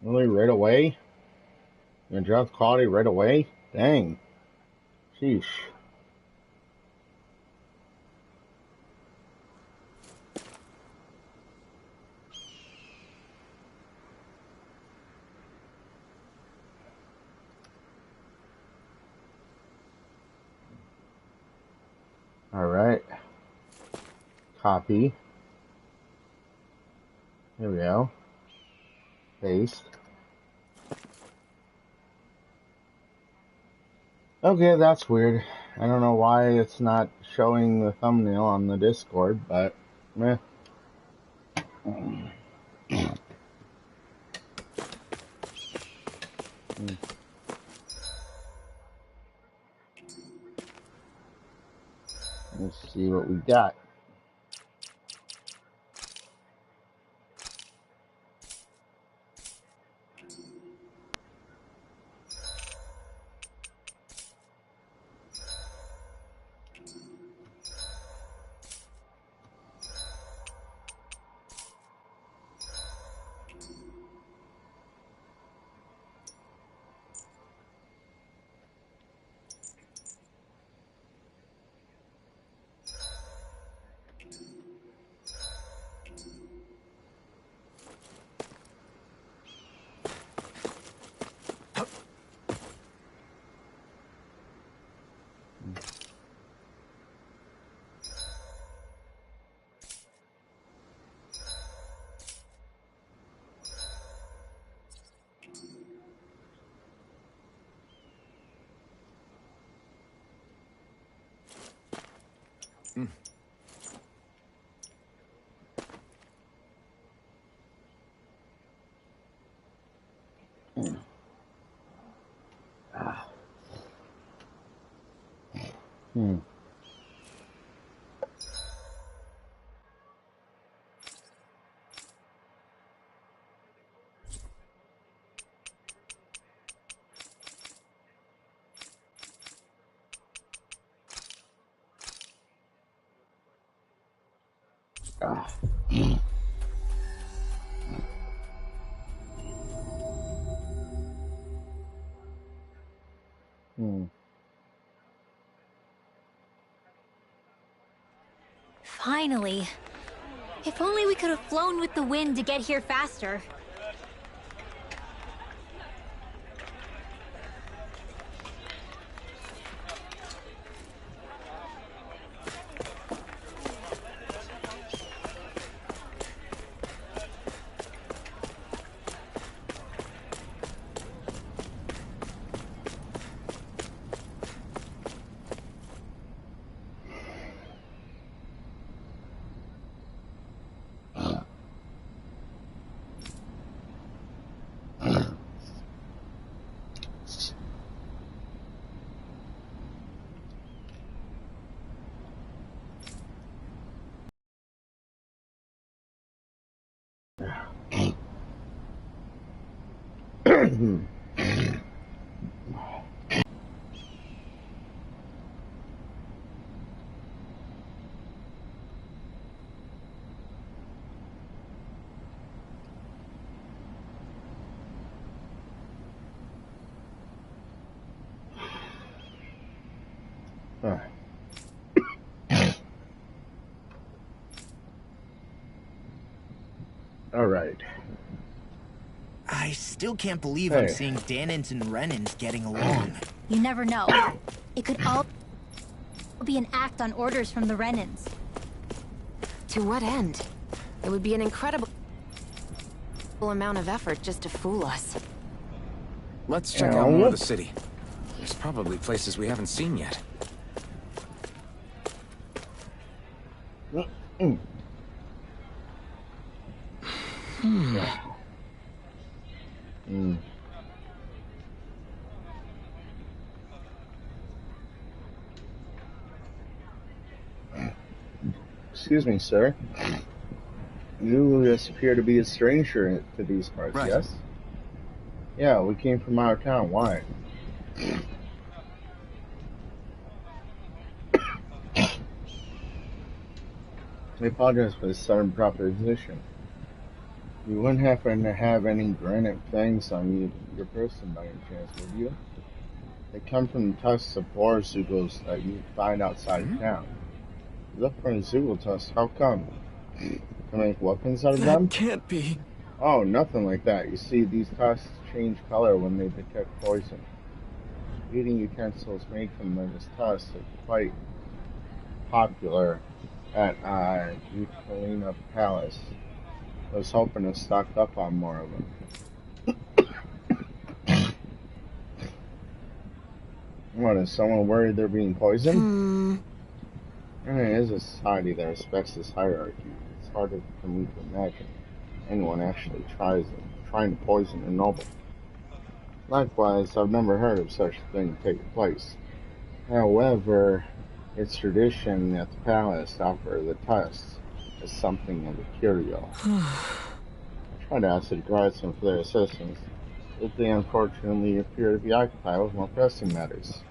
Really, right away? You gonna drop the quality right away? Dang. Sheesh. Alright. Copy. There we go. Paste. Okay, that's weird. I don't know why it's not showing the thumbnail on the Discord, but meh. Let's see what we got. Finally. If only we could have flown with the wind to get here faster. Huh. All right. I still can't believe I'm Hey. seeing Danins and Renins getting along. You never know. It could all be an act on orders from the Renins. To what end? It would be an incredible amount of effort just to fool us. Let's check out more of the city. There's probably places we haven't seen yet. Excuse me, sir. You just appear to be a stranger to these parts, Right. yes? Yeah, we came from out of town. Why? I apologize for this sudden proposition. You wouldn't happen to have any granite fangs on your person by any chance, would you? They come from the tusks of boar zugos that you find outside of town. You look for a zugo tusk. How come? To make weapons out of them? That can't be. Oh, nothing like that. You see, these tusks change color when they detect poison. Eating utensils made from those tusks are quite popular at Eucalina Palace. I was hoping to stock up on more of them. What, is someone worried they're being poisoned? There is a society that respects this hierarchy. It's harder for me to imagine anyone actually trying to poison a noble. Likewise, I've never heard of such a thing taking place. However, it's tradition at the palace to offer the tusks as something of a curio. I tried to ask the guards for their assistance, but they unfortunately appear to be occupied with more pressing matters.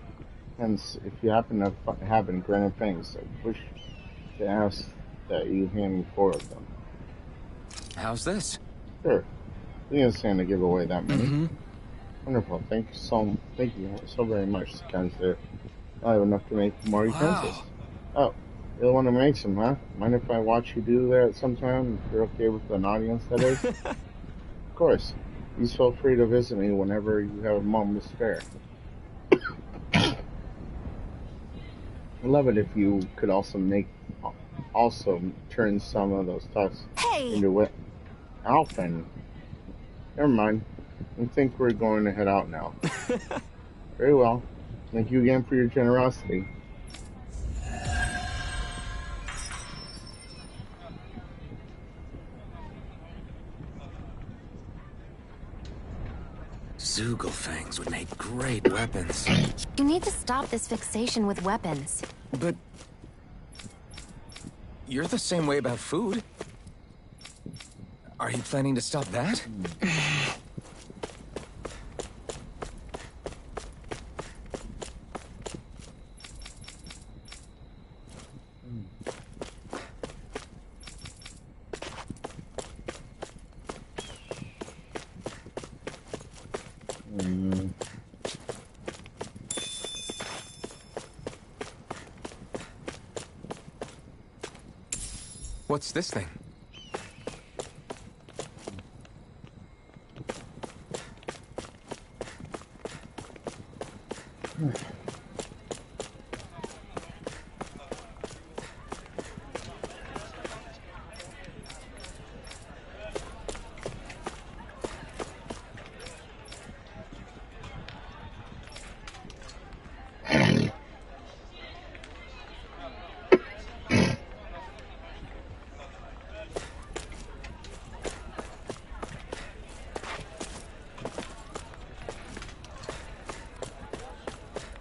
Hence, if you happen to have any granite fangs, I wish to ask that you hand me 4 of them. How's this? Sure. You understand to give away that many. Wonderful. Thank you so very much, Sir. I have enough to make more utensils. Oh, you're the one who makes them, huh? Mind if I watch you do that sometime? If you're okay with an audience, that is? Of course. Please feel free to visit me whenever you have a moment to spare. I'd love it if you could also turn some of those tusks into wet alpine. Never mind. I think we're going to head out now. Very well. Thank you again for your generosity. Zoogle fangs would make great weapons. You need to stop this fixation with weapons. But you're the same way about food. Are you planning to stop that? What's this thing?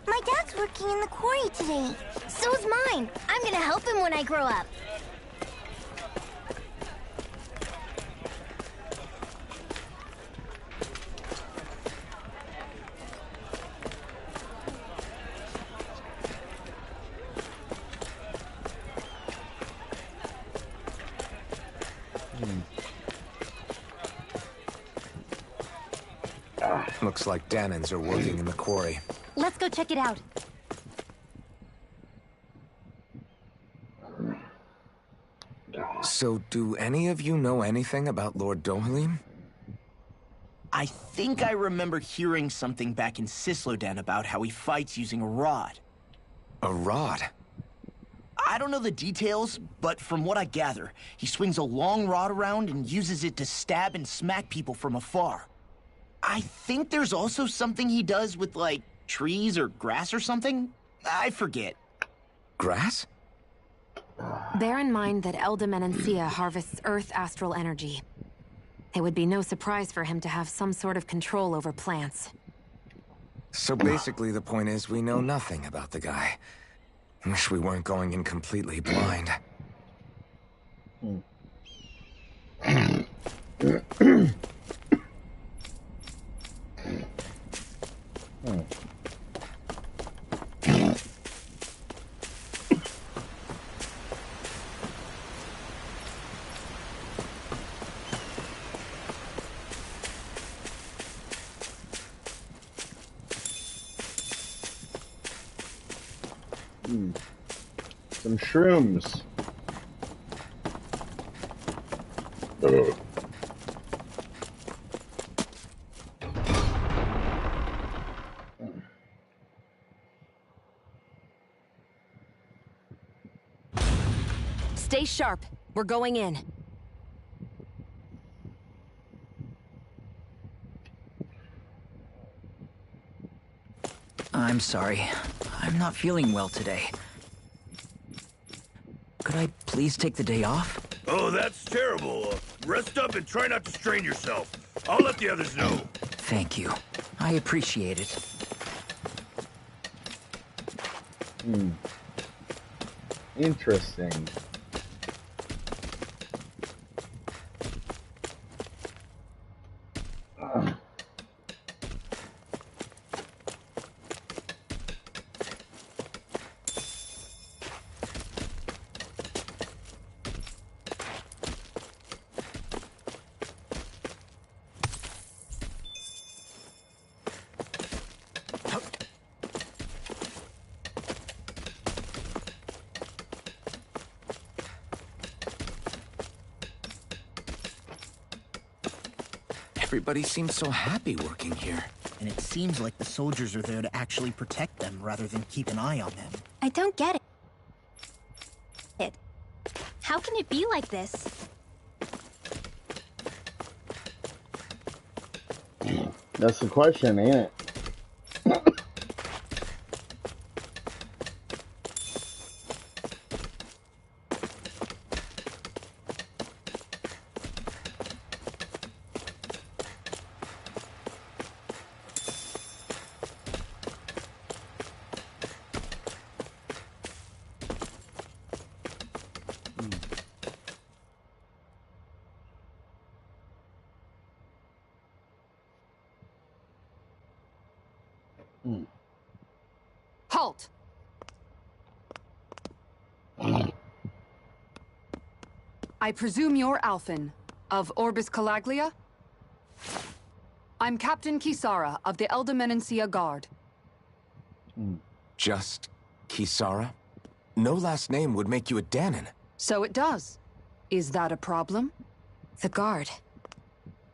My dad's working in the quarry today. So's mine. I'm gonna help him when I grow up. Looks like Danins are working in the quarry. Let's go check it out. So, do any of you know anything about Lord Dohalim? I think I remember hearing something back in Sislodan about how he fights using a rod. A rod? I don't know the details, but from what I gather, he swings a long rod around and uses it to stab and smack people from afar. I think there's also something he does with, like, trees or grass or something. I forget. Grass? Bear in mind that Elda Menancia harvests Earth astral energy. It would be no surprise for him to have some sort of control over plants. So basically the point is we know nothing about the guy. Wish we weren't going in completely blind. Some shrooms. Stay sharp. We're going in. I'm sorry. I'm not feeling well today. Could I please take the day off? Oh, that's terrible. Rest up and try not to strain yourself. I'll let the others know. Thank you. I appreciate it. Interesting. Everybody seems so happy working here. And it seems like the soldiers are there to actually protect them rather than keep an eye on them. I don't get it. How can it be like this? That's the question, ain't it? Halt! I presume you're Alphen, of Orbis Calaglia? I'm Captain Kisara of the Elda Menancia Guard. Just Kisara? No last name would make you a Danon. So it does. Is that a problem? The guard.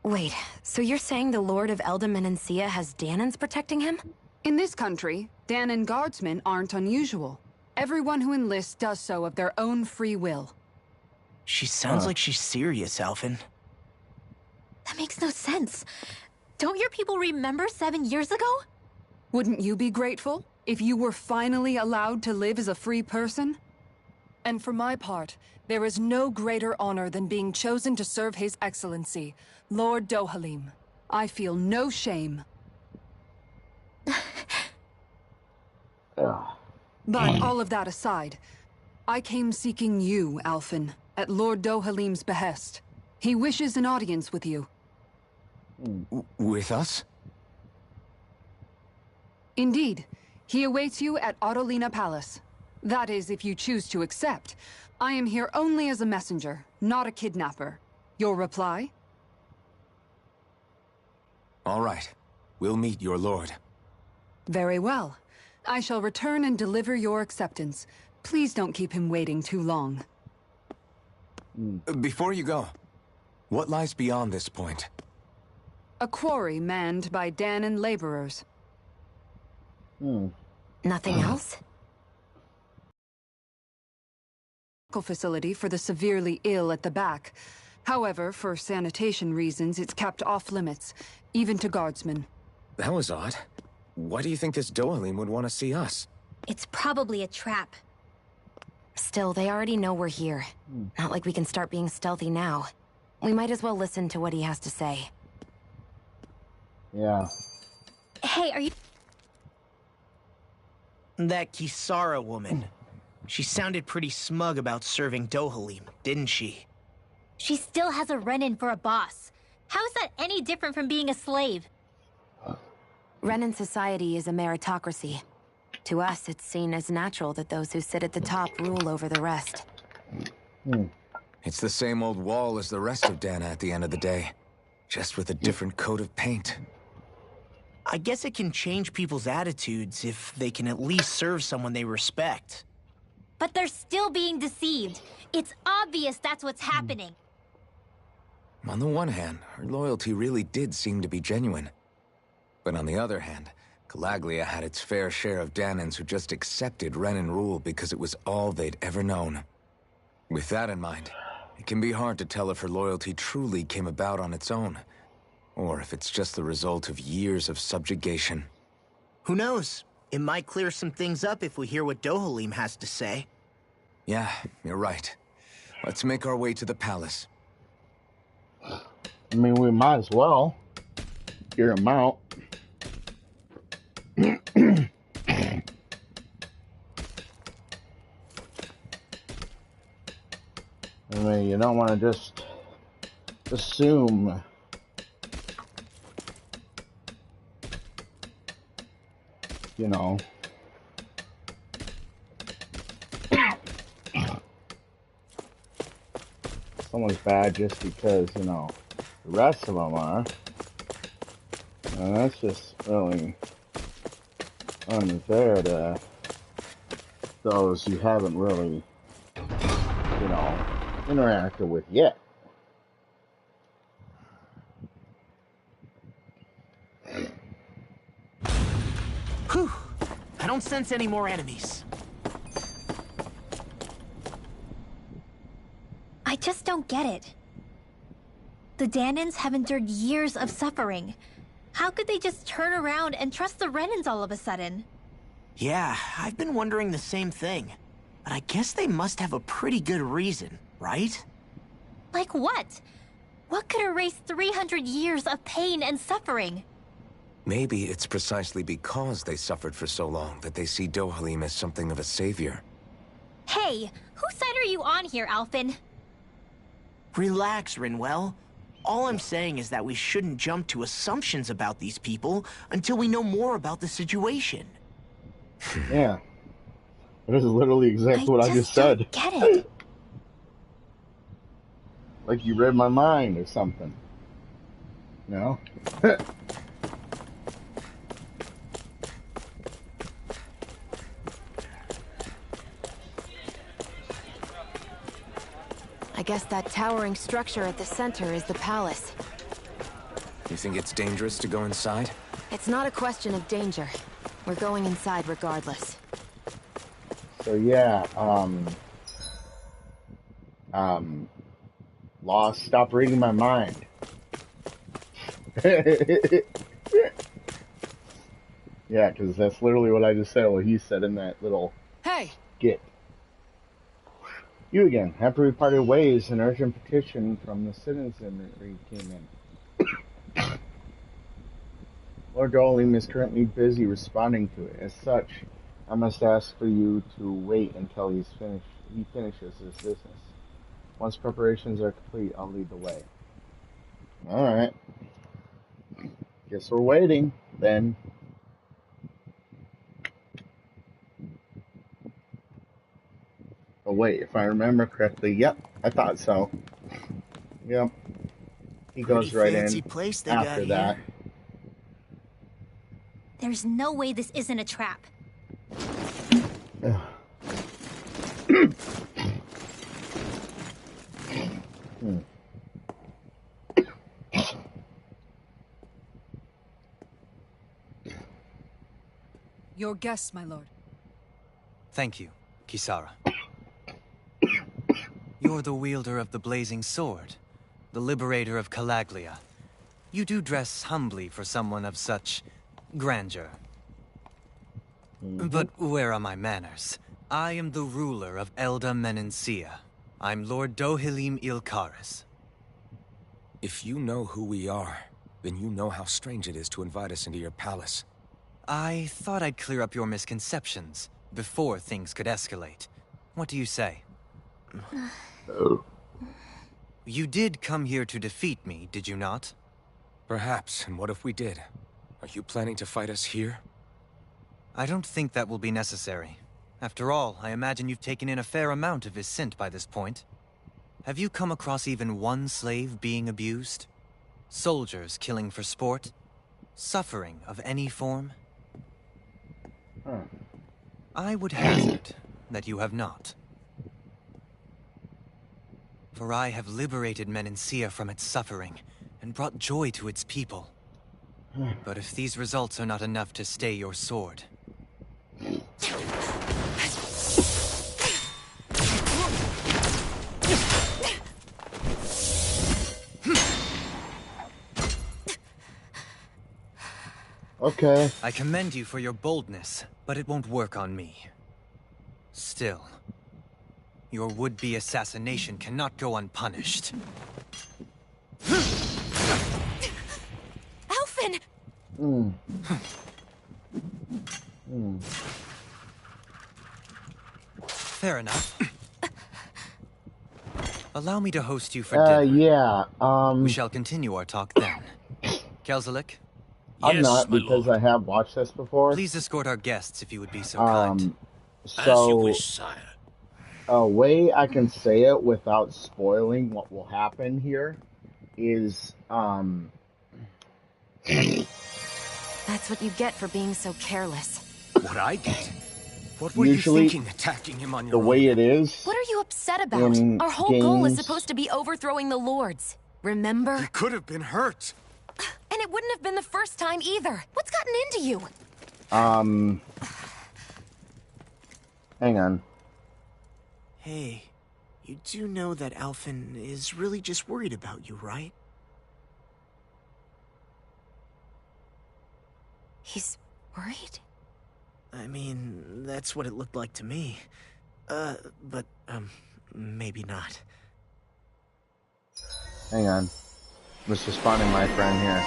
Wait, so you're saying the Lord of Elda Menancia has Danons protecting him? In this country, Danon guardsmen aren't unusual. Everyone who enlists does so of their own free will. She sounds like she's serious, Alphen. That makes no sense. Don't your people remember 7 years ago? Wouldn't you be grateful if you were finally allowed to live as a free person? And for my part, there is no greater honor than being chosen to serve His Excellency, Lord Dohalim. I feel no shame. But all of that aside, I came seeking you, Alphen, at Lord Dohalim's behest. He wishes an audience with you. With us? Indeed. He awaits you at Autolina Palace. That is, if you choose to accept. I am here only as a messenger, not a kidnapper. Your reply? All right. We'll meet your lord. Very well. I shall return and deliver your acceptance. Please don't keep him waiting too long. Before you go, what lies beyond this point? A quarry manned by Danon laborers. Nothing else? Facility for the severely ill at the back. However, for sanitation reasons, it's kept off limits, even to guardsmen. That was odd. Why do you think this Dohalim would want to see us? It's probably a trap. Still, they already know we're here. Not like we can start being stealthy now. We might as well listen to what he has to say. Yeah. Hey, are you... That Kisara woman. She sounded pretty smug about serving Dohalim, didn't she? She still has a run-in for a boss. How is that any different from being a slave? Renan society is a meritocracy. To us, it's seen as natural that those who sit at the top rule over the rest. It's the same old wall as the rest of Dana at the end of the day, just with a different coat of paint. I guess it can change people's attitudes if they can at least serve someone they respect. But they're still being deceived. It's obvious that's what's happening. On the one hand, her loyalty really did seem to be genuine. But on the other hand, Calaglia had its fair share of Danans who just accepted Renan rule because it was all they'd ever known. With that in mind, it can be hard to tell if her loyalty truly came about on its own, or if it's just the result of years of subjugation. Who knows? It might clear some things up if we hear what Dohalim has to say. Yeah, you're right. Let's make our way to the palace. I mean, we might as well hear him out. I mean, you don't want to just assume. You know. Someone's bad just because, you know, the rest of them are. And that's just really unfair to those you haven't really, you know, interacted with yet. Whew. I don't sense any more enemies. I just don't get it. The Danans have endured years of suffering. How could they just turn around and trust the Renans all of a sudden? Yeah, I've been wondering the same thing. But I guess they must have a pretty good reason, right? Like what? What could erase 300 years of pain and suffering? Maybe it's precisely because they suffered for so long that they see Dohalim as something of a savior. Hey, whose side are you on here, Alphen? Relax, Rinwell. All I'm saying is that we shouldn't jump to assumptions about these people until we know more about the situation. Yeah. This is literally exactly what I just said. Get it? Like you read my mind or something. You know? I guess that towering structure at the center is the palace. You think it's dangerous to go inside? It's not a question of danger. We're going inside regardless. So yeah, Lost, stop reading my mind. Yeah, because that's literally what I just said, what he said in that little skit. You again. After we parted ways, an urgent petition from the citizenry came in. Lord Dohalim is currently busy responding to it. As such, I must ask for you to wait until he finishes his business. Once preparations are complete, I'll lead the way. Alright. Guess we're waiting, then. Oh wait, if I remember correctly, yep, I thought so. Yep. He goes right in place they after got that. Here. There's no way this isn't a trap. Your guests, my lord. Thank you, Kisara. You're the wielder of the blazing sword, the liberator of Calaglia. You do dress humbly for someone of such grandeur. But where are my manners? I am the ruler of Elda Menencia. I'm Lord Dohilim Ilkaris. If you know who we are, then you know how strange it is to invite us into your palace. I thought I'd clear up your misconceptions before things could escalate. What do you say? You did come here to defeat me, did you not? Perhaps, and what if we did? Are you planning to fight us here? I don't think that will be necessary. After all, I imagine you've taken in a fair amount of his scent by this point. Have you come across even one slave being abused? Soldiers killing for sport? Suffering of any form? I would hazard that you have not. For I have liberated Menencia from its suffering and brought joy to its people. But if these results are not enough to stay your sword... Okay. I commend you for your boldness, but it won't work on me. Still, your would-be assassination cannot go unpunished. Alphen! Fair enough. Allow me to host you for dinner. Yeah, We shall continue our talk then. Kelzelik? I'm Yes, not, my because lord. I have watched this before. Please escort our guests if you would be so kind. As you So, wish, sire. a way I can say it without spoiling what will happen here is, That's what you get for being so careless. What I did? What were you usually thinking attacking him on the your own? way it is What are you upset about? in Our whole goal is games. supposed to be overthrowing the Lords. Remember? He could have been hurt. And it wouldn't have been the first time either. What's gotten into you? Hang on. Hey, you do know that Alphen is really just worried about you, right? He's worried? I mean, that's what it looked like to me. But maybe not. Hang on. Let's just finding my friend here.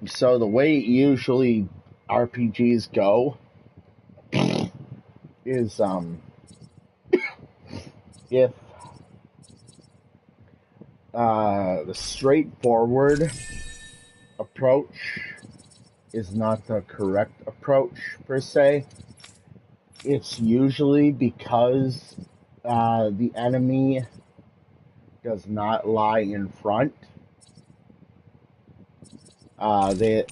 So the way usually RPGs go is if the straightforward approach is not the correct approach per se, it's usually because the enemy does not lie in front. They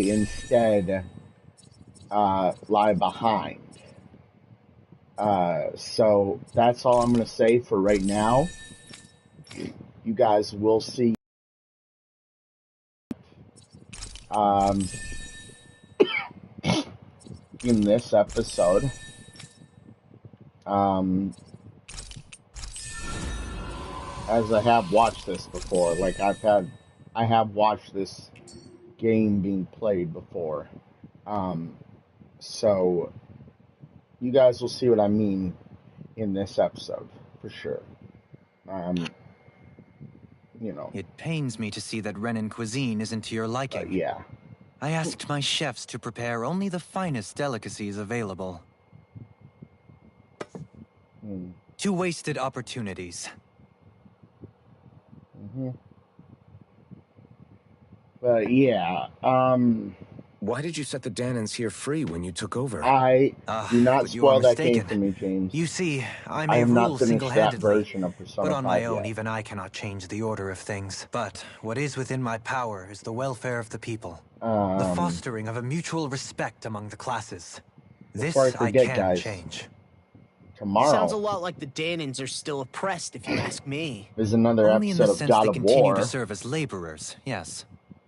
instead lie behind. So that's all I'm going to say for right now. You guys will see in this episode. As I have watched this before, like I have watched this game being played before. So you guys will see what I mean in this episode for sure. You know. It pains me to see that Renan cuisine isn't to your liking. Yeah. I asked my chefs to prepare only the finest delicacies available. 2 wasted opportunities. But yeah, Why did you set the Danans here free when you took over? Do not But you are spoil that game mistaken. for me, James. You see, I I may have not rule finished that single-handedly, version of Persona but on my 5 own, yet. even I cannot change the order of things. But what is within my power is the welfare of the people. The fostering of a mutual respect among the classes. Before This I forget, can guys, change. tomorrow Sounds a lot like the Danans are still oppressed, if you ask me. is another Only in the episode of sense God they of continue War, to serve as laborers, yes.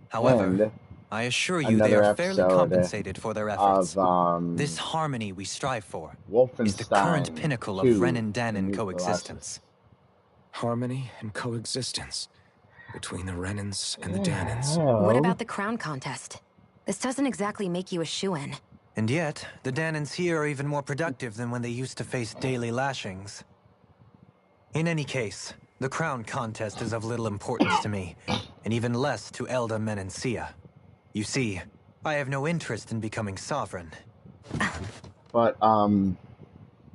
However, and I assure you they another are fairly episode compensated for their efforts. of This harmony we strive for is the Wolfenstein current pinnacle 2, of Ren and The Danan New coexistence. Harmony and coexistence between the Renans and the Danans. What about the crown contest? This doesn't exactly make you a shoo-in. And yet, the Danans here are even more productive than when they used to face daily lashings. In any case, the crown contest is of little importance to me, and even less to Elda Menencia. You see, I have no interest in becoming sovereign. But,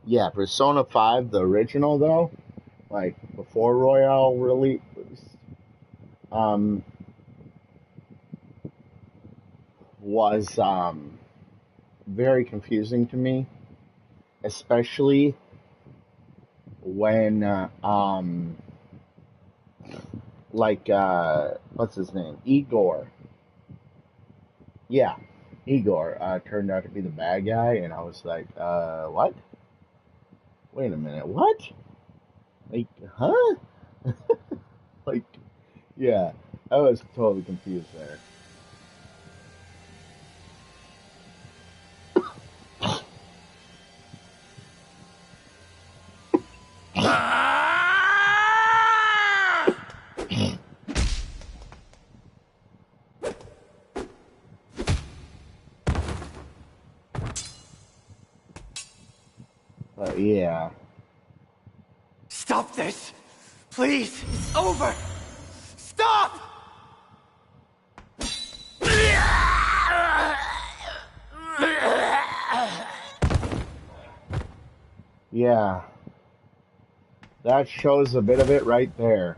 yeah, Persona 5, the original, though, like, before Royale release, was, very confusing to me, especially when, what's his name? Igor. Yeah, Igor, turned out to be the bad guy, and I was like, what? Wait a minute, what? Like, huh? Like, yeah, I was totally confused there. But yeah. Stop this! Please! It's over! Stop! Yeah. That shows a bit of it right there.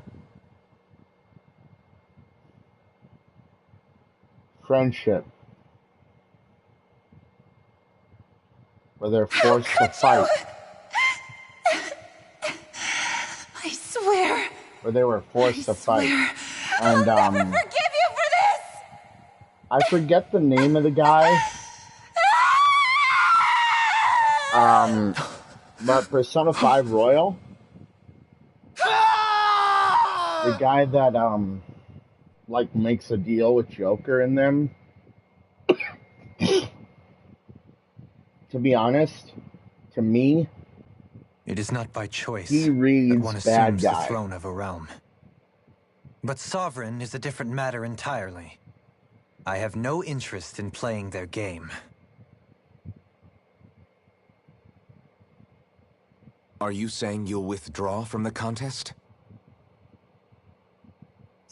Friendship. Where they're forced to fight. I swear. Where they were forced to fight. And, I'll never forgive you for this! I forget the name of the guy. But Persona 5 Royal, the guy that, like, makes a deal with Joker and them, to be honest, to me, It is not by choice he that reads one bad assumes the guy. throne of a realm. But sovereign is a different matter entirely. I have no interest in playing their game. Are you saying you'll withdraw from the contest?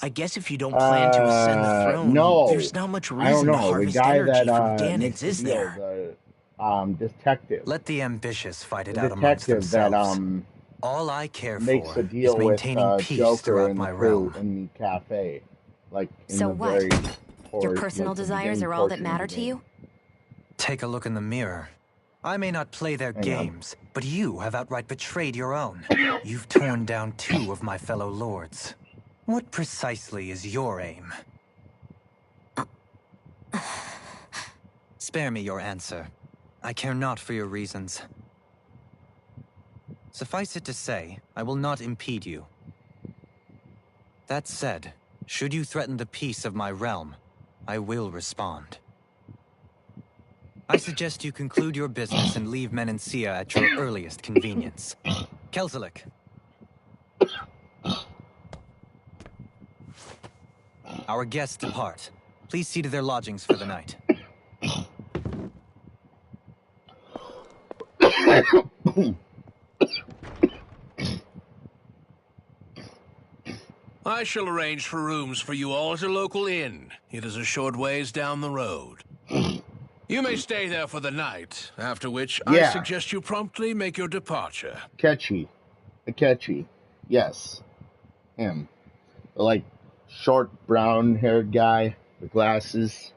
I guess if you don't plan to ascend the throne, no. there's not much I don't reason to know. The harvest guy energy that from makes Danans, the is deal, there? the detective. Let the ambitious fight it The out amongst detective that themselves. All I care makes for a deal is with maintaining peace Joker throughout and my the crew realm. in the cafe, like in So the what? very Your personal the desires beginning are all that portion of the matter to game. you? Take a look in the mirror. I may not play their Hang on. games, but you have outright betrayed your own. You've torn down 2 of my fellow lords. What precisely is your aim? Spare me your answer. I care not for your reasons. Suffice it to say, I will not impede you. That said, should you threaten the peace of my realm, I will respond. I suggest you conclude your business and leave Menencia at your earliest convenience. Kelzelik. Our guests depart. Please see to their lodgings for the night. I shall arrange for rooms for you all at a local inn. It is a short ways down the road. You may stay there for the night, after which I Yeah. suggest you promptly make your departure. Akechi. Yes. Him. The, like, short brown haired guy with glasses.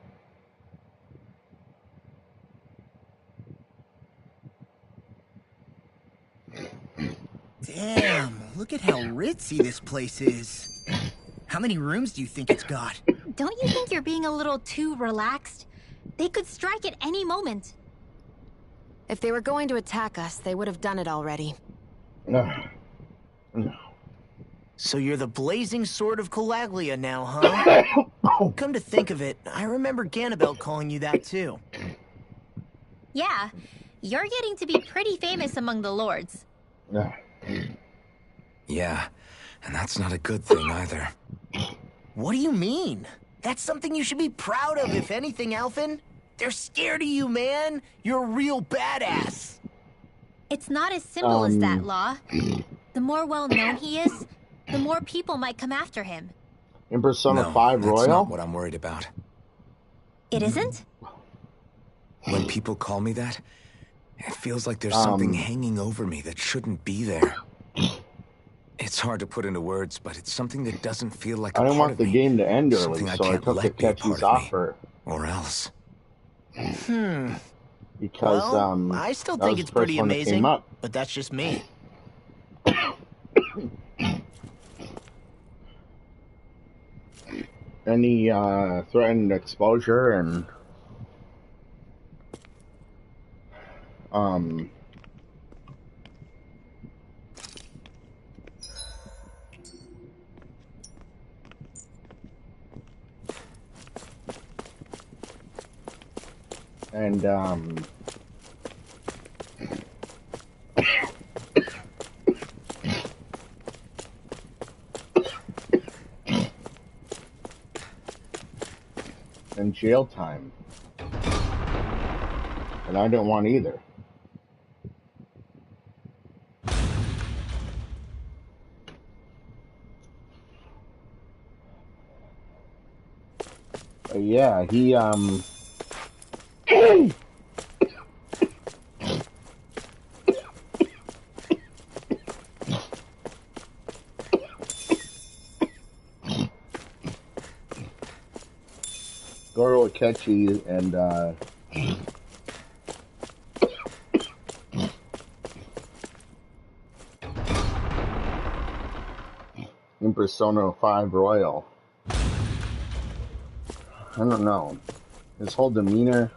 Damn, look at how ritzy this place is. How many rooms do you think it's got? Don't you think you're being a little too relaxed? They could strike at any moment. If they were going to attack us, they would have done it already. No. So you're the blazing sword of Calaglia now, huh? Come to think of it, I remember Ganabelt calling you that too. Yeah, you're getting to be pretty famous among the lords. Yeah, and that's not a good thing either. What do you mean? That's something you should be proud of, if anything, Alphen. They're scared of you, man. You're a real badass. It's not as simple as that, Law. The more well-known he is, the more people might come after him. In Persona No, 5 Royal? that's not what I'm worried about. It isn't? When people call me that, it feels like there's something hanging over me that shouldn't be there. It's hard to put into words, but it's something that doesn't feel like a I didn't part want of the me. game to end early, Something so I can't took the let be a catchies part off me. her. Or else. Because, well, I still think it's pretty amazing, but that's just me. Any threatened exposure and and jail time. And I don't want either. Yeah, he Goro Akechi and in Persona 5 Royal. I don't know. His whole demeanor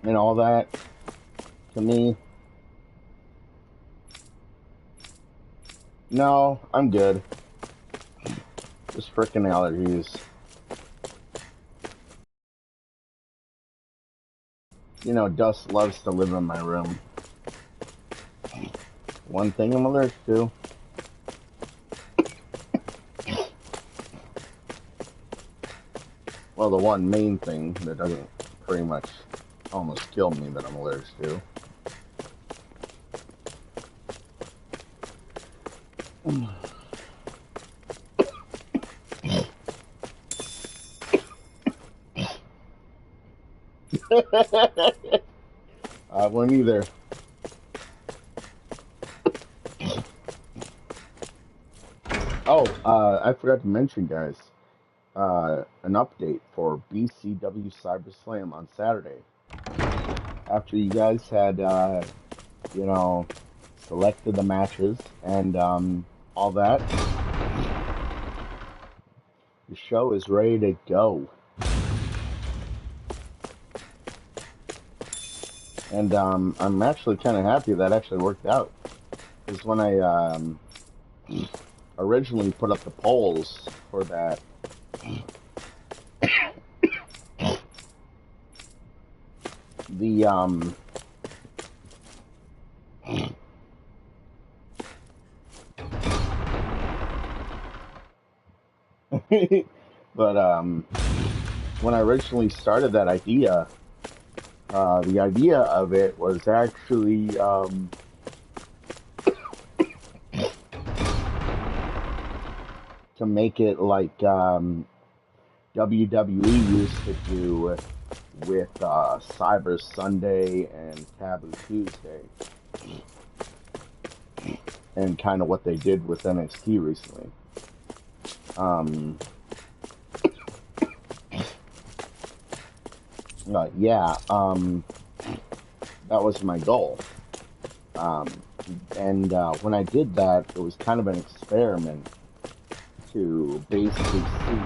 and all that, to me, no, I'm good. Just frickin' allergies. You know, dust loves to live in my room. One thing I'm allergic to. Well, the one main thing that doesn't pretty much almost kill me that I'm allergic to. I won't either. Oh, I forgot to mention, guys, an update for BCW Cyber Slam on Saturday. After you guys had, you know, selected the matches and all that, the show is ready to go. And I'm actually kind of happy that actually worked out. Because when I originally put up the polls for that, the but when I originally started that idea, the idea of it was actually to make it like WWE used to do with Cyber Sunday and Taboo Tuesday, and kind of what they did with NXT recently. Yeah, that was my goal. And when I did that, it was kind of an experiment to basically see,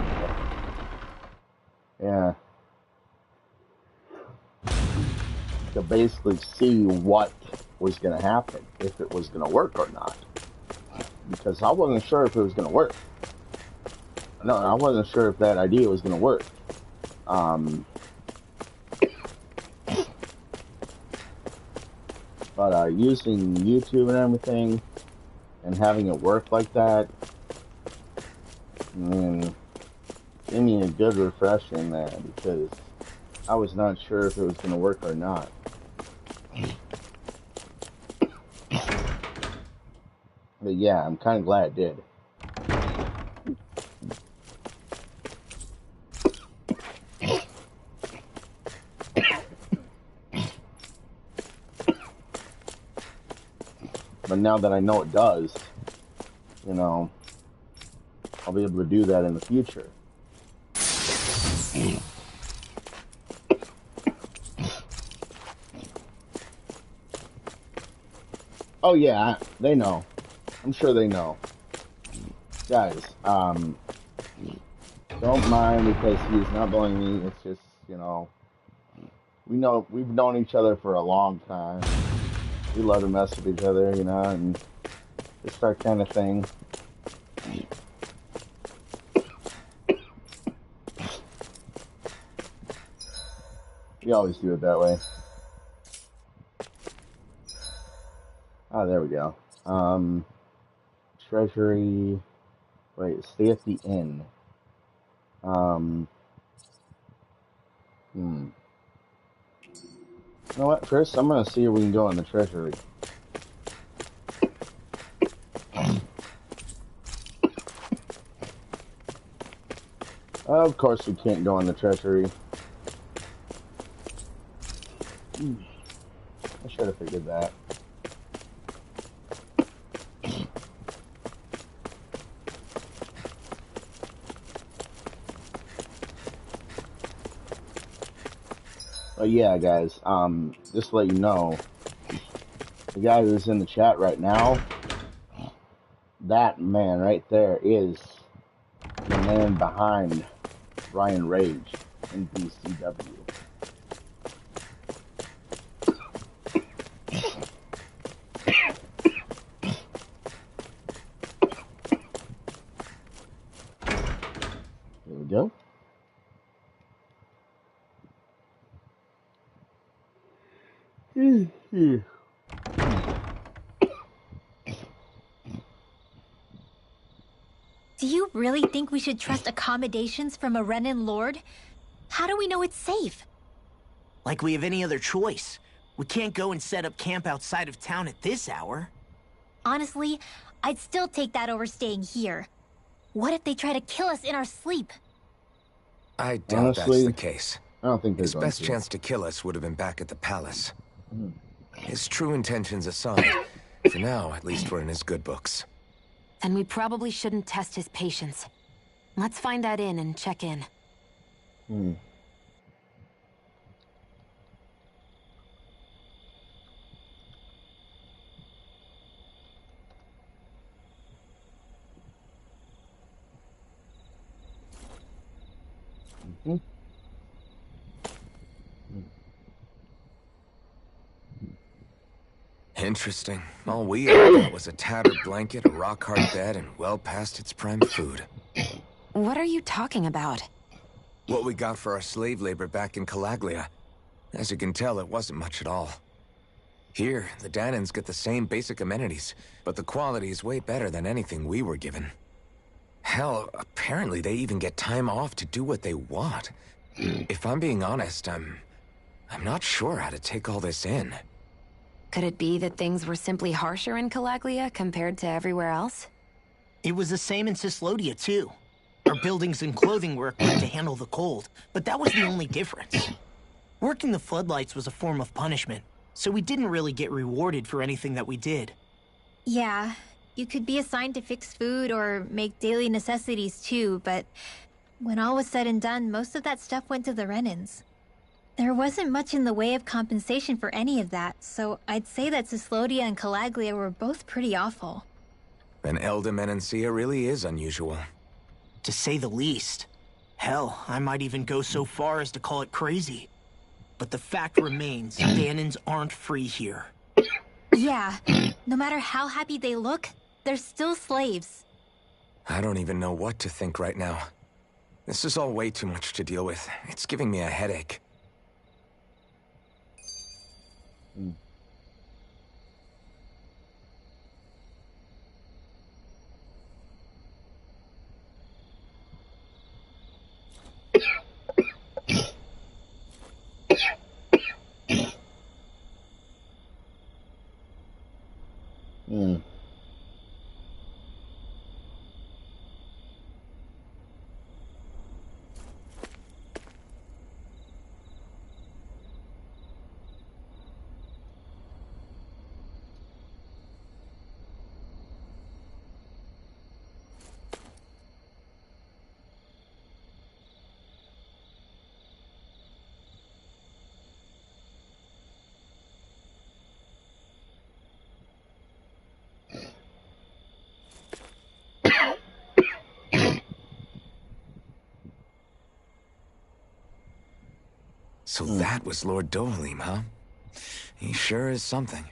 yeah, to basically see what was going to happen, if it was going to work or not. Because I wasn't sure if it was going to work. No, I wasn't sure if that idea was going to work. But using YouTube and everything, and having it work like that, gave me a good refreshing there, because I was not sure if it was going to work or not. But yeah, I'm kind of glad it did. But now that I know it does, you know, I'll be able to do that in the future. Oh yeah, they know. I'm sure they know. Guys, don't mind because he's not bullying me. It's just, you know, we've known each other for a long time. We love to mess with each other, you know, and just that kind of thing. We always do it that way. Oh, there we go. Treasury. Wait, stay at the inn. You know what, Chris? I'm gonna see if we can go in the treasury. Of course we can't go in the treasury. I should have figured that. But yeah, guys, just to let you know, the guy who's in the chat right now, that man right there is the man behind Ryan Rage in BCW. There we go. Do you really think we should trust accommodations from a Renin Lord? How do we know it's safe? Like we have any other choice. We can't go and set up camp outside of town at this hour. Honestly, I'd still take that over staying here. What if they try to kill us in our sleep? I doubt that's the case. I don't think his best chance to kill us would have been back at the palace. His true intentions aside, for now, at least we're in his good books. Then we probably shouldn't test his patience. Let's find that inn and check in. Interesting. All we ever got was a tattered blanket, a rock-hard bed, and well past its prime food. What are you talking about? What we got for our slave labor back in Calaglia. As you can tell, it wasn't much at all. Here, the Danans get the same basic amenities, but the quality is way better than anything we were given. Hell, apparently they even get time off to do what they want. If I'm being honest, I'm not sure how to take all this in. Could it be that things were simply harsher in Calaglia compared to everywhere else? It was the same in Cislodia, too. Our buildings and clothing were equipped to handle the cold, but that was the only difference. Working the floodlights was a form of punishment, so we didn't really get rewarded for anything that we did. Yeah, you could be assigned to fix food or make daily necessities too, but when all was said and done, most of that stuff went to the Renins. There wasn't much in the way of compensation for any of that, so I'd say that Cislodia and Calaglia were both pretty awful. Then Elda really is unusual. To say the least. Hell, I might even go so far as to call it crazy. But the fact remains, Danans aren't free here. Yeah, no matter how happy they look, they're still slaves. I don't even know what to think right now. This is all way too much to deal with. It's giving me a headache. So that was Lord Dohalim, huh? He sure is something.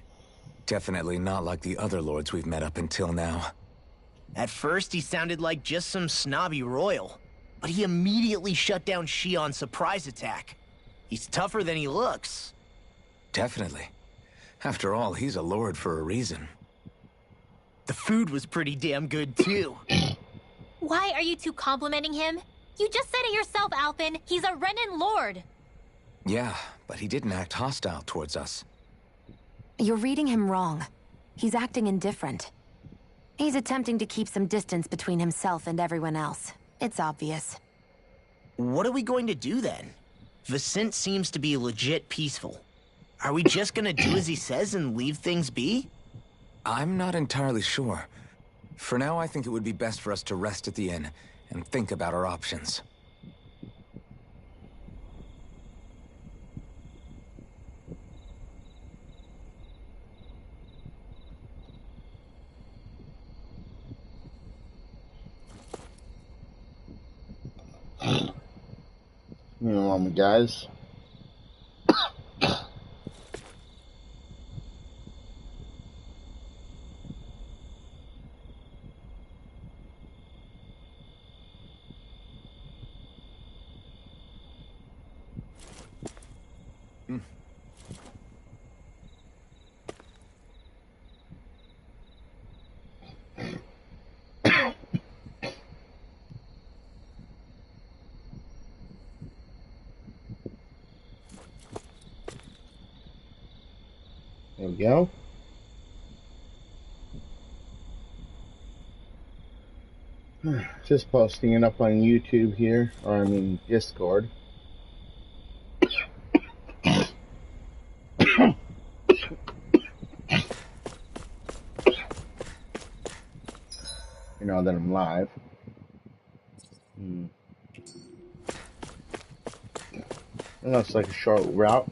Definitely not like the other lords we've met up until now. At first, he sounded like just some snobby royal. But he immediately shut down Shion's surprise attack. He's tougher than he looks. Definitely. After all, he's a lord for a reason. The food was pretty damn good, too. Why are you two complimenting him? You just said it yourself, Alphen. He's a Renan lord. Yeah, but he didn't act hostile towards us. You're reading him wrong. He's acting indifferent. He's attempting to keep some distance between himself and everyone else. It's obvious. What are we going to do then? Vicent seems to be legit peaceful. Are we just gonna do as he says and leave things be? I'm not entirely sure. For now, I think it would be best for us to rest at the inn and think about our options. You know, guys. There we go. Just posting it up on YouTube here, or I mean Discord. You know that I'm live. That looks like a short route.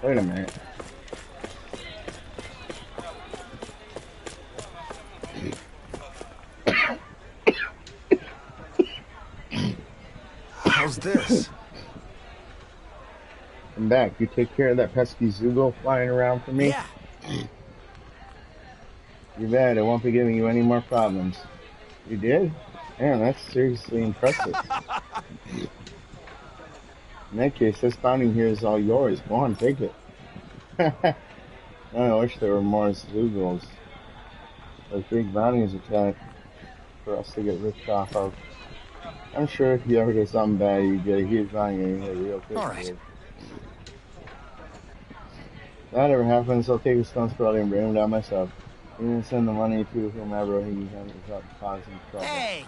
Wait a minute. How's this? I'm back. You take care of that pesky Zugo flying around for me? Yeah. You bet. I won't be giving you any more problems. You did? Man, that's seriously impressive. In that case, this bounty here is all yours. Go on, take it. I wish there were more Zugals. Those big bounties attack for us to get rich off of. I'm sure if you ever get something bad, you get a huge bounty and you get real quick. Alright. If that ever happens, I'll take a stone brother and bring him down myself. Even send the money to whomever he has without causing trouble. Hey!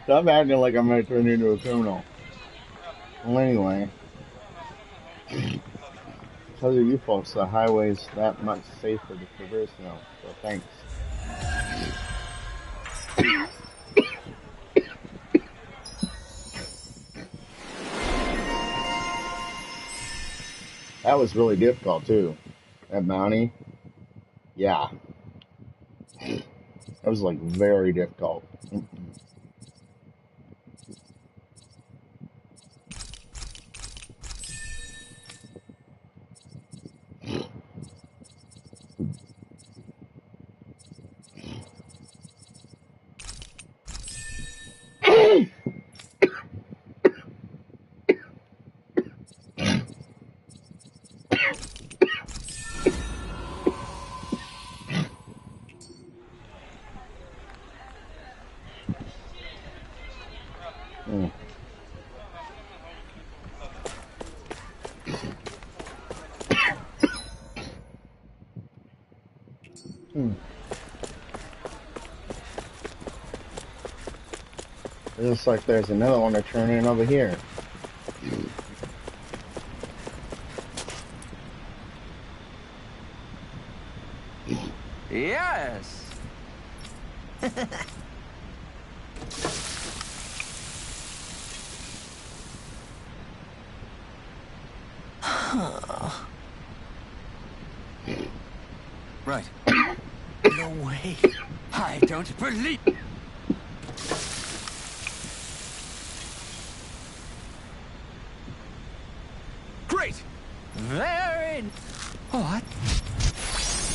Stop acting like I'm going to turn into a criminal. Well, anyway. because of you folks, the highway's that much safer to traverse now. So thanks. That was really difficult too. That bounty. Yeah. That was like very difficult. It looks like there's another one to turn in over here. Yes. Right. No way. I don't believe. Great. Very. What?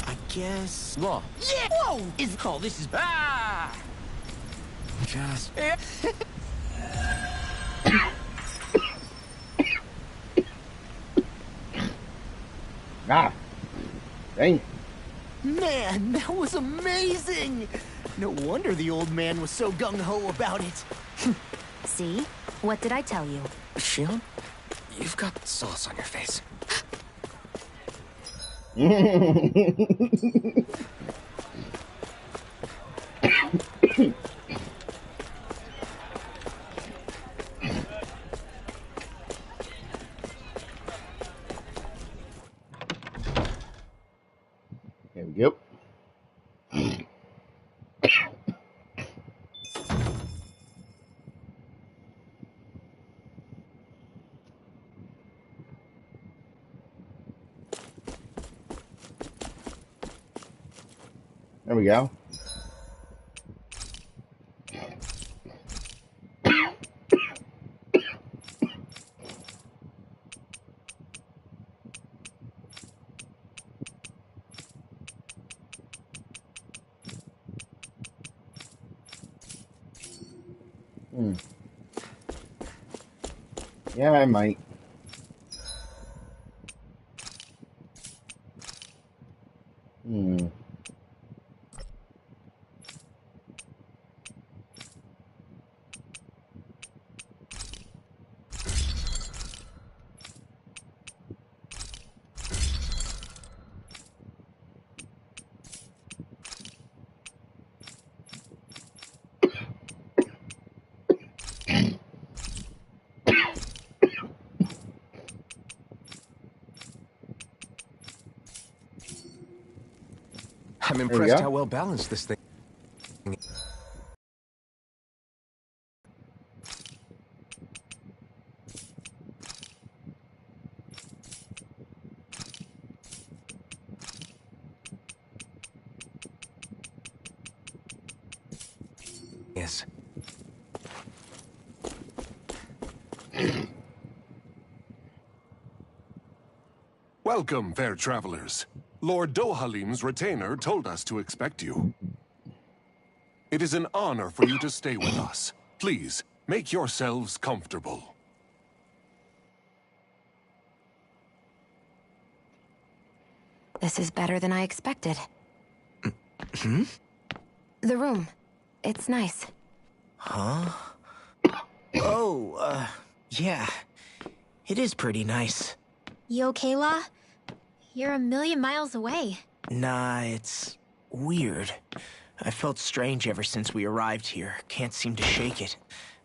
I guess. Law. Yeah. Whoa! Is call this is Just. Ah. Dang. Man, that was amazing! No wonder the old man was so gung-ho about it. See? What did I tell you? Shion, you've got sauce on your face. Here we go. There we go. Yeah, I might. I'm impressed how well balanced this thing is. Welcome, fair travelers. Lord Dohalim's retainer told us to expect you. It is an honor for you to stay with us. Please, make yourselves comfortable. This is better than I expected. The room. It's nice. Huh? Oh, yeah. It is pretty nice. You okay, La? You're a million miles away. Nah, it's weird. I felt strange ever since we arrived here. Can't seem to shake it.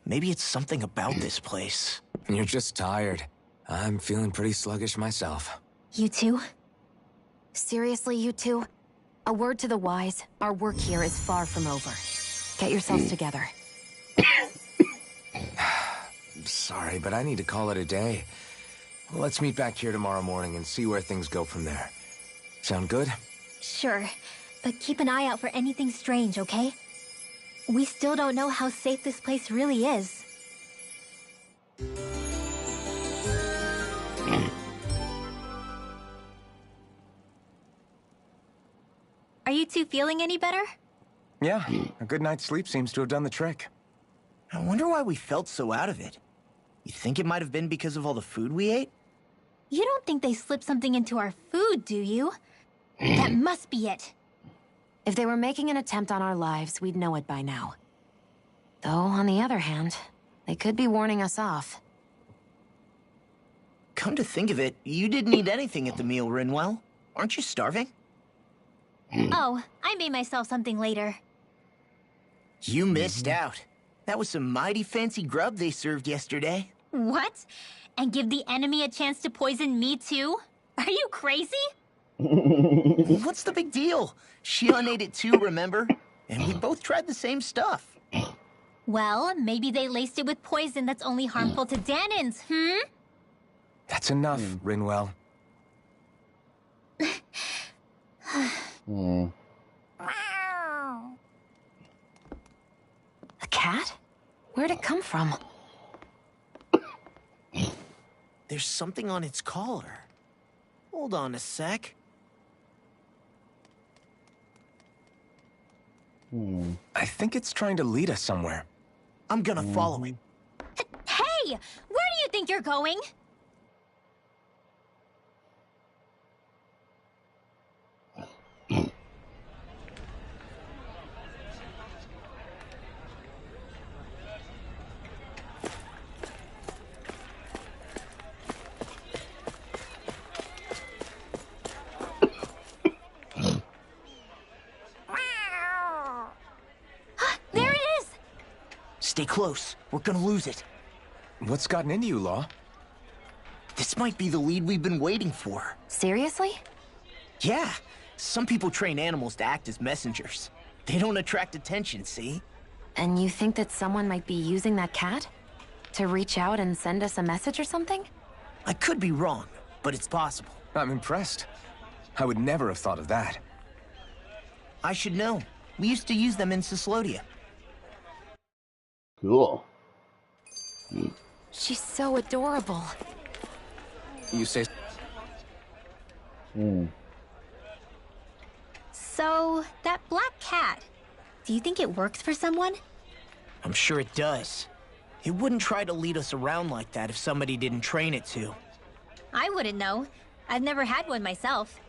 Maybe it's something about this place. You're just tired. I'm feeling pretty sluggish myself. You two? Seriously, you two? A word to the wise, our work here is far from over. Get yourselves together. Sorry, but I need to call it a day. Let's meet back here tomorrow morning and see where things go from there. Sound good? Sure, but keep an eye out for anything strange, okay? We still don't know how safe this place really is. Are you two feeling any better? Yeah, a good night's sleep seems to have done the trick. I wonder why we felt so out of it. You think it might have been because of all the food we ate? You don't think they slipped something into our food, do you? That must be it. If they were making an attempt on our lives, we'd know it by now. Though, on the other hand, they could be warning us off. Come to think of it, you didn't eat anything at the meal, Rinwell. Aren't you starving? Oh, I made myself something later. You missed out. That was some mighty fancy grub they served yesterday. What? And give the enemy a chance to poison me too? Are you crazy? What's the big deal? Shion ate it too, remember? And we both tried the same stuff. Well, maybe they laced it with poison that's only harmful to Danins, That's enough, Rinwell. A cat? Where'd it come from? There's something on its collar. Hold on a sec. I think it's trying to lead us somewhere. I'm gonna follow it. Hey! Where do you think you're going? There it is! Stay close. We're gonna lose it. What's gotten into you, Law? This might be the lead we've been waiting for. Seriously? Yeah. Some people train animals to act as messengers. They don't attract attention, see? And you think that someone might be using that cat? To reach out and send us a message or something? I could be wrong, but it's possible. I'm impressed. I would never have thought of that. I should know. We used to use them in Cyslodia. Cool. She's so adorable. You say... So, that black cat, do you think it works for someone? I'm sure it does. It wouldn't try to lead us around like that if somebody didn't train it to. I wouldn't know. I've never had one myself.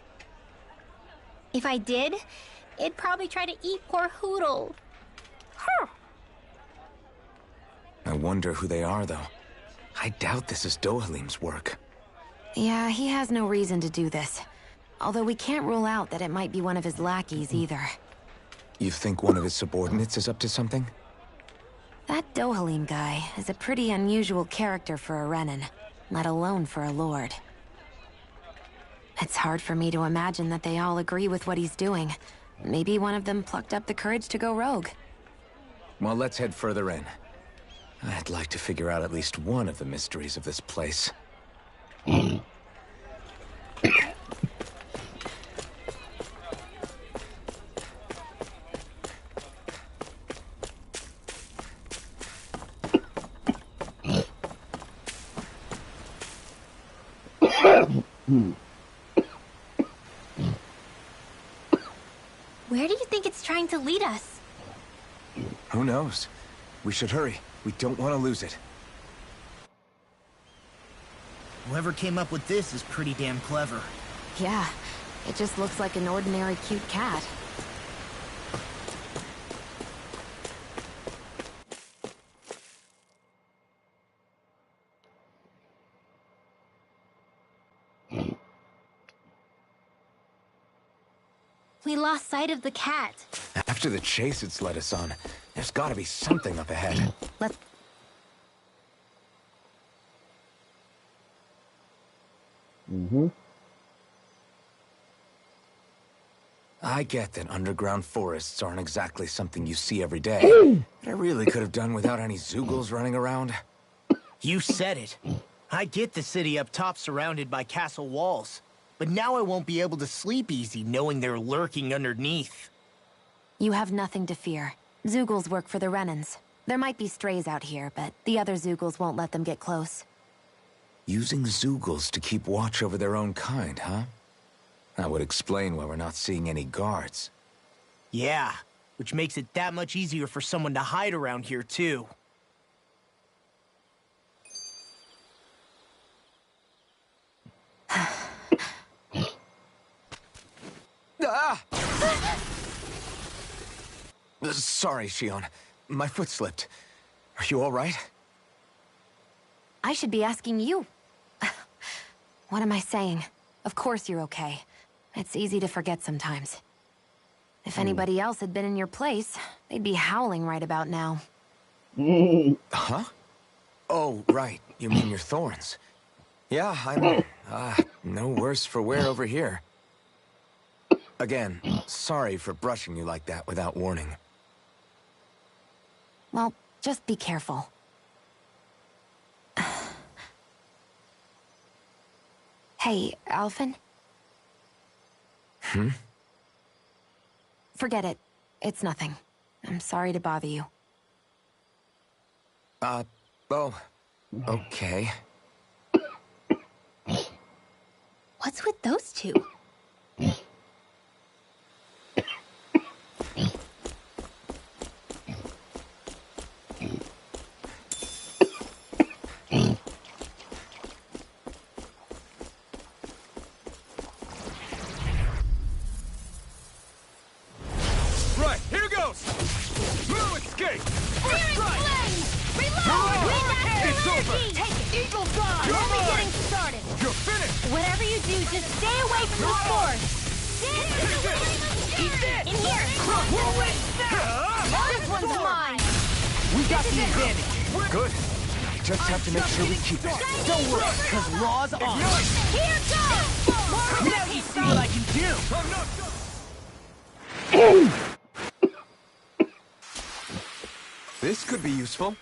If I did, it'd probably try to eat poor Hoodle. I wonder who they are, though. I doubt this is Dohalim's work. Yeah, he has no reason to do this. Although we can't rule out that it might be one of his lackeys either. You think one of his subordinates is up to something? That Dohalim guy is a pretty unusual character for a Renin, let alone for a lord. It's hard for me to imagine that they all agree with what he's doing. Maybe one of them plucked up the courage to go rogue. Well, let's head further in. I'd like to figure out at least one of the mysteries of this place. Where do you think it's trying to lead us? Who knows? We should hurry. We don't want to lose it. Whoever came up with this is pretty damn clever. Yeah, it just looks like an ordinary cute cat. We lost sight of the cat. After the chase it's led us on, there's gotta be something up ahead. Let's... I get that underground forests aren't exactly something you see every day. But I really could have done without any Zeugles running around. You said it. I get the city up top surrounded by castle walls. But now I won't be able to sleep easy knowing they're lurking underneath. You have nothing to fear. Zeugles work for the Renans. There might be strays out here, but the other Zeugles won't let them get close. Using Zeugles to keep watch over their own kind, huh? That would explain why we're not seeing any guards. Yeah, which makes it that much easier for someone to hide around here, too. Ah! Sorry, Shion. My foot slipped. Are you all right? I should be asking you. What am I saying? Of course you're okay. It's easy to forget sometimes. If anybody else had been in your place, they'd be howling right about now. Huh? Oh, right. You mean your thorns. Yeah, I'm, no worse for wear over here. Again, sorry for brushing you like that without warning. Well, just be careful. Hey, Alphen? Hmm? Forget it. It's nothing. I'm sorry to bother you. Oh, okay. What's with those two? Right, here goes! No escape! First strike! It's over! Take it! Eagle Dawn! You're Only mine! getting started! You're finished! Whatever you do, just stay away from the force! Eat this! In here! This one's mine! We got the advantage. Good. Just have to make sure we keep it. Don't worry, because Raw's on. Here goes! Now you see what I can do. I'm not done! This could be useful.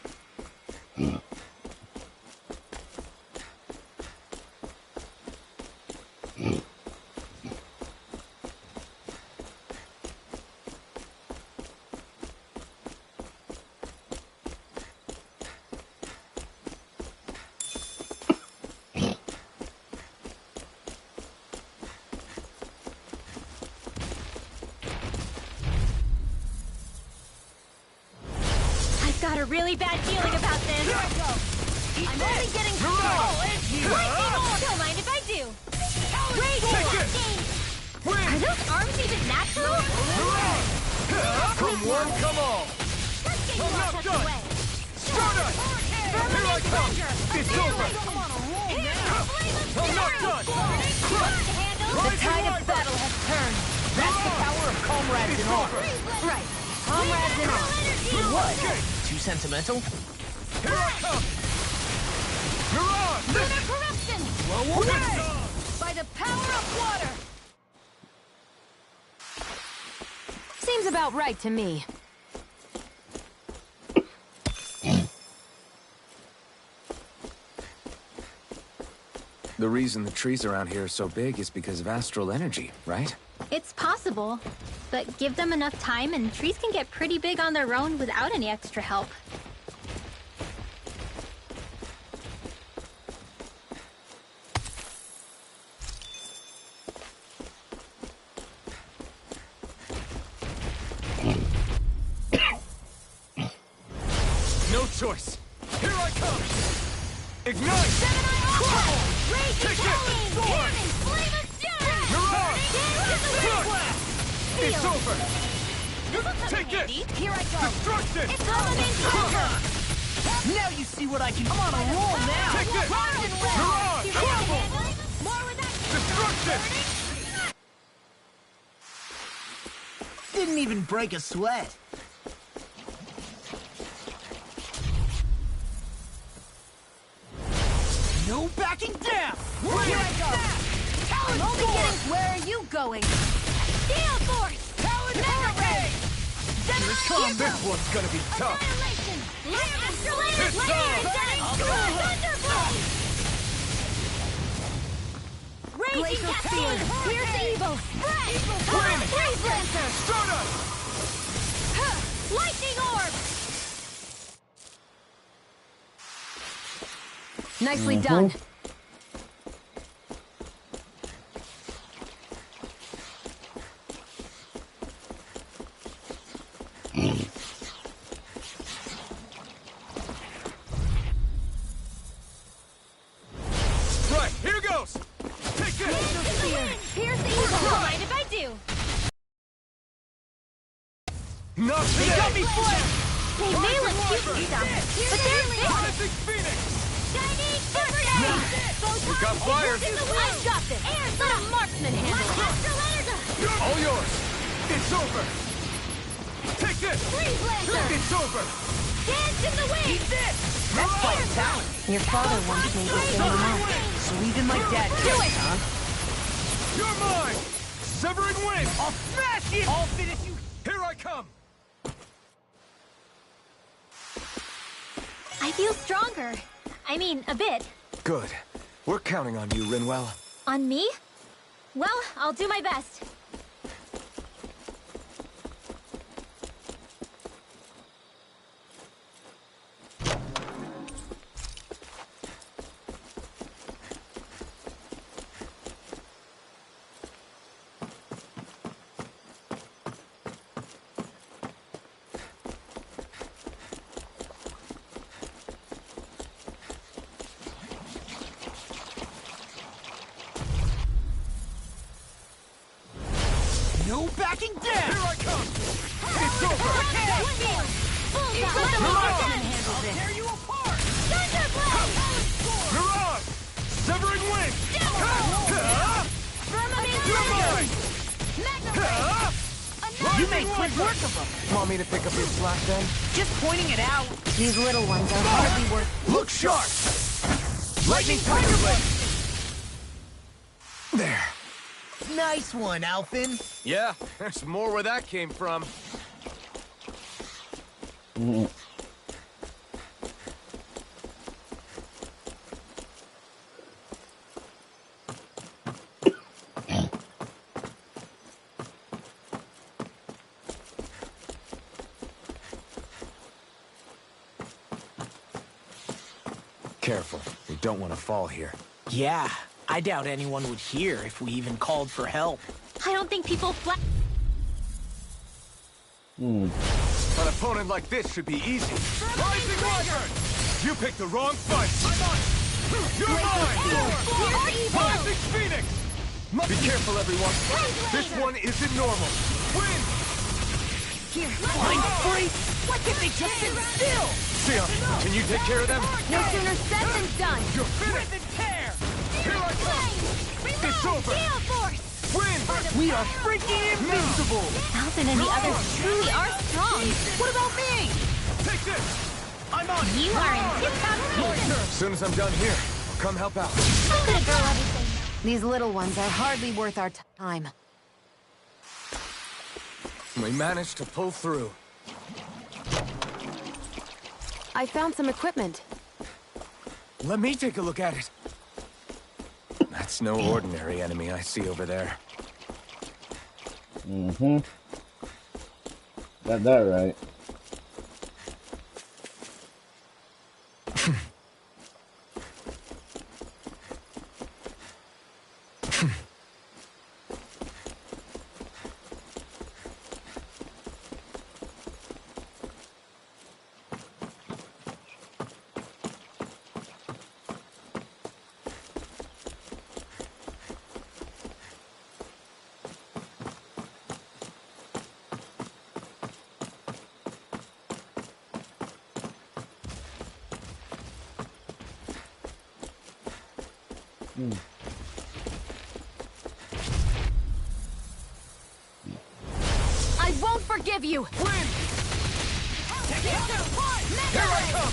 Got a really bad feeling about this. Here I go. I'm only getting started. Don't mind if I do. Are those arms even natural? Come one, come all! I'm not done. Stardust! Here I come! It's over! I'm not done! The tide of battle has turned. That's the power of comrades in all. Right. Comrades in all. What? Too sentimental? Here I come! You're on! Lunar corruption! By the power of water! Seems about right to me. The reason the trees around here are so big is because of astral energy, right? It's possible, but give them enough time and trees can get pretty big on their own without any extra help. No choice! Here I come! Ignite! Take it! It's over! Take it! Here I go! Destruction! It's elemental! Now you see what I can. I'm on a roll now. Take this! You're on! Destruction! Didn't even break a sweat. No backing down! Here I go! I'm only getting... Where are you going? Gale Force! Mega Ray! Here it comes. This one's gonna be tough. Annihilation! Astral It's Raging Cascade! Here's evil! Spread! Freeze Lancer! Stardust! Lightning Orb! Nicely done. Right, here goes! Take this! Here's the evil! Don't mind if I do. Not They today! got me flanked! They may look cute and stuff, but they're big! Rising Phoenix! Shining Super We got fire! I've got this! Let a marksman handle it! Astral Energy! All yours! It's over! Take this! Freeze Lancer! It's over! Dance in the wind! Eat this! That's fire talent. Your father once made this game enough. So even my dad Do it! huh? You're mine! Severing wind! I'll smash it! I'll finish you. Here I come! I feel stronger. I mean, a bit. Good. We're counting on you, Rinwell. On me? Well, I'll do my best. No backing down! Here I come! It's over! I'll tear you apart! Mirage! Severing wind! You're mine! You made quick work of them! Want me to pick up your slack then? Just pointing it out. These little ones are hardly worth... Look sharp! Lightning Tiger Blade! There. Nice one, Alphin. Yeah, there's more where that came from. Careful. We don't want to fall here. Yeah, I doubt anyone would hear if we even called for help. I don't think people An opponent like this should be easy. Rising Lantern! You picked the wrong fight! I'm on! You're mine! Rising Phoenix! Be careful, everyone. This one isn't normal. Win! Here, blind freak! Why can't they just sit still? Sion, can you take care of them? No sooner said than done. You're finished! Rip and tear! Here I come! It's over! Gale Force! Win! We are freaking invincible! Alvin and the others truly are strong. What about me? Take this! I'm on! You are in tip-top condition. As soon as I'm done here, I'll come help out. I'm gonna grow everything. These little ones are hardly worth our time. We managed to pull through. I found some equipment. Let me take a look at it. That's no ordinary enemy I see over there. Got that right. I won't forgive you! Win! Here I come!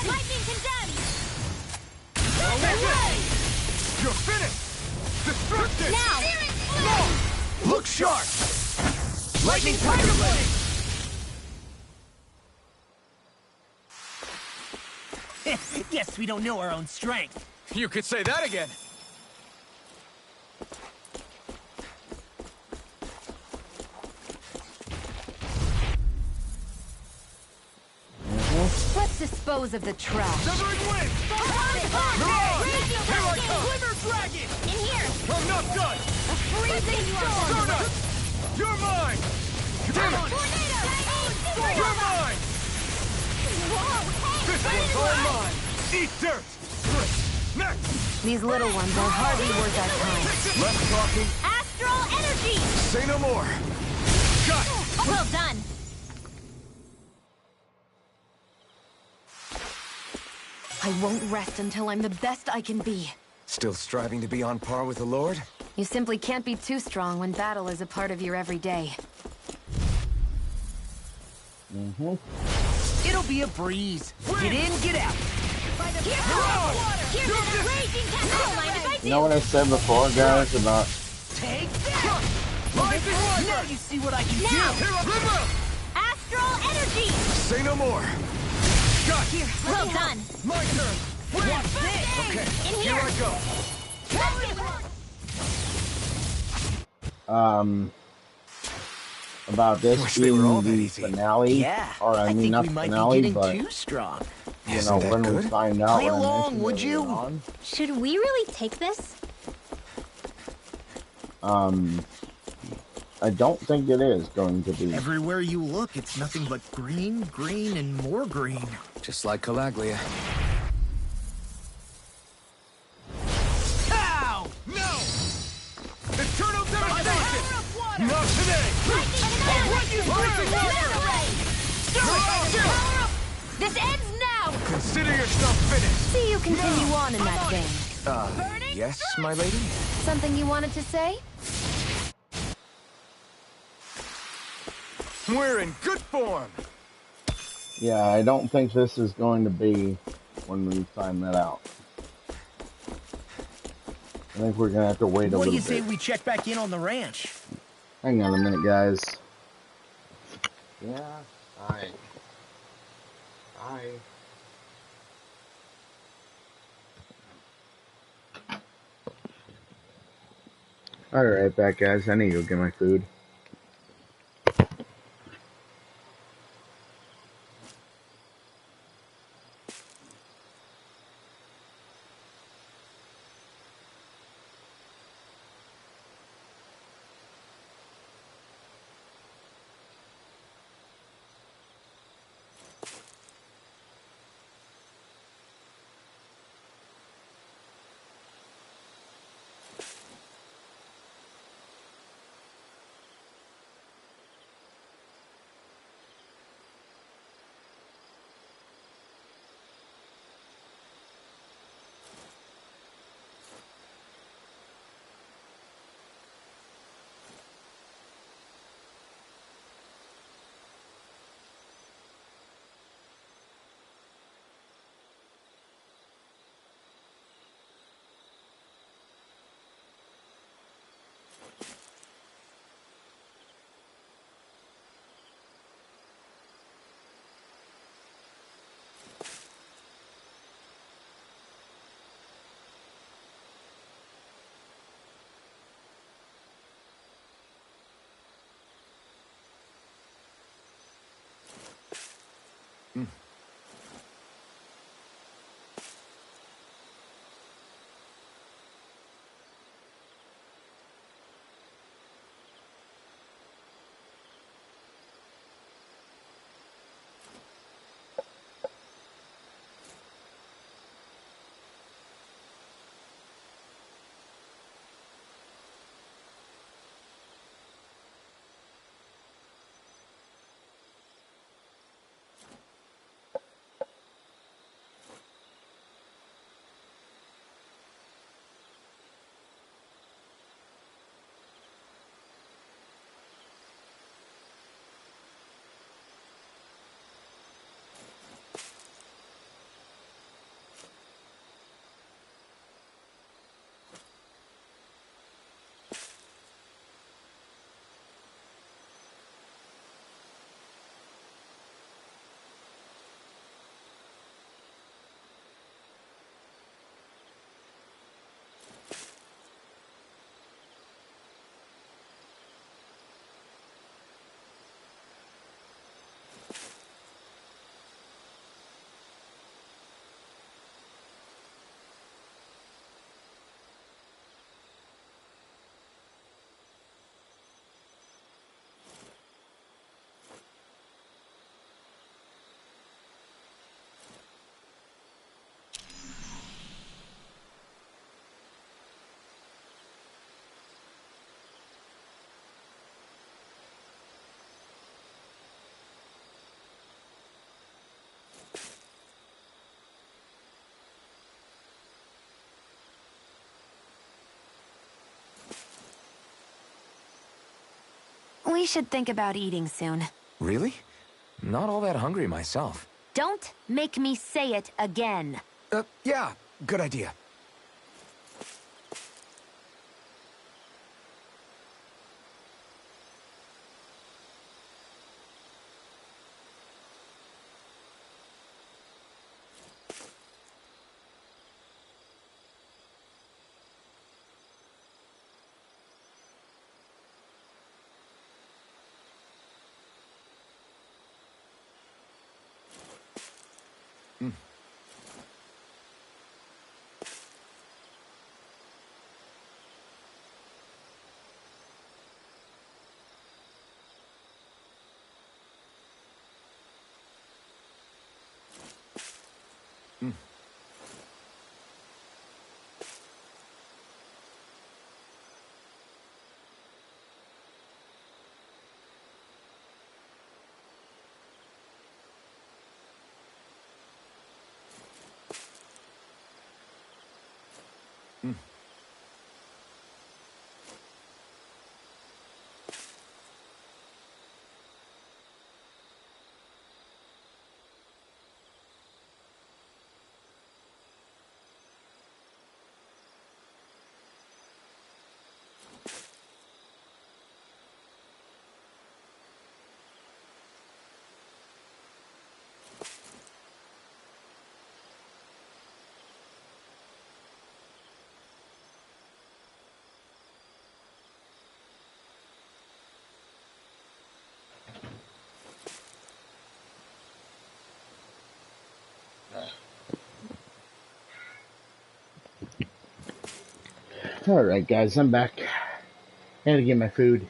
Lightning condemned! You're finished! Destruction! Now! No! Look sharp! Lightning Tiger Blade! Guess we don't know our own strength. You could say that again. Let's dispose of the trash. Severing wind! Here I come! Glimmer Dragon! In here! I'm not done! A freezing storm! Donut! You're mine! Damn it! Tornado! You're mine! Whoa! This one's all mine! Eat dirt! Next! These little ones are hardly worth our time. Less talking, Astral energy! say no more! Got it! Well done. I won't rest until I'm the best I can be. Still striving to be on par with the Lord? You simply can't be too strong when battle is a part of your everyday. It'll be a breeze. Get in, get out. Here's a raging tempest! Mind if I You know what I said before, guys, about Take that! Now you see what I can do! Astral energy! Say no more! Got it! Well done. My turn! What's this? Okay, In here here. I go! about this Wish they were all that being the easy. finale, Yeah, or I mean think not we the might finale, be getting but too strong. you Isn't know that when we good? find out. Play when I along, mentioned would it you? later on, Should we really take this? I don't think it is going to be. Everywhere you look, it's nothing but green, green, and more green. Just like Calaglia. Ow! No! Eternal devastation! Not today! This ends now! Consider yourself finished! See you continue on in that vein. Yes, my lady? Something you wanted to say? We're in good form! Yeah, I don't think this is going to be when we find that out. I think we're gonna have to wait a What little do bit. you say we check back in on the ranch? Hang on a minute, guys. Yeah, Hi. Alright, back, guys. I need to go get my food. We should think about eating soon. Really? Not all that hungry myself. Don't make me say it again. Yeah, good idea. Alright guys, I'm back. I had to get my food.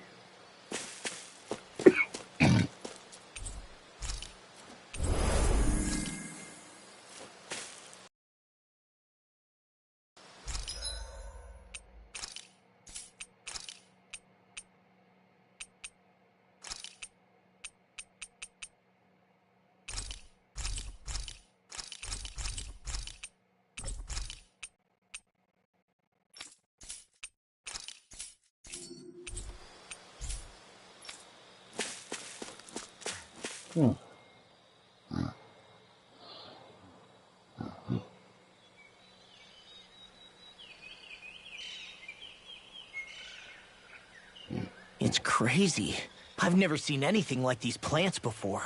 It's crazy. I've never seen anything like these plants before.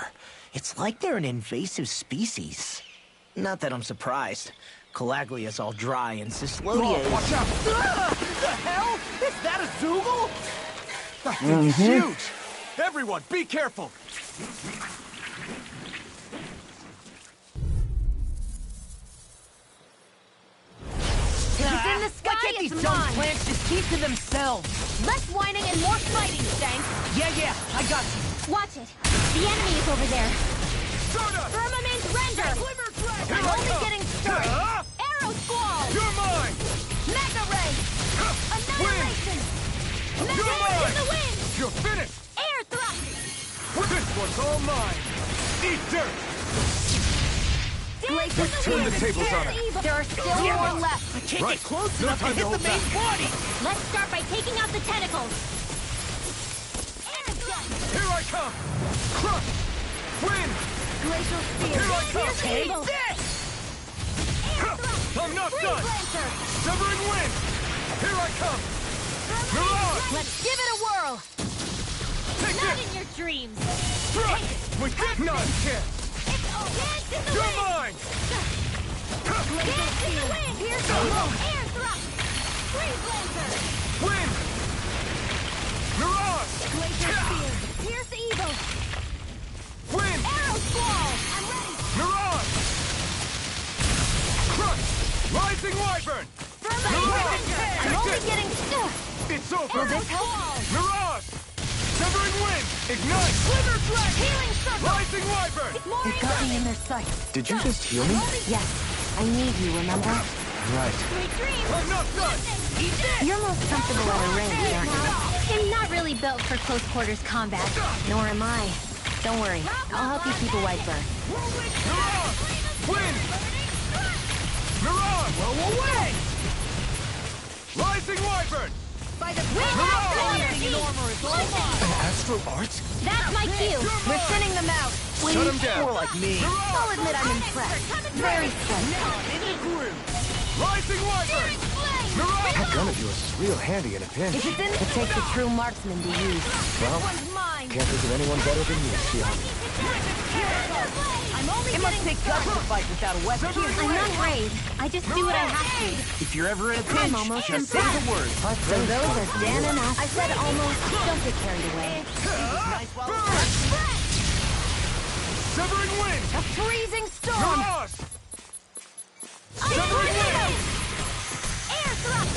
It's like they're an invasive species. Not that I'm surprised. Calaglia's all dry and Cislodia is... Watch out! The hell? Is that a Zoogle? That thing is huge! Everyone, be careful! If it's in the sky, Why can't it's these dumb mine! plants just keep to themselves? Less whining and more fighting, Stank! Yeah, I got you. Watch it! The enemy is over there! Soda! Firmament render! I'm only getting started! Arrow squall! You're mine! Mega ray! Annihilation! Mega You're ray in mine! the wind! You're finished! Air thrust! This one's all mine! Eat dirt! Let's turn the tables on her. There are still more left. I can't Right. get close No enough to time to hit the hold main back. body! Let's start by taking out the tentacles. Air thrust! Here I come! Crush! Wind! Glacial spear! Here I come! Take this! Air thrust! I'm not Freeze done! Lancer! Severing wind! Here I come! Mirage! Let's give it a whirl! Take Not this! in your dreams! Thrust! With this not a chance! Dance in the You're wind! mine! Dance in the wind! Here's the air thrust! Freeze Lancer! Wind! Mirage! Glacial spear! Pierce evil! Wind! Arrow squall! I'm ready! Mirage! Crush! Rising Wyvern! Firmament render! I'm only this. getting... It's over! Arrow squall! Mirage! Severing wind! Ignite! Sliver thrust! Healing circle! Rising Wyvern! More They've got me in their sights. Did you just heal me? Yes, I need you, remember? Right. Sweet dreams! I'm not done! Eat this! You're most comfortable at a range, aren't you? I'm not really built for close quarters combat. Nor am I. Don't worry, I'll help you keep a wiper. Mirage! Wind! Mirage! Blow away! Rising Wyvern! By the armor is all mine. Astral art? That's my cue! We're thinning them out! Shut him down! More like me. I'll admit I'm impressed. Very slick. Rising Wyvern! That gun of yours is real handy in a pinch. If it's in, it takes a true marksman to use. Well, can't think of anyone better than you, Shion. It must take guts to fight without a weapon. I'm not brave. I just do what I have to. If you're ever in a pinch, almost just say the word. So those are Dan and Astral. I said almost. Don't get carried away. Severing wind! A freezing storm! Mirage! Severing wind! Air thrust!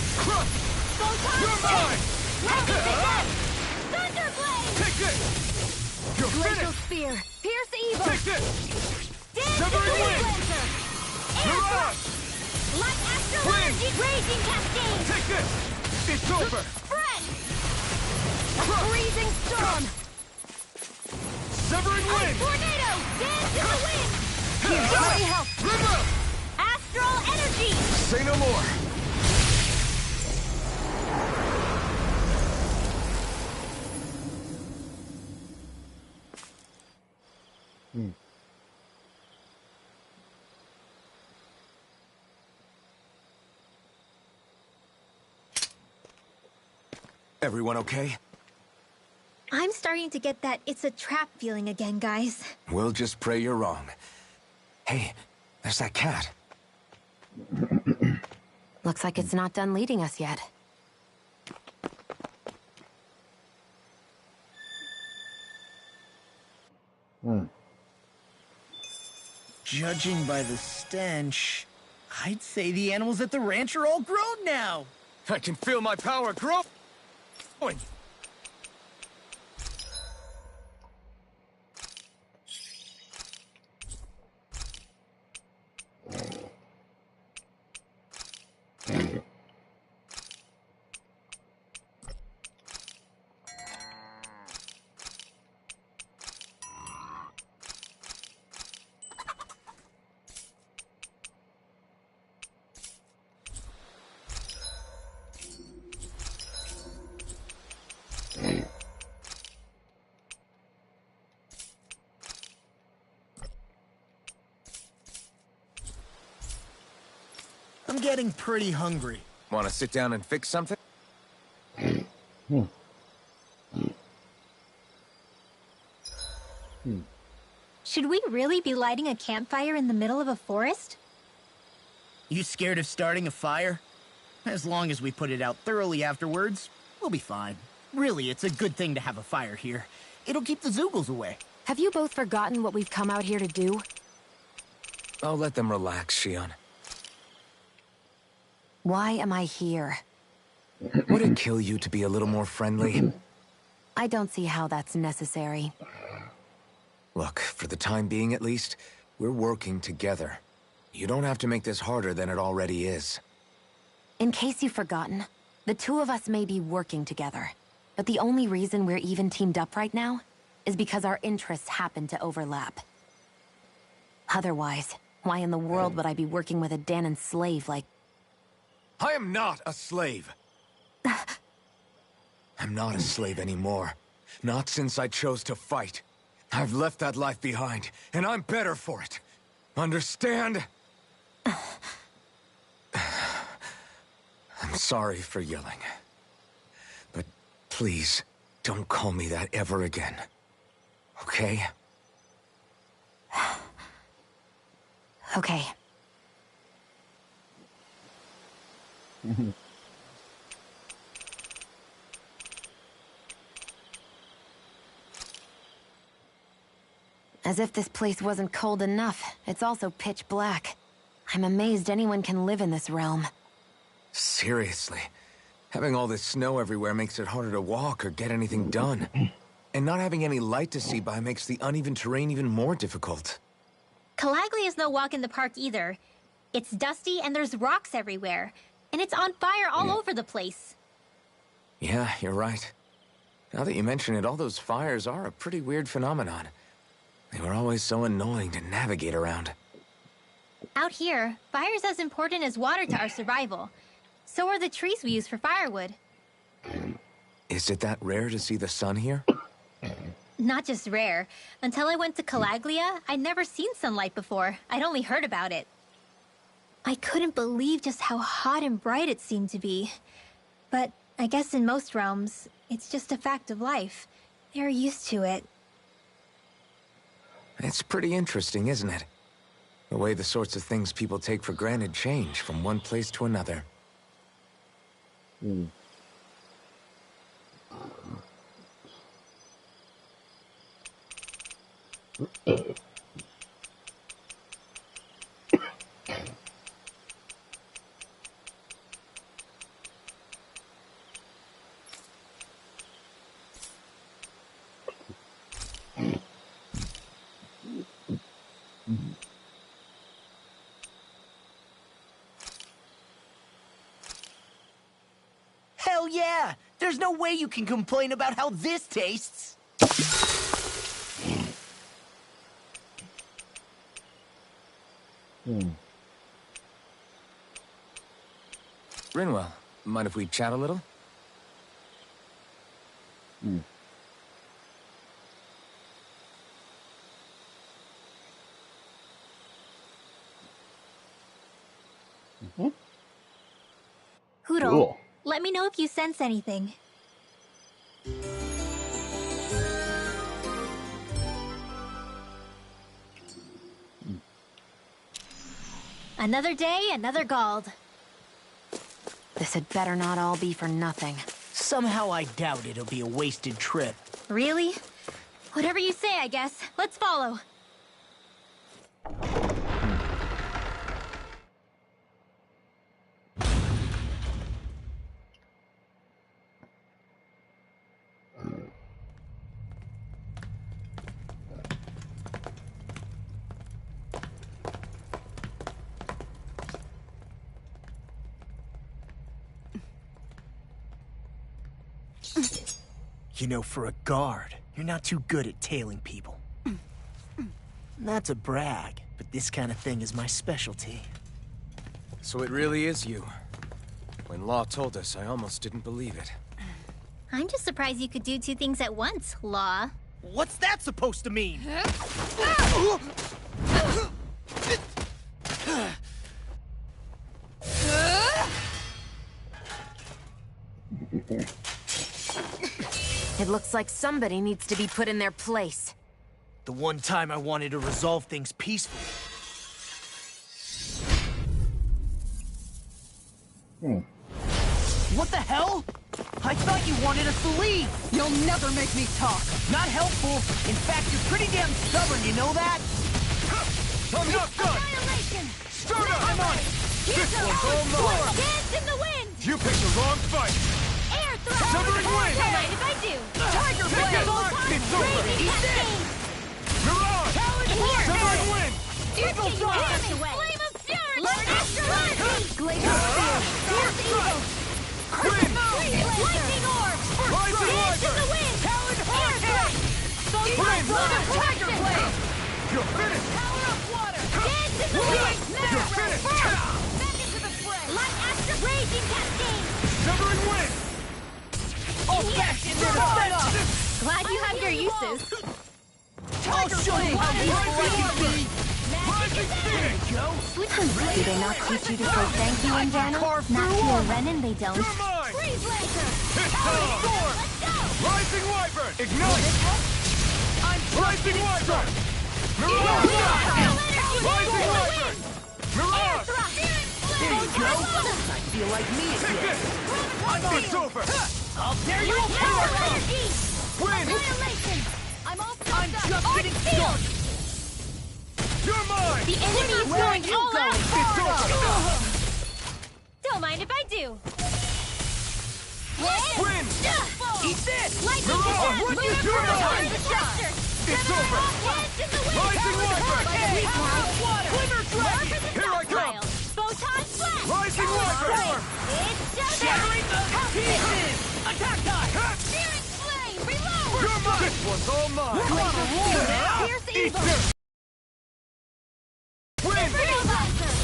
You're mine! Thunderblade! Take this! You're Glacial finished! spear! Pierce evil! Take this! Dance Severing wind! Lancer! Mirage! Light Astral Wind! Energy Raging Cascade! Take this! It's over! Spread! A freezing storm! Severing wind! Tornado! Dance in the wind! Fury help! River! Astral Energy! Say no more! Everyone okay? I'm starting to get that it's a trap feeling again, guys. We'll just pray you're wrong. Hey, there's that cat. Looks like it's not done leading us yet. Judging by the stench, I'd say the animals at the ranch are all grown now. I can feel my power growing! I'm getting pretty hungry. Want to sit down and fix something? Should we really be lighting a campfire in the middle of a forest? You scared of starting a fire? As long as we put it out thoroughly afterwards, we'll be fine. Really, it's a good thing to have a fire here. It'll keep the Zoogles away. Have you both forgotten what we've come out here to do? I'll let them relax, Shion. Why am I here? Would it kill you to be a little more friendly? I don't see how that's necessary. Look, for the time being at least, we're working together. You don't have to make this harder than it already is. In case you've forgotten, the two of us may be working together, but the only reason we're even teamed up right now is because our interests happen to overlap. Otherwise, why in the world would I be working with a Danon slave like... I am not a slave! I'm not a slave anymore. Not since I chose to fight. I've left that life behind, and I'm better for it. Understand? I'm sorry for yelling. But please, don't call me that ever again. Okay? Okay. As if this place wasn't cold enough, it's also pitch black. I'm amazed anyone can live in this realm. Seriously. Having all this snow everywhere makes it harder to walk or get anything done. And not having any light to see by makes the uneven terrain even more difficult. Calagli is no walk in the park either. It's dusty and there's rocks everywhere. And it's on fire all over the place. Yeah, you're right. Now that you mention it, all those fires are a pretty weird phenomenon. They were always so annoying to navigate around. Out here, fire's as important as water to our survival. So are the trees we use for firewood. Is it that rare to see the sun here? Not just rare. Until I went to Calaglia, I'd never seen sunlight before. I'd only heard about it. I couldn't believe just how hot and bright it seemed to be. But I guess in most realms, it's just a fact of life. They're used to it. It's pretty interesting, isn't it? The way the sorts of things people take for granted change from one place to another. Hell yeah! There's no way you can complain about how this tastes! Rinwell, mind if we chat a little? Hoodle, Cool. let me know if you sense anything. Another day, another Gald. This had better not all be for nothing. Somehow I doubt it'll be a wasted trip. Really? Whatever you say, I guess. Let's follow. You know, for a guard, you're not too good at tailing people. Not to brag, but this kind of thing is my specialty. So it really is you. When Law told us, I almost didn't believe it. I'm just surprised you could do two things at once, Law. What's that supposed to mean? It looks like somebody needs to be put in their place. The one time I wanted to resolve things peacefully. What the hell? I thought you wanted us to leave! You'll never make me talk! Not helpful! In fact, you're pretty damn stubborn, you know that? I'm not done! Annihilation! Start up! I'm on it! This one's all mine! Dance in the wind! You picked the wrong fight! Air thrust! Severing wind! Don't mind if I do! Tiger Take blade! it! It's over! Raging cascade! Mirage! Here! Severing wind! Evil frost! Flame of fury! Lord Astral! Glacial spear! Force evil! Wind! Lightning orb! Rising Dance in the Viper! wind! Talon Air thrust! Wind! Tiger blade! You're finished! Power of water! Dance in the wind! You're finished! Back into the fray! Light Astral! Raging cascade! Severing wind! All back in there to set up! Glad you have your uses. I'll show you how useful I can be! Rising Phoenix! Do they not teach you to say thank you in Dana? Not to a Renin, they don't. You're mine! Freeze laser! It's time! Let's go! Rising Wyvern! Ignite! Rising Wyvern! Mirage! Rising Wyvern! Mirage! There you go! I feel like me again! It's over! I'll tear you apart! Wind! I'm just getting started! You're mine! The enemy is Where are going you all out! going? It's over! Don't mind if I do. Wind! Eat this! Lightning Mirage, descent! what Lunar is your portal! mind? Disaster! It's over! Dance in the wind! Rising Wyvern! Glimmer dragon! Here I come! Photon flash! Rising Wyvern! It's just Shattering the pieces! Attack time! Searing flame! Reload! You're mine! This one's all mine! Pierce Eat evil! this! Wind! Freezer! Raging cascade!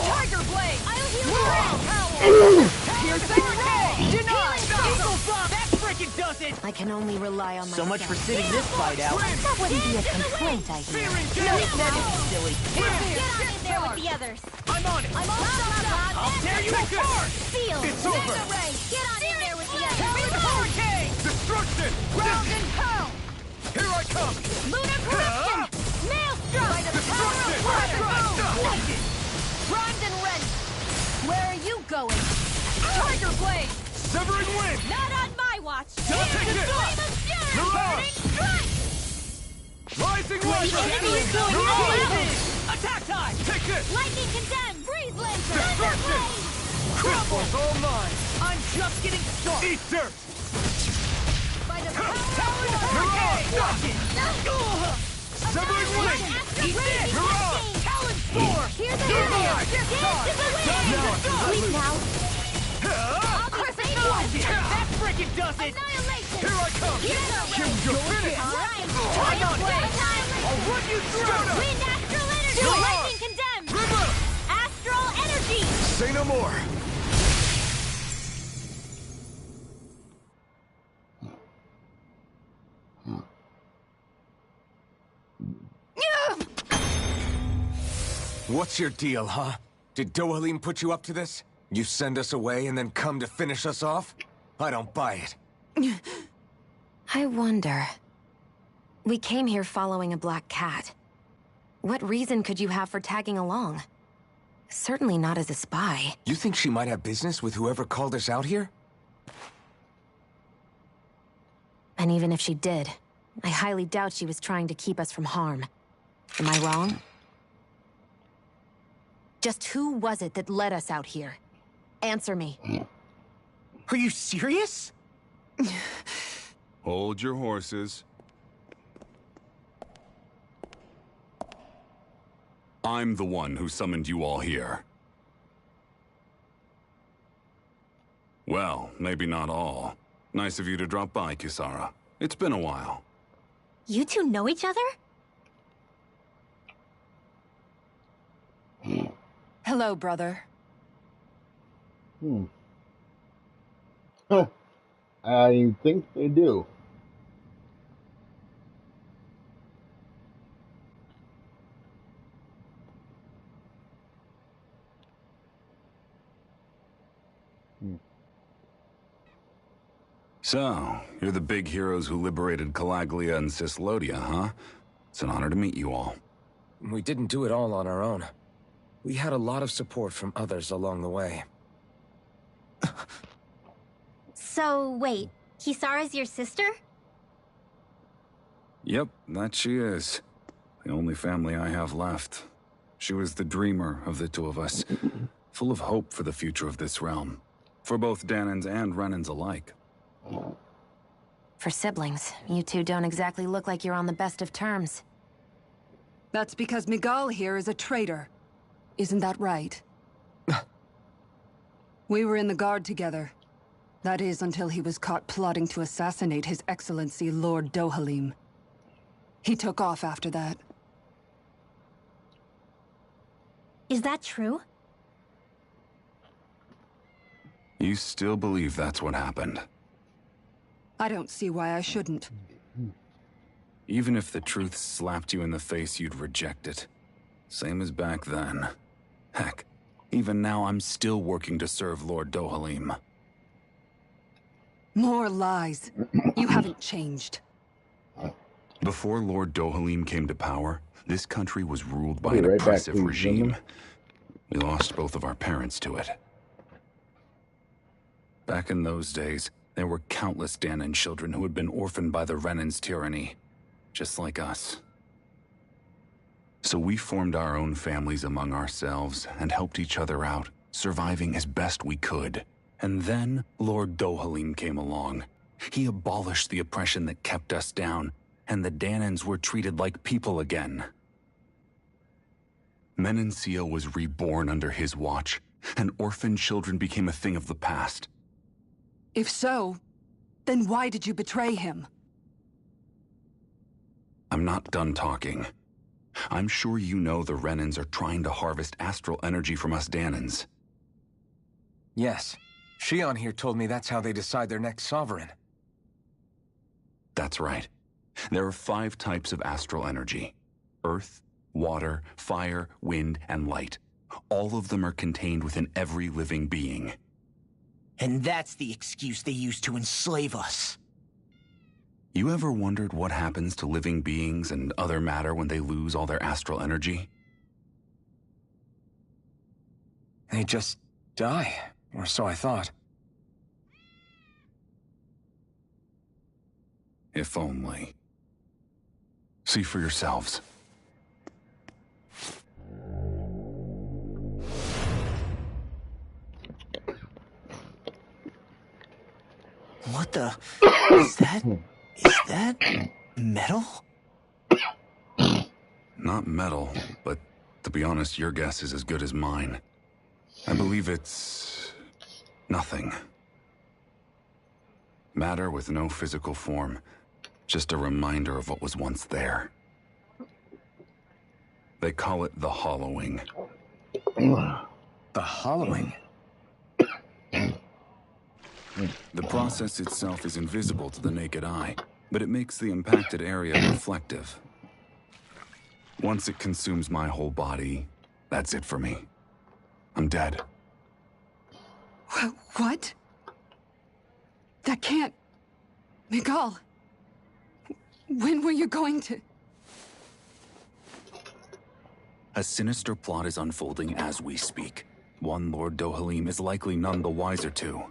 Tiger blade! I'll heal you all! can only rely on So myself. much for sitting this fight out. That wouldn't be a complaint, I hear. No, that is silly. Get on in there with the others. I'm on it! I'm all stopped up. I'll tear you apart! Seal. It's over. Get on in there with the others. Hurricane! Destruction! Ground and hurl. Here I come! Lunar corruption. Maelstrom. By the power of water. Bronze and rent. Where are you going? Tiger blade. Severing wind! Not on my watch. Don't take Here's it. the flame of fury. Mirage. Burning strike. Rising The enemy is going all out. Attack time! Take this! Lightning condemned. Breeze laser. Destruction! Crumbles all mine! I'm just getting started. Eat dirt! By the power of water. Mirage! Severing wind! Eat this. Mirage! Talon spore. Here's the Mirage! Dance to the wind. Now I can Sleep let now. Crescent that frickin' does it! Annihilation. Here I come! You're finished! Hang on! I'll run you through! Wind astral energy! Lightning condemned! River! Astral energy! Say no more! What's your deal, huh? Did Dohalim put you up to this? You send us away and then come to finish us off? I don't buy it. I wonder. We came here following a black cat. What reason could you have for tagging along? Certainly not as a spy. You think she might have business with whoever called us out here? And even if she did, I highly doubt she was trying to keep us from harm. Am I wrong? Just who was it that led us out here? Answer me. Are you serious? Hold your horses. I'm the one who summoned you all here. Well, maybe not all. Nice of you to drop by, Kisara. It's been a while. You two know each other? Hello, brother. I think they do. So, you're the big heroes who liberated Calaglia and Cislodia, huh? It's an honor to meet you all. We didn't do it all on our own. We had a lot of support from others along the way. So, wait. Kisara's your sister? Yep, that she is. The only family I have left. She was the dreamer of the two of us, full of hope for the future of this realm. For both Danans and Renans alike. For siblings, you two don't exactly look like you're on the best of terms. That's because Miguel here is a traitor. Isn't that right? We were in the Guard together. That is, until he was caught plotting to assassinate His Excellency Lord Dohalim. He took off after that. Is that true? You still believe that's what happened? I don't see why I shouldn't. Even if the truth slapped you in the face, you'd reject it. Same as back then. Heck, even now I'm still working to serve Lord Dohalim. More lies. You haven't changed. Before Lord Dohalim came to power, this country was ruled by I'll be an right back, oppressive please, regime. gentlemen. We lost both of our parents to it. Back in those days, there were countless Danan children who had been orphaned by the Renan's tyranny, just like us. So we formed our own families among ourselves and helped each other out, surviving as best we could. And then Lord Dohalim came along. He abolished the oppression that kept us down, and the Danans were treated like people again. Menancia was reborn under his watch, and orphaned children became a thing of the past. If so, then why did you betray him? I'm not done talking. I'm sure you know the Renans are trying to harvest astral energy from us Danans. Yes. Shion here told me that's how they decide their next sovereign. That's right. There are 5 types of astral energy. Earth, water, fire, wind, and light. All of them are contained within every living being. And that's the excuse they use to enslave us. You ever wondered what happens to living beings and other matter when they lose all their astral energy? They just die, or so I thought. If only. See for yourselves. What the... Is that metal? Not metal, but to be honest, your guess is as good as mine. I believe it's... nothing. Matter with no physical form. Just a reminder of what was once there. They call it the hollowing. The hollowing? The process itself is invisible to the naked eye, but it makes the impacted area reflective. Once it consumes my whole body, that's it for me. I'm dead. What? That can't... Miguel, when were you going to... A sinister plot is unfolding as we speak. One Lord Dohalim is likely none the wiser to.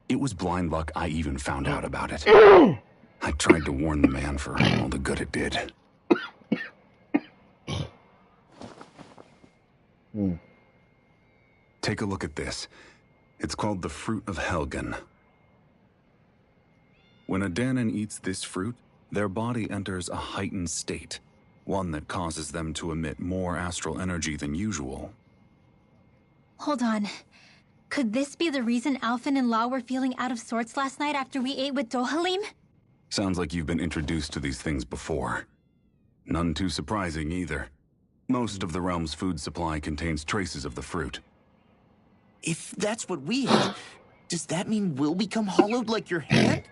It was blind luck I even found out about it. I tried to warn the man for all the good it did. Take a look at this. It's called the Fruit of Helgen. When a Danon eats this fruit, their body enters a heightened state, one that causes them to emit more astral energy than usual. Hold on. Could this be the reason Alphen and Law were feeling out of sorts last night after we ate with Dohalim? Sounds like you've been introduced to these things before. None too surprising either. Most of the realm's food supply contains traces of the fruit. If that's what we ate, does that mean we'll become hollowed like your hand?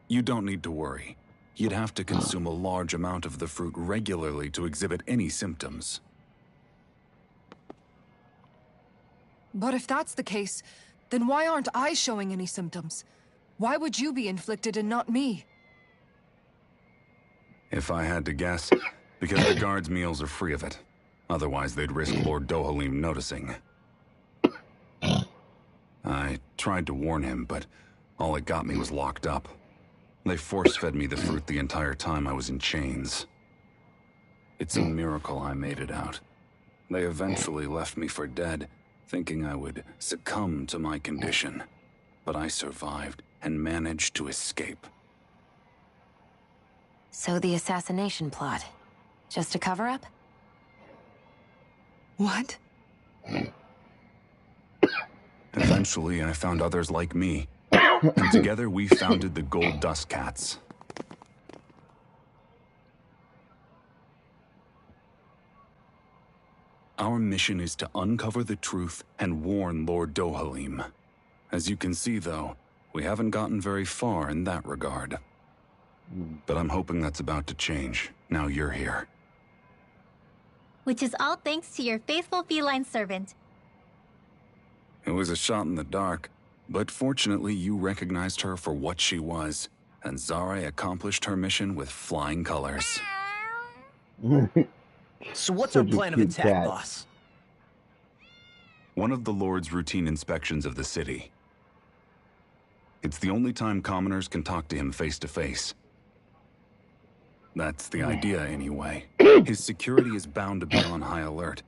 You don't need to worry. You'd have to consume a large amount of the fruit regularly to exhibit any symptoms. But if that's the case, then why aren't I showing any symptoms? Why would you be inflicted and not me? If I had to guess, because the guards' meals are free of it. Otherwise, they'd risk Lord Dohalim noticing. I tried to warn him, but all it got me was locked up. They force-fed me the fruit the entire time I was in chains. It's a miracle I made it out. They eventually left me for dead, thinking I would succumb to my condition. But I survived and managed to escape. So the assassination plot, just a cover-up? What? Eventually, I found others like me, and together we founded the Gold Dust Cats. Our mission is to uncover the truth and warn Lord Dohalim. As you can see, though, we haven't gotten very far in that regard. But I'm hoping that's about to change, now you're here. Which is all thanks to your faithful feline servant. It was a shot in the dark, but fortunately you recognized her for what she was, and Zare accomplished her mission with flying colors. So what's our plan of attack, boss? One of the Lord's routine inspections of the city. It's the only time commoners can talk to him face to face. That's the idea, anyway. His security is bound to be on high alert,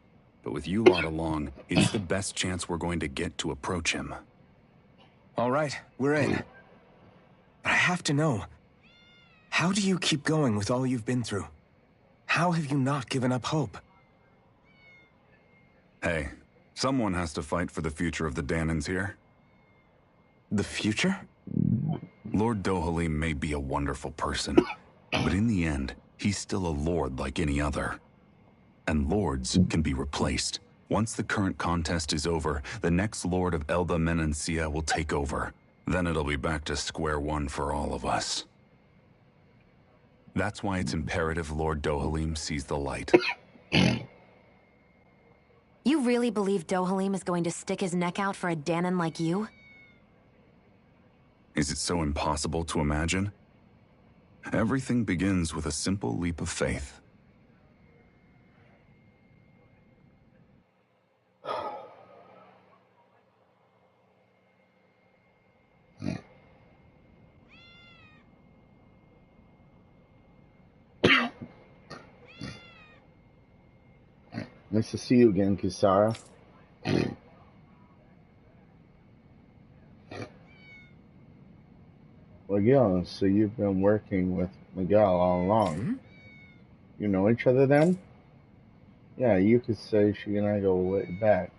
but with you lot along, it's the best chance we're going to get to approach him. All right, we're in. But I have to know, how do you keep going with all you've been through? How have you not given up hope? Hey, someone has to fight for the future of the Danons here. The future? Lord Dohalim may be a wonderful person, but in the end, he's still a lord like any other. And lords can be replaced. Once the current contest is over, the next lord of Elda Menancia will take over. Then it'll be back to square one for all of us. That's why it's imperative Lord Dohalim sees the light. You really believe Dohalim is going to stick his neck out for a Danon like you? Is it so impossible to imagine? Everything begins with a simple leap of faith. Nice to see you again, Kisara. Well, yeah, so you've been working with Miguel all along. Hmm? You know each other then? Yeah, you could say she and I go way back.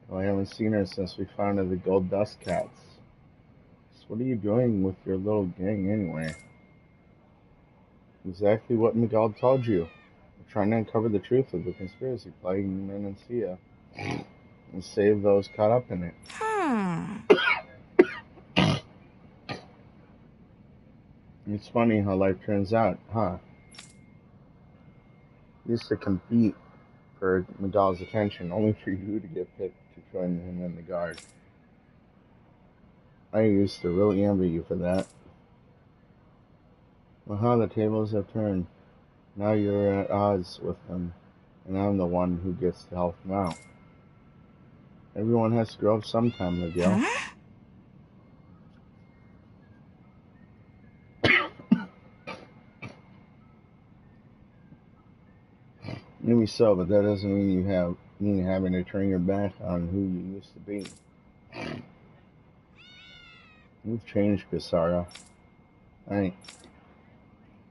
Well, I haven't seen her since we founded the Gold Dust Cats. So what are you doing with your little gang anyway? Exactly what Miguel told you. We're trying to uncover the truth of the conspiracy plaguing Menancia and save those caught up in it. It's funny how life turns out, huh? You used to compete for Miguel's attention, only for you to get picked to join him in the guard. I used to really envy you for that. Well, how the tables have turned. Now you're at odds with him, and I'm the one who gets to help him out. Everyone has to grow up sometime, Miguel. Maybe so, but that doesn't mean you having to turn your back on who you used to be. You've changed, Kisara. I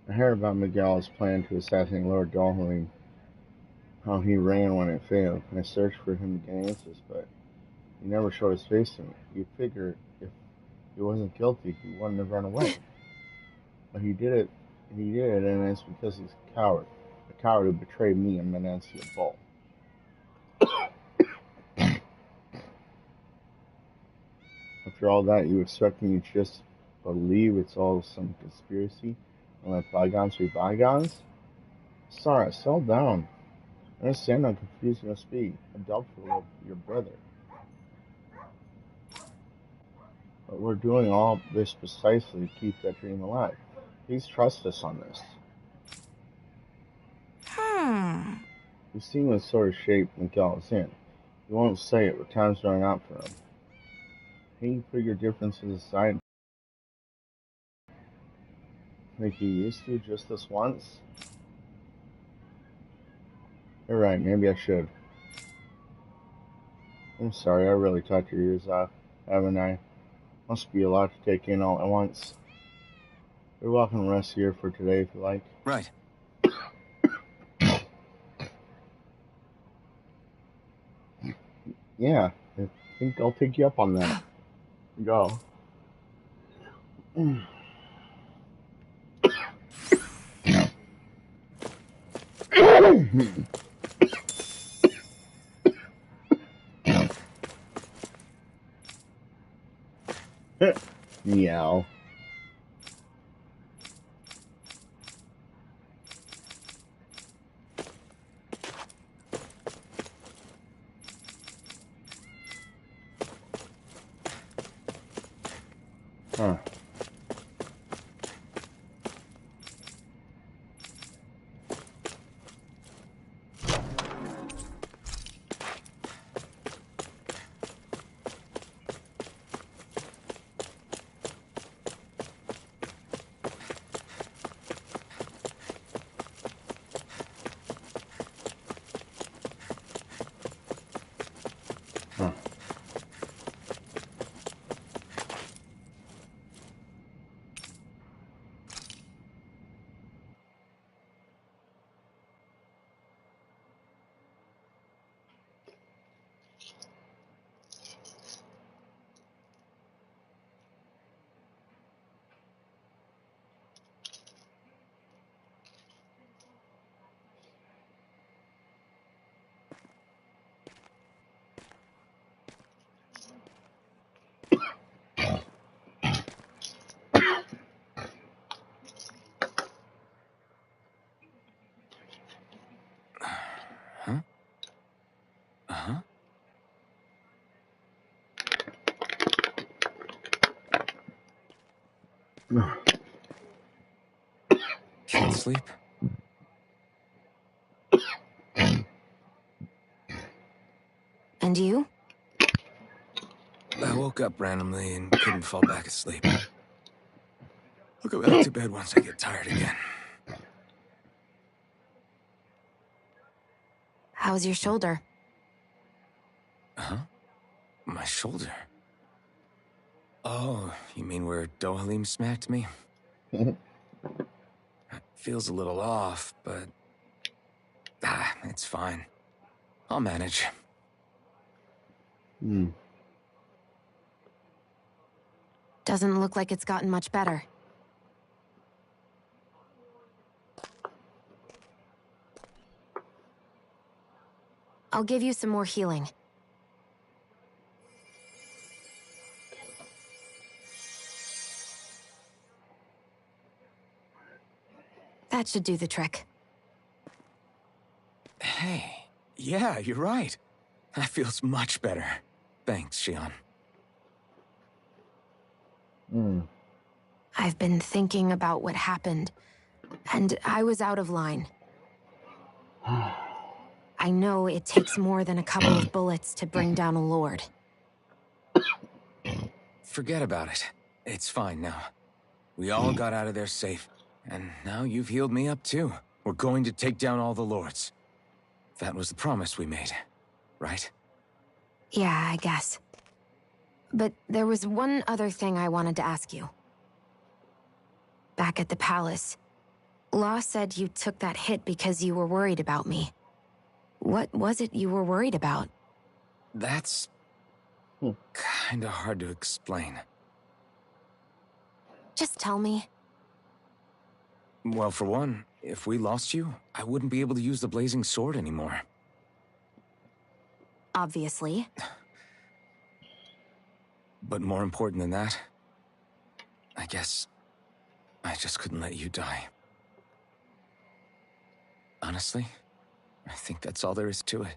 heard about Miguel's plan to assassinate Lord Dohalim, how he ran when it failed. I searched for him to get answers, but he never showed his face to me. You'd figure if he wasn't guilty, he wouldn't have run away. But he did it, and it's because he's a coward who betrayed me and Menancia both. After all that, you expect me to just believe it's all some conspiracy and let bygones be bygones? Sorry, settle down. I understand how confused you must be. I'm doubtful of your brother. But we're doing all this precisely to keep that dream alive. Please trust us on this. You've seen what sort of shape Miguel is in. You won't say it, but time's running out for him. Can you put your differences aside like you used to just this once? You're right, maybe I should. I'm sorry, I really talked your ears off, haven't I? Must be a lot to take in all at once. You're welcome to rest here for today if you like. Right. Yeah, I think I'll take you up on that. Go. Meow. Huh. Uh-huh. Can't sleep? And you? I woke up randomly and couldn't fall back asleep. I'll go back to bed once I get tired again. How's your shoulder? Huh? My shoulder? Oh, you mean where Dohalim smacked me? It feels a little off, but... it's fine. I'll manage. Doesn't look like it's gotten much better. I'll give you some more healing. That should do the trick. Hey, yeah, you're right. That feels much better. Thanks, Shion. I've been thinking about what happened, and I was out of line. I know it takes more than a couple of bullets to bring down a lord. Forget about it. It's fine now. We all got out of there safe, and now you've healed me up too. We're going to take down all the lords. That was the promise we made, right? Yeah, I guess. But there was one other thing I wanted to ask you. Back at the palace, Law said you took that hit because you were worried about me. What was it you were worried about? That's... kinda hard to explain. Just tell me. Well, for one, if we lost you, I wouldn't be able to use the blazing sword anymore. Obviously. But more important than that, I guess I just couldn't let you die. Honestly, I think that's all there is to it.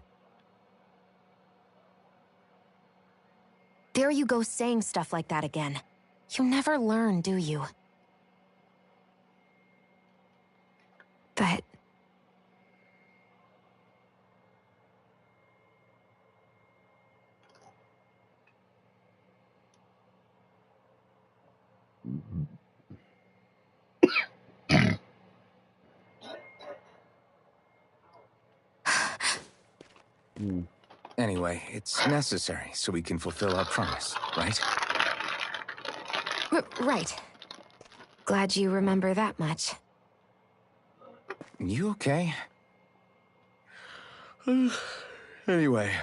There you go saying stuff like that again. You never learn, do you? But... Anyway, it's necessary so we can fulfill our promise, right? Right. Glad you remember that much. You okay? Anyway,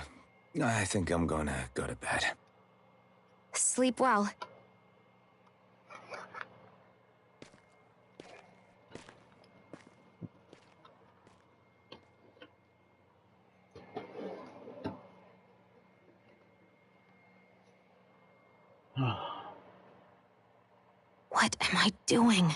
I think I'm gonna go to bed. Sleep well. What am I doing?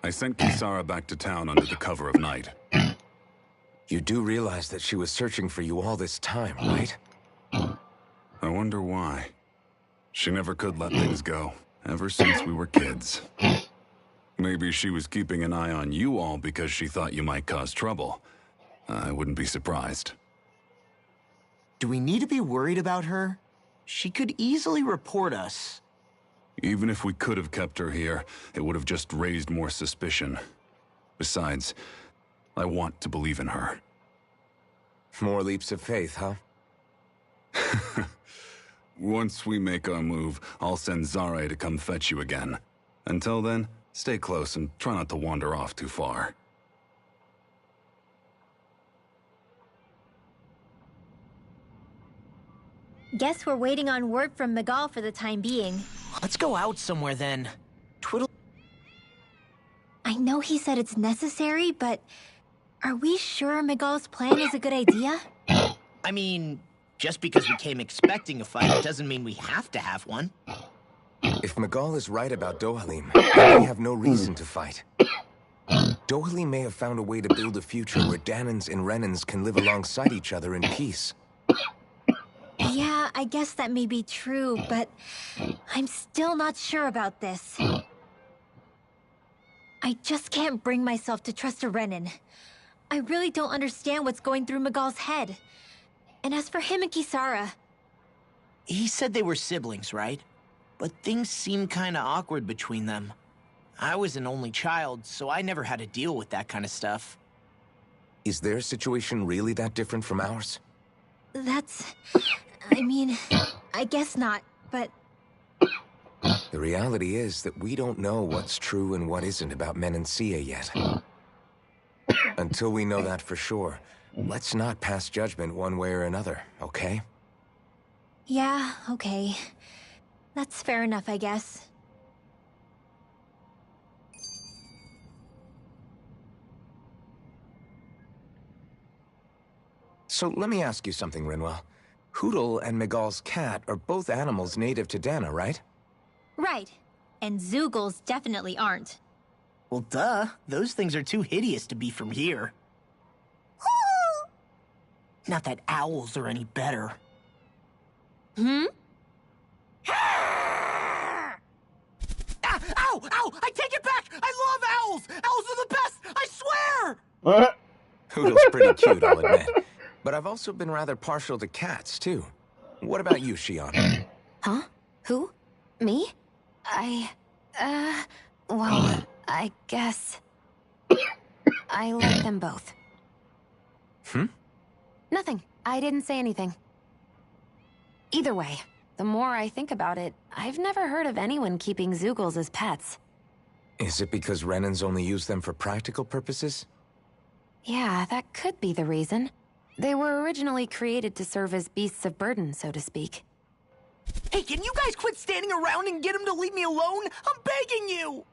I sent Kisara back to town under the cover of night. You do realize that she was searching for you all this time, right? I wonder why. She never could let things go, ever since we were kids. Maybe she was keeping an eye on you all because she thought you might cause trouble. I wouldn't be surprised. Do we need to be worried about her? She could easily report us. Even if we could have kept her here, it would have just raised more suspicion. Besides, I want to believe in her. More leaps of faith, huh? Once we make our move, I'll send Zare to come fetch you again. Until then, stay close and try not to wander off too far. Guess we're waiting on word from Miguel for the time being. Let's go out somewhere then. Twiddle. I know he said it's necessary, but are we sure Miguel's plan is a good idea? I mean, Just because we came expecting a fight doesn't mean we have to have one. If Miguel is right about Dohalim, then we have no reason to fight. Dohalim may have found a way to build a future where Danans and Renans can live alongside each other in peace. Yeah, I guess that may be true, but I'm still not sure about this. I just can't bring myself to trust a Renan. I really don't understand what's going through Miguel's head. And as for him and Kisara... He said they were siblings, right? But things seem kinda awkward between them. I was an only child, so I never had to deal with that kind of stuff. Is their situation really that different from ours? That's... I mean, I guess not, but... The reality is that we don't know what's true and what isn't about Menancia yet. Until we know that for sure, let's not pass judgment one way or another, okay? Yeah, okay. That's fair enough, I guess. So let me ask you something, Rinwell. Hootle and Miguel's cat are both animals native to Dana, right? Right. And Zoogles definitely aren't. Well, duh. Those things are too hideous to be from here. Not that owls are any better. Hmm? Ow! Ow! I take it back! I love owls! Owls are the best! I swear! What? Hootle's pretty cute, I'll admit. But I've also been rather partial to cats, too. What about you, Shion? Huh? Who? Me? Well, I guess... I like them both. Nothing. I didn't say anything. Either way, the more I think about it, I've never heard of anyone keeping Zoogles as pets. Is it because Renans only use them for practical purposes? Yeah, that could be the reason. They were originally created to serve as beasts of burden, so to speak. Hey, can you guys quit standing around and get him to leave me alone? I'm begging you!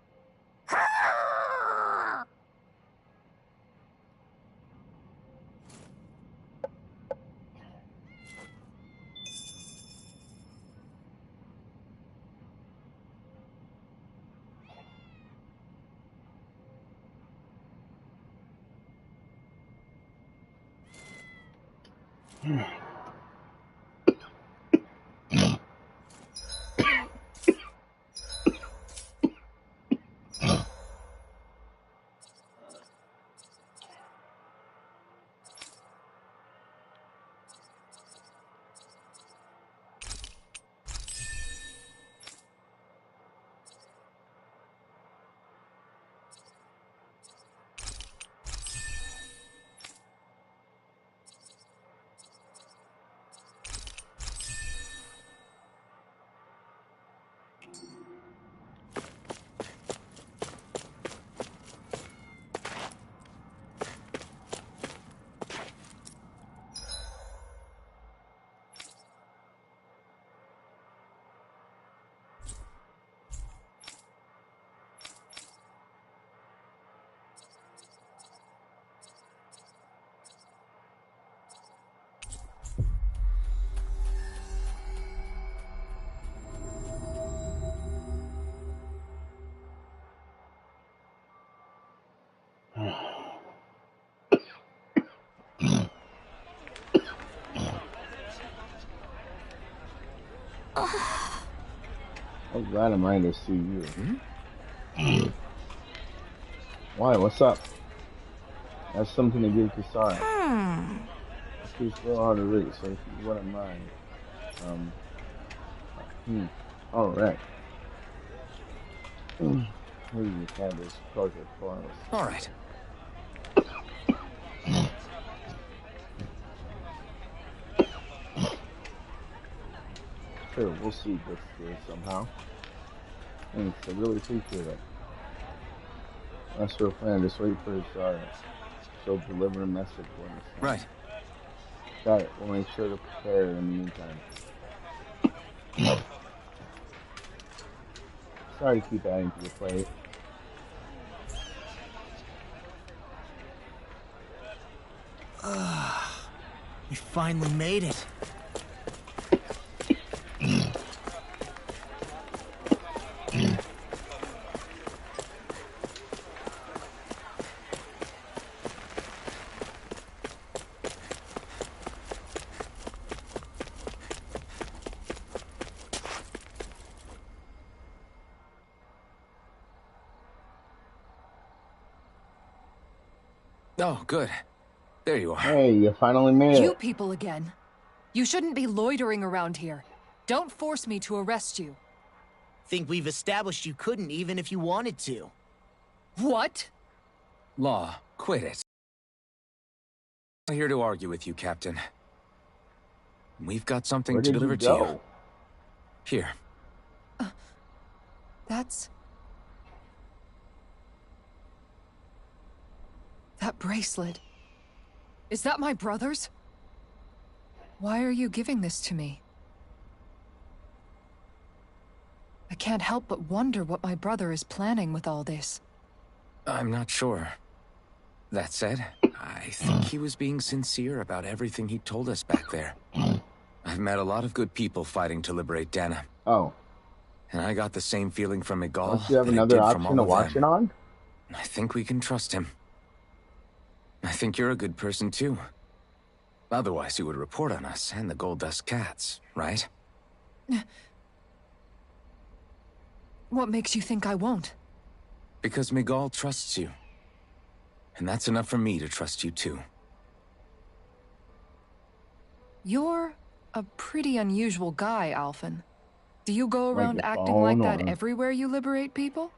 I'm glad I'm right to see you. Why? What's up? That's something to give Kisara. It's still hard to read, so if you wouldn't mind. Alright. Here's your canvas project for us. Alright. Sure, we'll see this through somehow. Thanks, I really appreciate it. That's your plan, just wait for his she'll deliver a message for us. Right. Got it, we'll make sure to prepare in the meantime. Sorry to keep adding to the plate. We finally made it. Oh, good. There you are. Hey, you finally made You it. people again. You shouldn't be loitering around here. Don't force me to arrest you. Think we've established you couldn't even if you wanted to. What? Law, quit it. I'm here to argue with you, Captain. We've got something Where to did deliver you to you. go? Here. That's... That bracelet. Is that my brother's? Why are you giving this to me? I can't help but wonder what my brother is planning with all this. I'm not sure. That said, I think he was being sincere about everything he told us back there. I've met a lot of good people fighting to liberate Dana. Oh. And I got the same feeling from Miguel Don't you have that I another did from option all to of watch them. it on? I think we can trust him. I think you're a good person too. Otherwise you would report on us and the Gold Dust Cats, right? What makes you think I won't? Because Miguel trusts you. And that's enough for me to trust you too. You're a pretty unusual guy, Alphen. Do you go around Like acting like that or... everywhere you liberate people?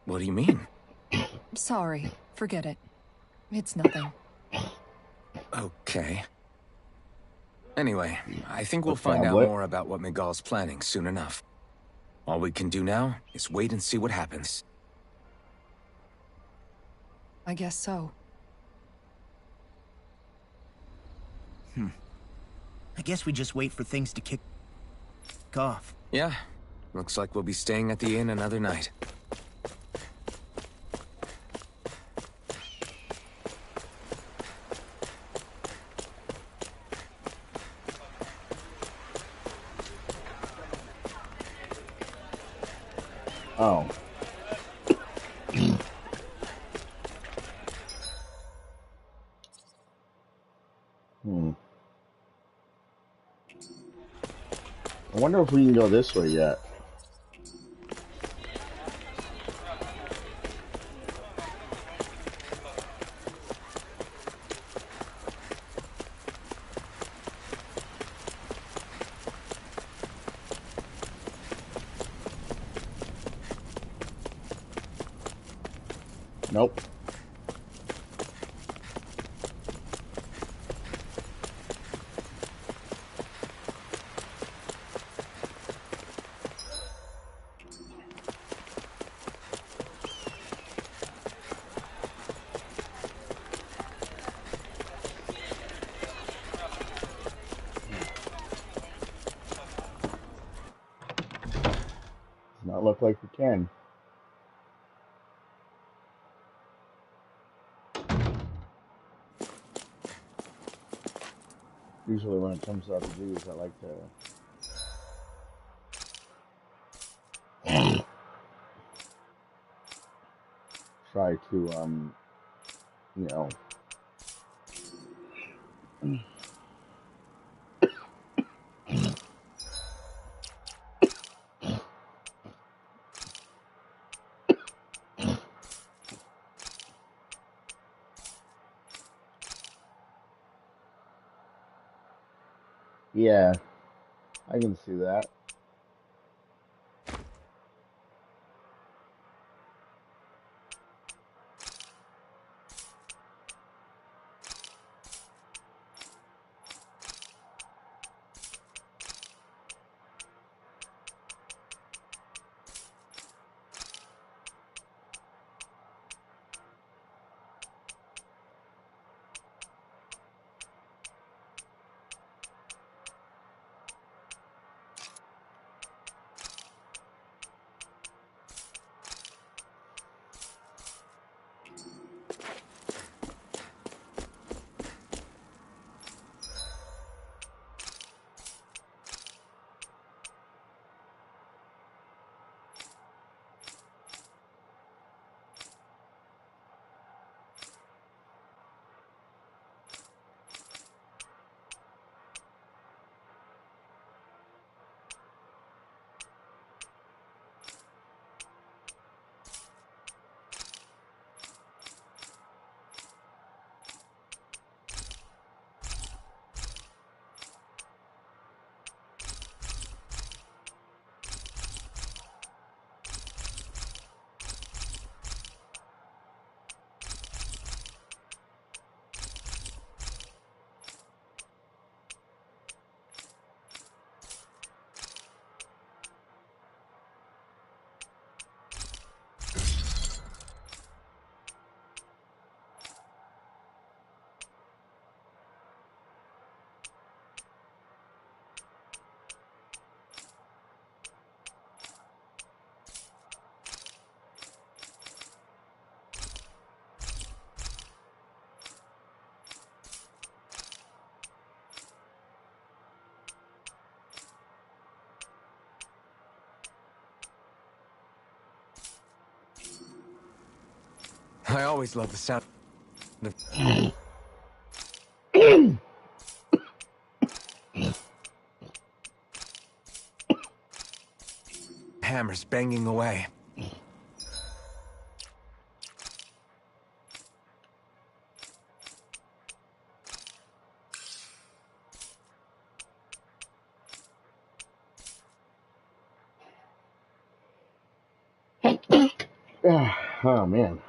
What do you mean? Sorry, forget it. It's nothing. Okay. Anyway, I think we'll The find out tablet. more about what Miguel's planning soon enough. All we can do now is wait and see what happens. I guess so. I guess we just wait for things to kick off. Yeah, looks like we'll be staying at the inn another night. Oh. I wonder if we can go this way yet. Nope. Does not look like we can. Usually when it comes out of these, I like to try to, you know, yeah, I can see that. I always love the sound of hammers banging away. Oh man.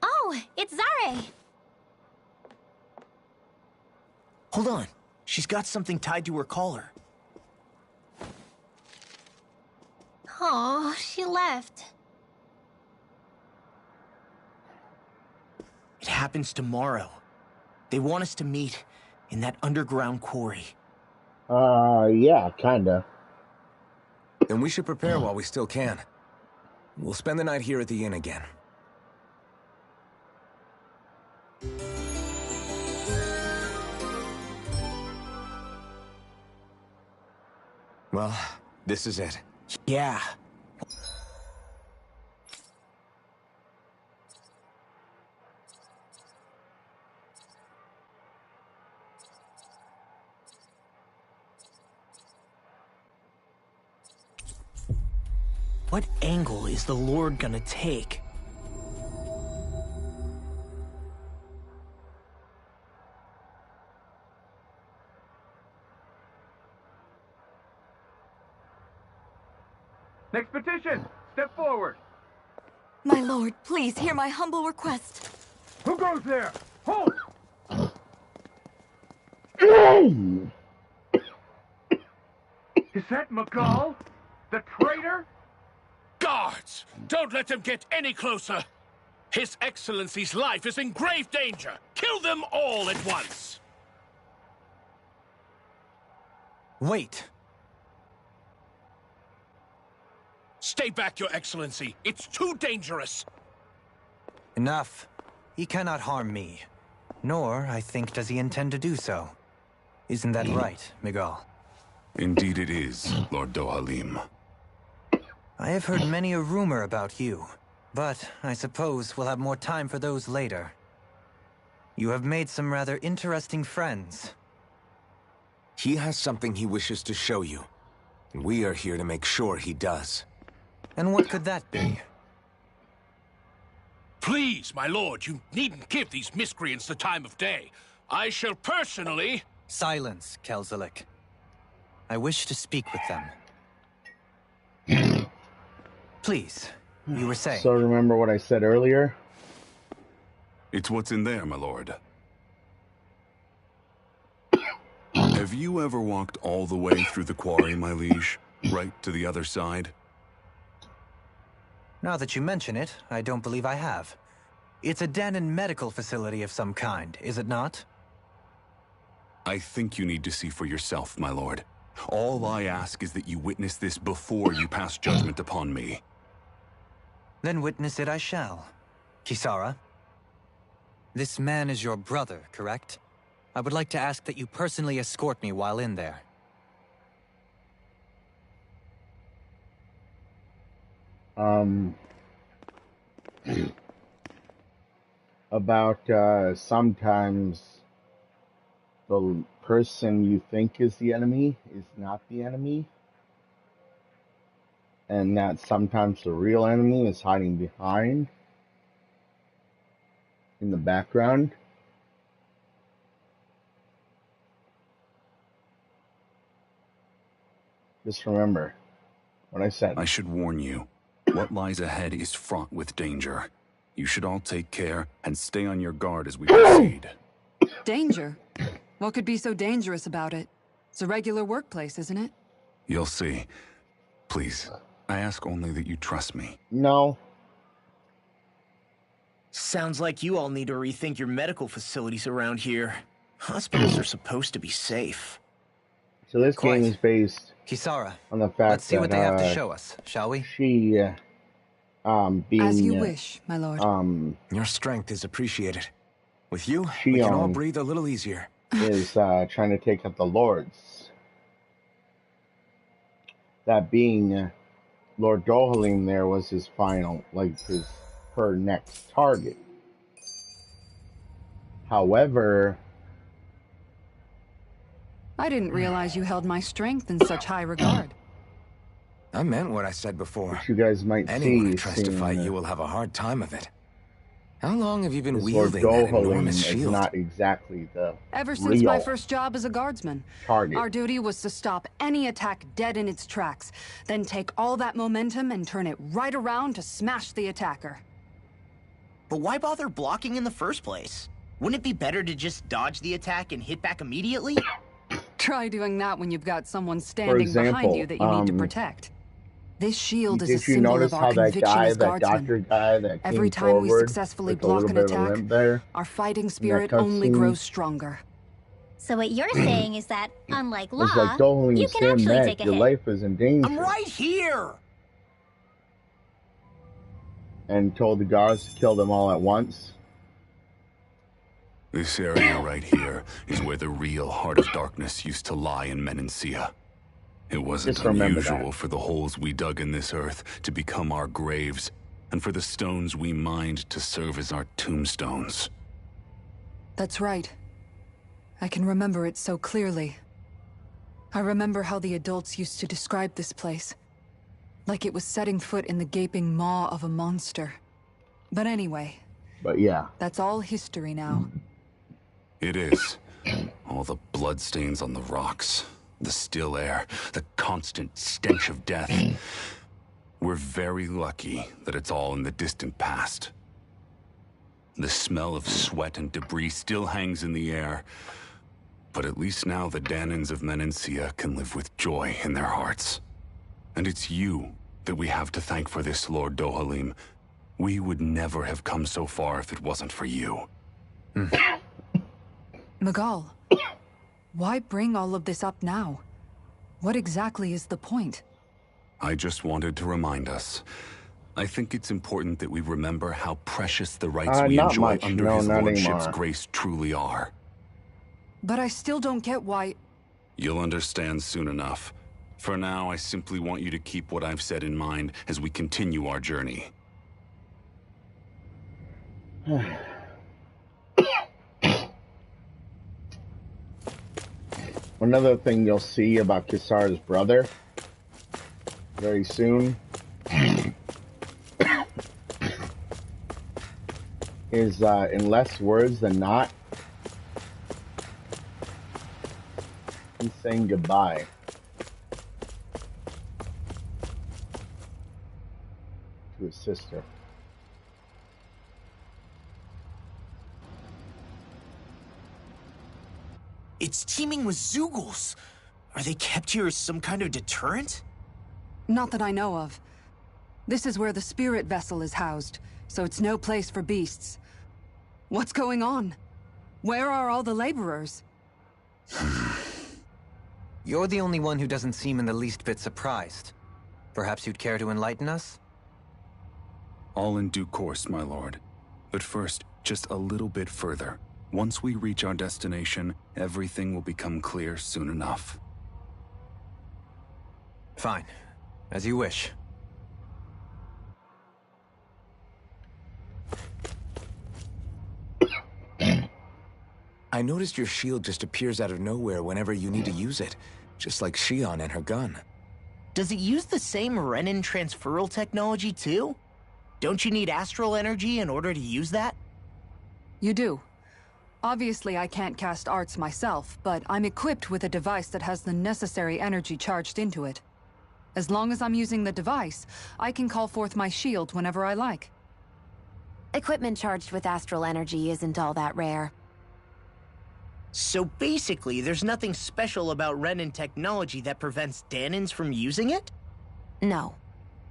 Oh, it's Zare! Hold on. She's got something tied to her collar. Oh, she left. It happens tomorrow. They want us to meet in that underground quarry. Yeah, kinda. Then we should prepare while we still can. We'll spend the night here at the inn again. Well, this is it. Yeah. What angle is the Lord gonna take? Next petition! Step forward! My lord, please hear my humble request. Who goes there? Halt! Is that McCall? The traitor? Guards! Don't let them get any closer! His Excellency's life is in grave danger! Kill them all at once! Wait! Stay back, Your Excellency! It's too dangerous! Enough. He cannot harm me. Nor, I think, does he intend to do so. Isn't that right, Miguel? Indeed it is, Lord Dohalim. I have heard many a rumor about you, but I suppose we'll have more time for those later. You have made some rather interesting friends. He has something he wishes to show you. And we are here to make sure he does. And what could that be? Please, my lord, you needn't give these miscreants the time of day. I shall personally... Silence, Kelzelik. I wish to speak with them. Please, you were saying... So remember what I said earlier? It's what's in there, my lord. Have you ever walked all the way through the quarry, my liege? Right to the other side? Now that you mention it, I don't believe I have. It's a Danon medical facility of some kind, is it not? I think you need to see for yourself, my lord. All I ask is that you witness this before you pass judgment upon me. Then witness it I shall. Kisara, this man is your brother, correct? I would like to ask that you personally escort me while in there. About, sometimes the person you think is the enemy is not the enemy. And that sometimes the real enemy is hiding behind, in the background. Just remember what I said. I should warn you, what lies ahead is fraught with danger. You should all take care and stay on your guard as we proceed. Danger? What could be so dangerous about it? It's a regular workplace, isn't it? You'll see. Please, I ask only that you trust me. No. Sounds like you all need to rethink your medical facilities around here. Hospitals are supposed to be safe. So this game is based Kisara, on the fact let's see that, what they have to show us, shall we? She, being... As you wish, my lord. Your strength is appreciated. With you, she, we can all breathe a little easier. Is, trying to take out the lords. That being, Lord Dohalim there was his final, her next target. However... I didn't realize you held my strength in such high regard. I meant what I said before. Which you guys might Anyone see who tries to fight you will have a hard time of it. How long have you been Lord wielding that enormous is shield? not exactly the Ever since my first job as a guardsman. Target. Our duty was to stop any attack dead in its tracks, then take all that momentum and turn it right around to smash the attacker. But why bother blocking in the first place? Wouldn't it be better to just dodge the attack and hit back immediately? Try doing that when you've got someone standing behind you that you need to protect. This shield is a symbol of our conviction as guardsmen. Every time we successfully block an attack, our fighting spirit only grows stronger. So what you're saying is that, unlike Law, it's like, don't you can actually take a your hit. life is in danger. I'm right here! And told the guards to kill them all at once. This area right here is where the real heart of darkness used to lie in Menancia. It wasn't unusual for the holes we dug in this earth to become our graves, and for the stones we mined to serve as our tombstones. That's right. I can remember it so clearly. I remember how the adults used to describe this place. Like it was setting foot in the gaping maw of a monster. But anyway. But yeah. That's all history now. It is. All the bloodstains on the rocks, the still air, the constant stench of death. We're very lucky that it's all in the distant past. The smell of sweat and debris still hangs in the air, but at least now the Danans of Menancia can live with joy in their hearts. And it's you that we have to thank for this, Lord Dohalim. We would never have come so far if it wasn't for you. Magal, why bring all of this up now? What exactly is the point? I just wanted to remind us. I think it's important that we remember how precious the rights we enjoy under his lordship's grace truly are. But I still don't get why... You'll understand soon enough. For now, I simply want you to keep what I've said in mind as we continue our journey. Another thing you'll see about Kisara's brother very soon is in less words than not, he's saying goodbye to his sister. It's teeming with Zeugles. Are they kept here as some kind of deterrent? Not that I know of. This is where the spirit vessel is housed, so it's no place for beasts. What's going on? Where are all the laborers? You're the only one who doesn't seem in the least bit surprised. Perhaps you'd care to enlighten us? All in due course, my lord. But first, just a little bit further. Once we reach our destination, everything will become clear soon enough. Fine. As you wish. I noticed your shield just appears out of nowhere whenever you need to use it, just like Shion and her gun. Does it use the same Renin transferal technology too? Don't you need astral energy in order to use that? You do. Obviously, I can't cast arts myself, but I'm equipped with a device that has the necessary energy charged into it. As long as I'm using the device, I can call forth my shield whenever I like. Equipment charged with astral energy isn't all that rare. So basically, there's nothing special about Renin technology that prevents Danins from using it? No.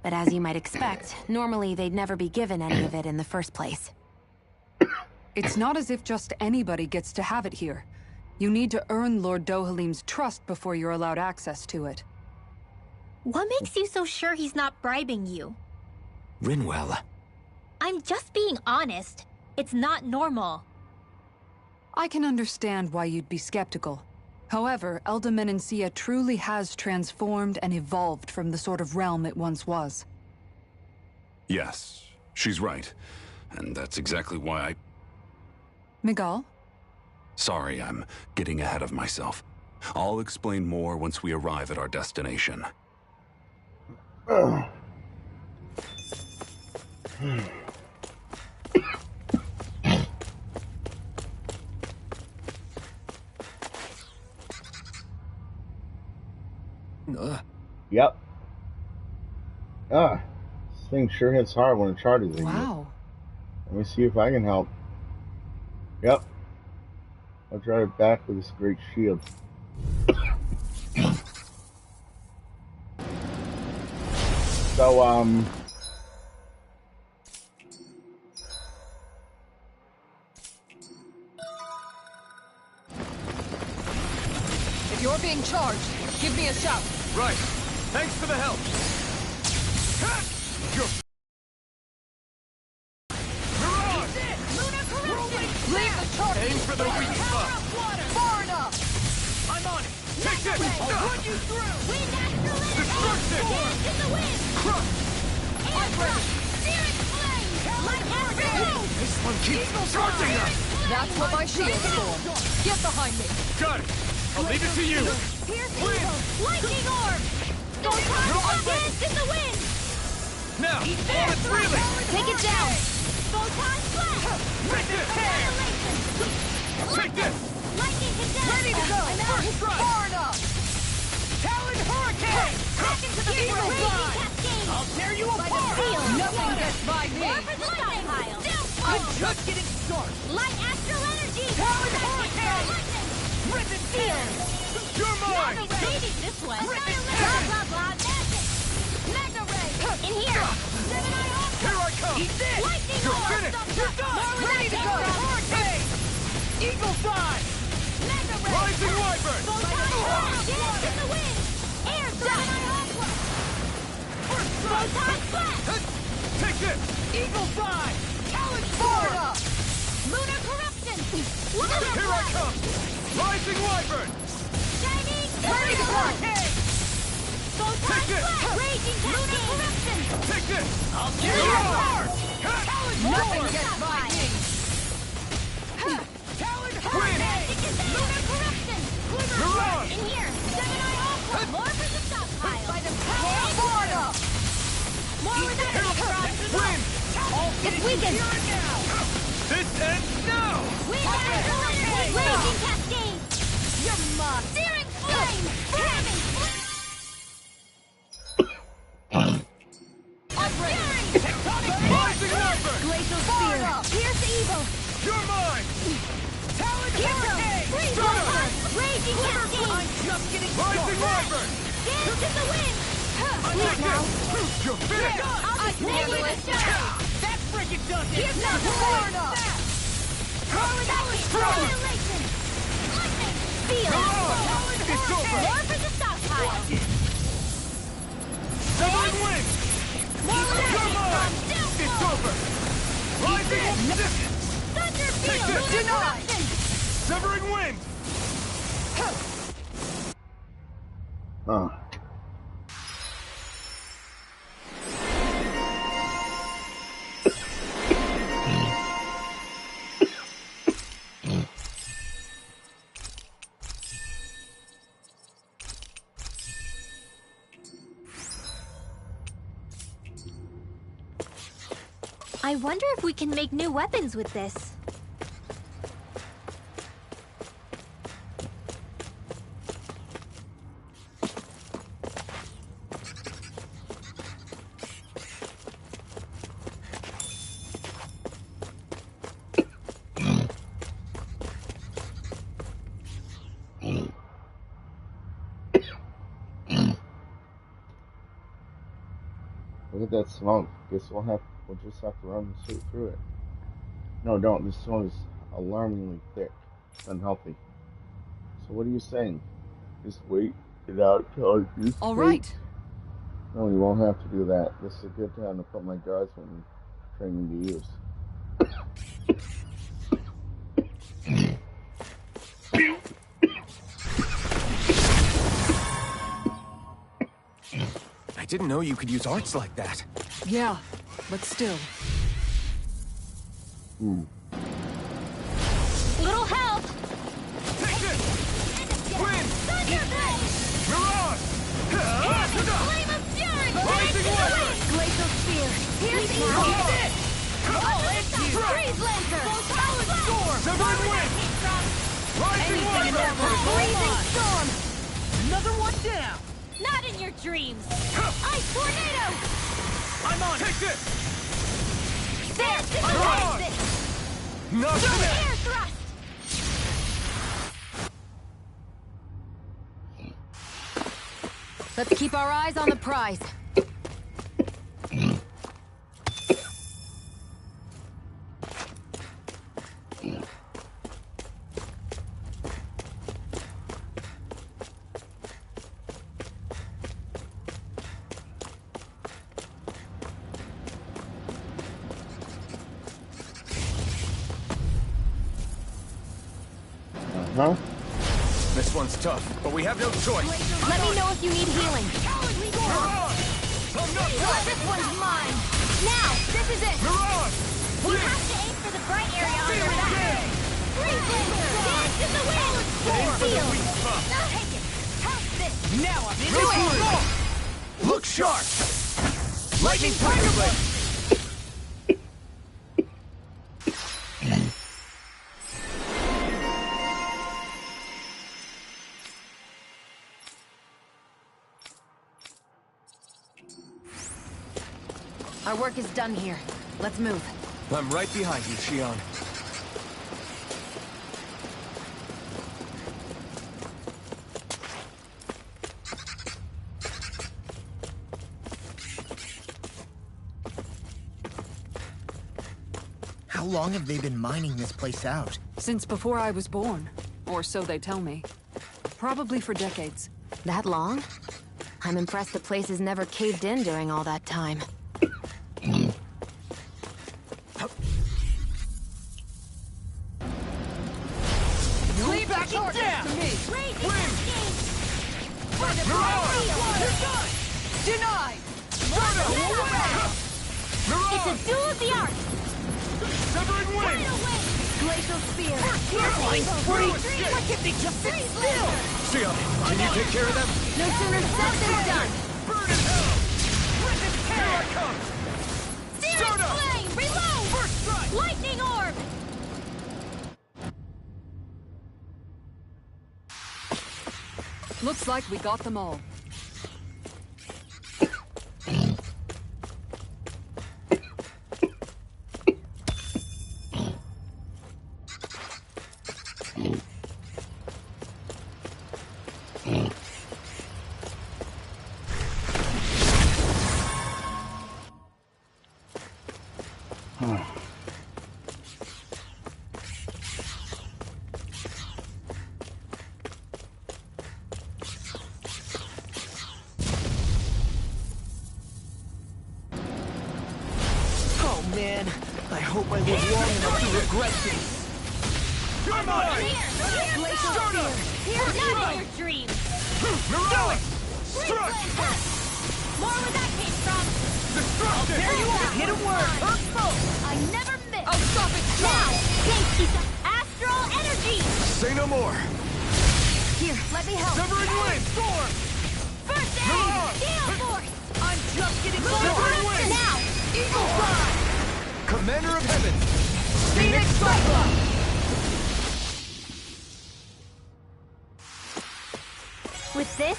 But as you might expect, normally they'd never be given any of it in the first place. It's not as if just anybody gets to have it here. You need to earn Lord Dohalim's trust before you're allowed access to it. What makes you so sure he's not bribing you? Rinwell. I'm just being honest. It's not normal. I can understand why you'd be skeptical. However, Elda Menancia truly has transformed and evolved from the sort of realm it once was. Yes, she's right. And that's exactly why I... Miguel? Sorry, I'm getting ahead of myself. I'll explain more once we arrive at our destination. Yep. This thing sure hits hard when it charges at you. Wow. Let me see if I can help. Yep. I'll drive it back with this great shield. So, If you're being charged, give me a shout. Right. Thanks for the help. You're... Leave the charge. Aim for the weak spot. Far enough. I'm on it. Take this. I'll run you through. Destruction. Dance in the wind! Crush. This one keeps charging us. That's what my shield's for. Get behind me. Got it. I'll leave it to you. Pierce evil! Lightning orb! Photon dance in the wind! Now, all it's really. Take it down! Photon flash! Take this. Annihilation! Take this. Lightning condense! Ready to go. I'm out! First strike. Far enough. Talon hurricane! Back into the Eagle raging fly. cascade! I'll tear you By the apart. field! Nothing gets by me. More for the stockpile! I'm just getting started. Light astral energy! Talon hurricane. Rip and field! You're mine. Maybe this one. Annihilation. Blah, blah, blah, magic! Mega ray! In here! Gemini Ultra! Here I come. Eat this. Lightning You're orb! finished. You're done. More where Ready to that go. came from. Hurricane. Eagle fly. Mega ray! Rising Wyvern. Photon flash! Dance in the wind! Air Gemini Ultra! Photon flash! Take this. Eagle fly. Talon forward up. Lunar corruption! Here I come. Rising Wyvern. Shining! Ready to go. Photon Take this. flash! Raging lunar corruption! Take this. I'll Here tear you I apart. come! Talon More nothing for the gets by stockpile. me. Talon hurricane. Magic is lunar corruption! Mirage. In here! Gemini Ultra! More for the stockpile! By the power of Florida. More with that Win. It's weakened! This ends now. We got it! Raging cascade! You're mine. Searing flame! Ramming! Rising Wyvern. Glacial spear! Pierce evil! You're mine. Talon Hero! hurricane. Freeze Photon! Raging cascade! I'm just getting Rising started. Wyvern. Dance in the wind! Take Please now! this. You're finished. I'll just handle it! That freaking does it. Here's not Far enough. Annihilation! Lightning! Field! It's over. More for the stockpile! Severing Wing. More with You're that mine. from It's over. Rising. Thunder Take field! this. Lunar corruption! Severing Wing. I wonder if we can make new weapons with this. Look at that smoke. Guess we'll just have to run straight through it. No, don't. This one is alarmingly thick. It's unhealthy. So what are you saying? Just wait it out till it gets All right. No, you won't have to do that. This is a good time to put my guardsman training to use. I didn't know you could use arts like that. Yeah, but still. Little help! Take this! Wind! Thunderblade! Mirage! Flame of fury! Rising Weapon! Glacial spear! Here's the Freeze Lancer! Power storm! Severing Wind! Rising Weapon! Freezing storm! Another one down! Not in your dreams! Ice tornado! I'm on! Take this! There! Mirage! Knock it Air thrust! Let's keep our eyes on the prize. Huh? This one's tough, but we have no choice. Let me know if you need healing. This one's mine! Now! This is it! Mirage! You have to aim for the bright area on your back! Freeze Lancer! Dance in the wind! Seal! Take it! Test this! Now I'm Go into it! on! Look sharp! Lightning Thunderblade! Our work is done here. Let's move. I'm right behind you, Shion. How long have they been mining this place out? Since before I was born. Or so they tell me. Probably for decades. That long? I'm impressed the place has never caved in during all that time. Leave back it down! Denied! It's a duel of the arts! Severing Wind! Glacial spear! Flying spree! Why can't they just sit still? Shion, can you take care of them? No sooner said than done! Burn in hell! Here I come! Searing flame! Reload! First strike! Lightning orb! Looks like we got them all. Oh man, I hope I live long enough to regret this. You're mine! Glacial spear! Here's not in your dreams! Mirage! Strike! More where that came from! Destruction! There you are! Hit a word! Earth smoke! I never miss! I'll stop it! Now! Gatekeeper! Astral energy! Say no more. Here, let me help! Severing Wind! Storm! First aid! Mirage! Gale force! I'm just getting Severing started! Wind! Now! Eagle Fly! Commander of Heaven. Phoenix Cyclops! With this,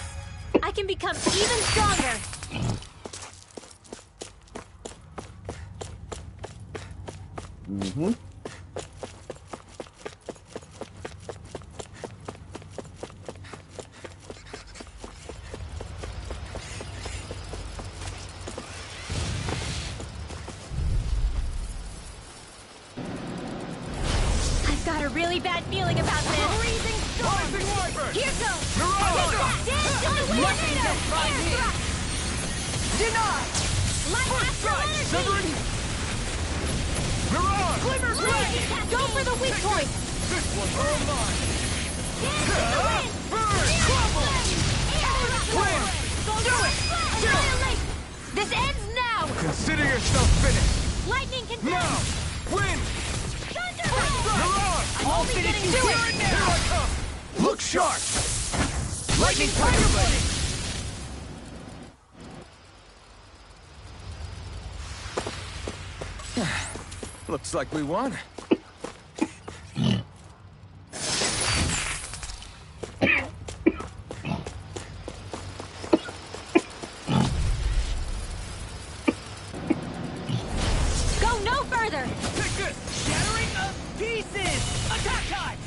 I can become even stronger! Mm-hmm. really bad feeling about this. Freezing storm. Rising Wyvern! Here goes. Mirage! Dance in the wind. Air thrust. Deny! Light First astral strike! energy. Severing! Mirage! Glimmer blade. Go for the weak point. This one's all mine! Dance in the wind. Burn! Crumble! Win! Do it. Annihilate. This ends now. Consider yourself finished! Lightning can Now! Win! Thunder. Mirage! I'm only getting to it. Here I come! Look sharp! Lightning Tiger Blade! Looks like we won. Go no further. Take this! Shattering of pieces! Attack time!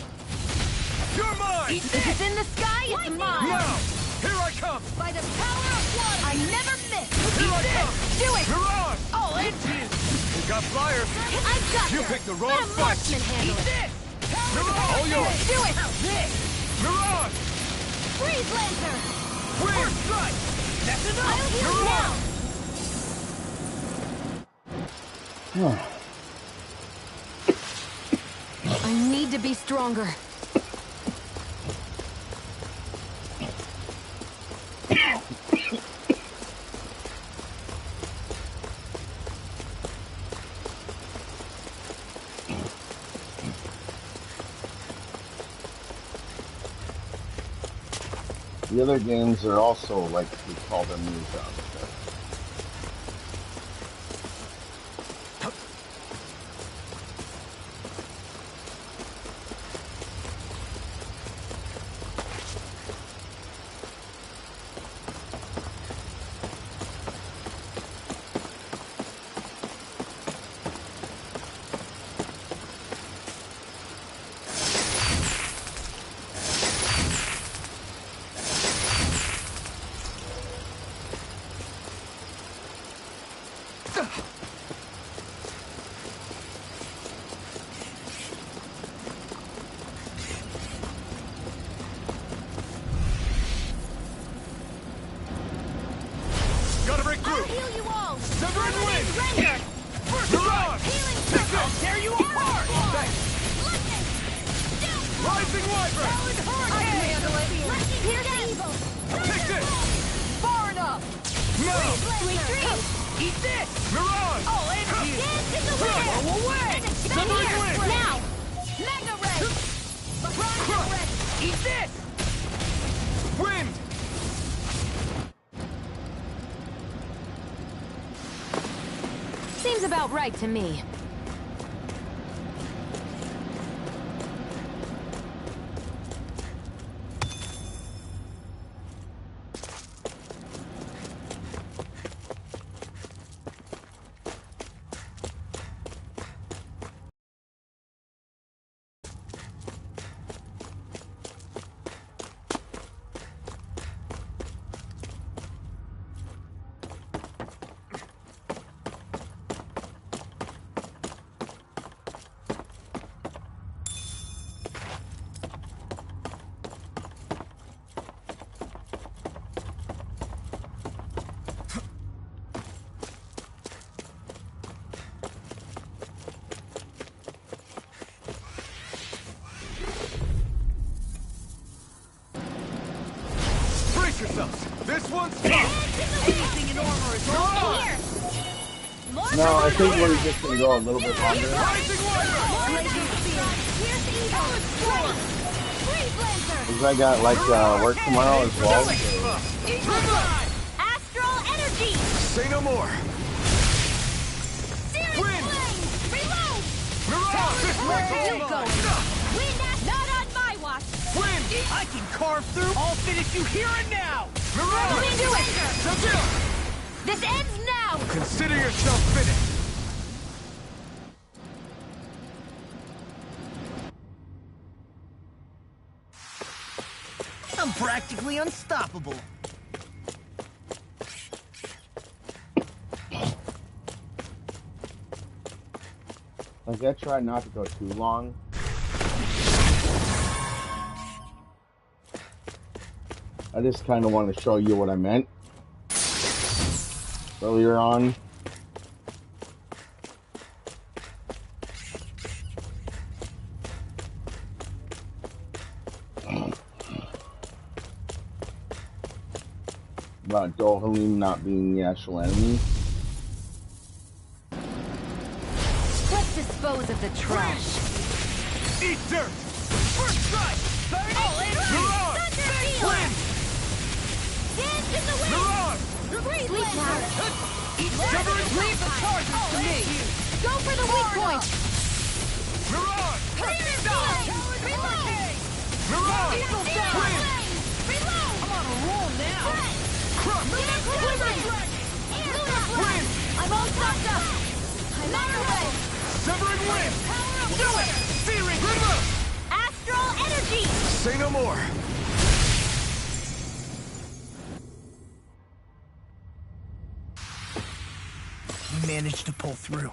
You're mine! If it's in the sky, it's mine. Now! Here I come! By the power of water, I never miss. Here I come! Do it. Mirage! All engines. You got fire! I've got You this. picked the wrong Let a fight! marksman handle it. This! Mirage! All yours! Do it. Mirage! Freeze Lancer. First strike! That's I'll enough! heal now. I need to be stronger. The other games are also like we call them new jobs. Gotta break I'll through! heal you all. Severing wind! Render. Mirage! Healing Take circle. this! Tear you apart! Thanks! Lightning. Rising Wyvern! I can handle it. Lightning here to evil. Take this! Far enough. No! Sweet dreams. Eat this! Mirage! All energy! Dance in the wind. Go away! Severing wind. Now. Mega ray. Bronze red. Eat this! Wind! Seems about right to me. Brace yourselves! This one's tough! Anything in armor is all mine! No, I think we're just gonna go a little bit longer. Rising Wyvern! Because I got like work tomorrow as well. So. Astral energy. Say no more! Wind! Reload. Mirage! This one's all You go. mine! Wind not on my watch. Wind! I can carve through! I'll finish you here and now! Mirage! Do it. Severe! This ends now. Consider yourself finished! I'm practically unstoppable. Like I try not to go too long. I just kind of want to show you what I meant earlier on. About Dohalim not being the actual enemy. Let's dispose of the trash. Eat dirt! First strike! All in! Mirage! Wind! Dance in the wind! Mirage! Sweet now! Leave the charges to me! Go for the weak point! Mirage! Clear Stop! Reload! Mirage! Eagle down! Reload! I'm on a roll now! Crush! Wind! I'm all stocked up! I'm on our way! Severing wind! Do it! Searing! Remove! Astral energy! Say no more! You managed to pull through.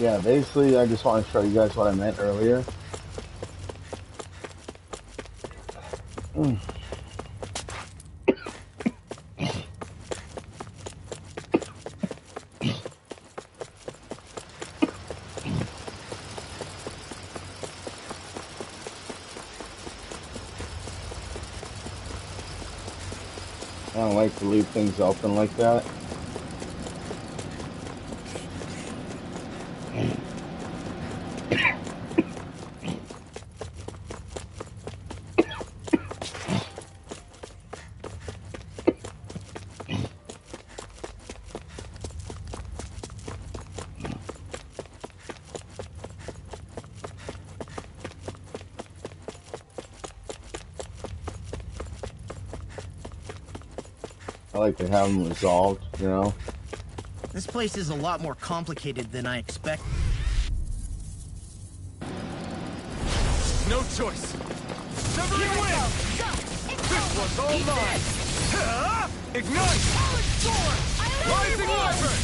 Yeah, basically, I just want to show you guys what I meant earlier. I don't like to leave things open like that. I like to have them resolved, you know? This place is a lot more complicated than I expected. No choice! Severing wind! This one's all mine! Ignite! Rising weapon!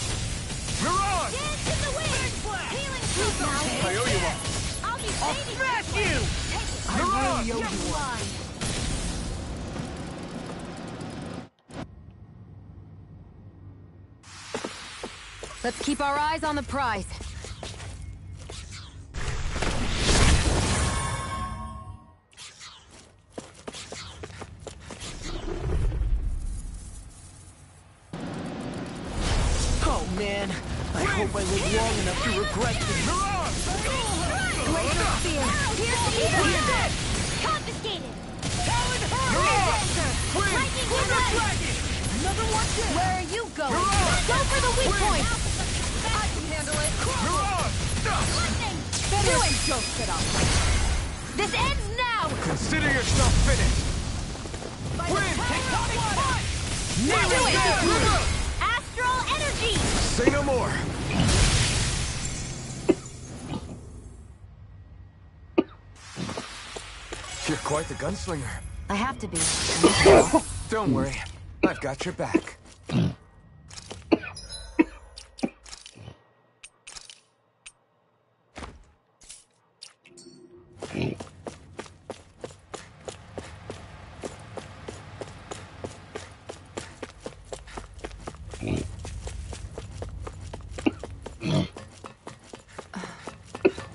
Mirage! I owe you one! I'll smash you! Mirage! Let's keep our eyes on the prize. Oh man, I hope I live long enough to regret this. Laser spear! Confiscated! Another one down! Where are you going? Go for the weak point! I can handle it! Lightning! You ain't ghosted up! This ends now! Consider yourself finished! Wind! Do it! Astral energy! Say no more! You're quite the gunslinger. I have to be. Don't worry. I've got your back.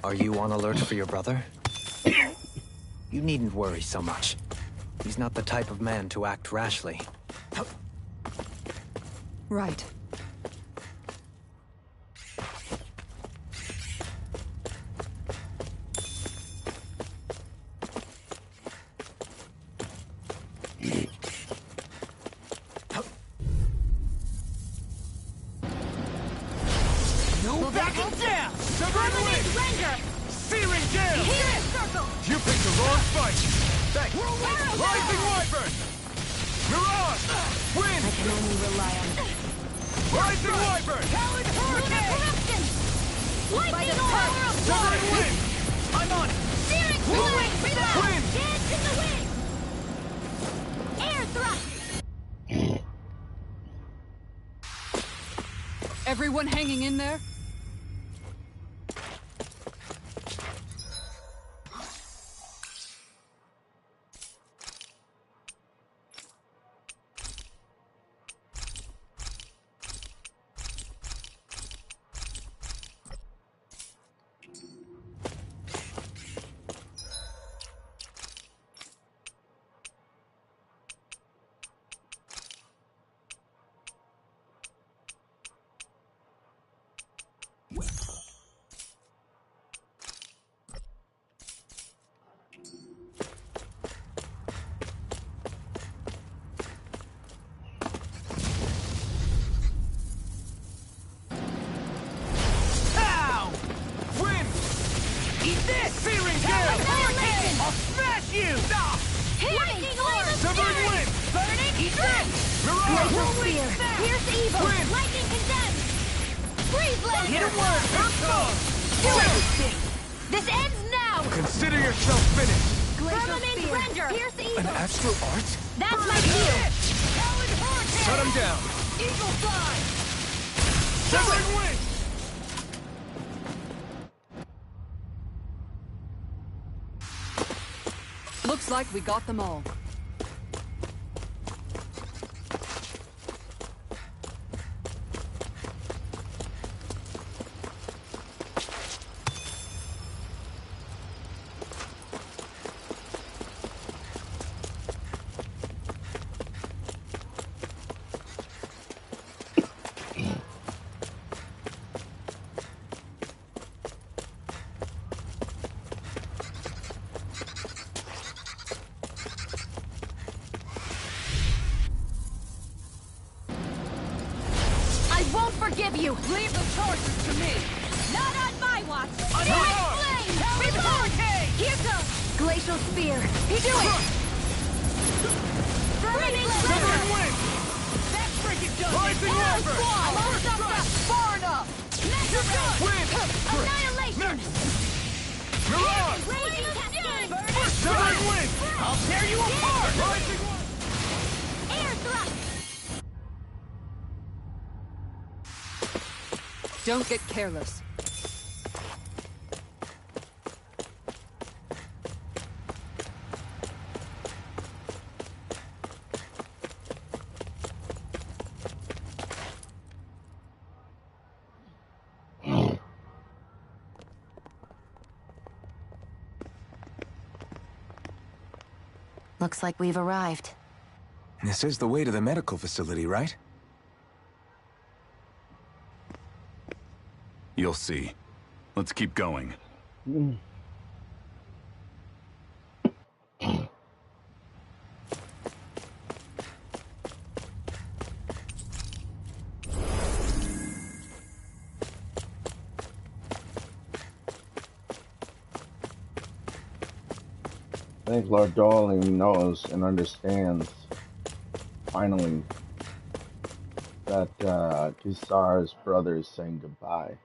Are you on alert for your brother? You needn't worry so much. He's not the type of man to act rashly. Right. No backing down! Severing wind! Render! Searing gale! Here! Circle! You picked the wrong fight! Thanks! Rising Wyvern! Mirage! Wind! I can only rely on... Rising Wyvern! Talon Hurricane! Lightning Orb! Severing Wind! I'm on it! Searing Flame! Wind! Dance in the wind! Air thrust! Everyone hanging in there? Ow! Wind! Eat this! Searing gale! Annihilation! I'll smash you! Ah! Lightning Orb! Severing Wind! Burning! Eat this! Mirage! Glacial Spear! Pierce Evil! Wind! Lightning Condemned! Freeze Laser! Hit it once! Do it! This ends now! Consider yourself finished! Firmament Render! Pierce Evil! An astral art? That's my cue! Shut him down! Eagle Fly! Severing Wind! Looks like we got them all. Forgive you! Leave the choices to me! Not on my watch! Direct flame! Reload! Here goes! Glacial Spear! He do it! Fermenting Severing Wind! That's freaking done! Rising Wyvern! Almost up the far enough! Mega Wind! Annihilation! Mirage! Raging Cascade! Severing Wind! I'll tear you apart! Rising Wind! Air thrust! Don't get careless. Looks like we've arrived. This is the way to the medical facility, right? You'll see. Let's keep going. I think Lord Dohalim knows and understands, finally, that Kisar's brother is saying goodbye.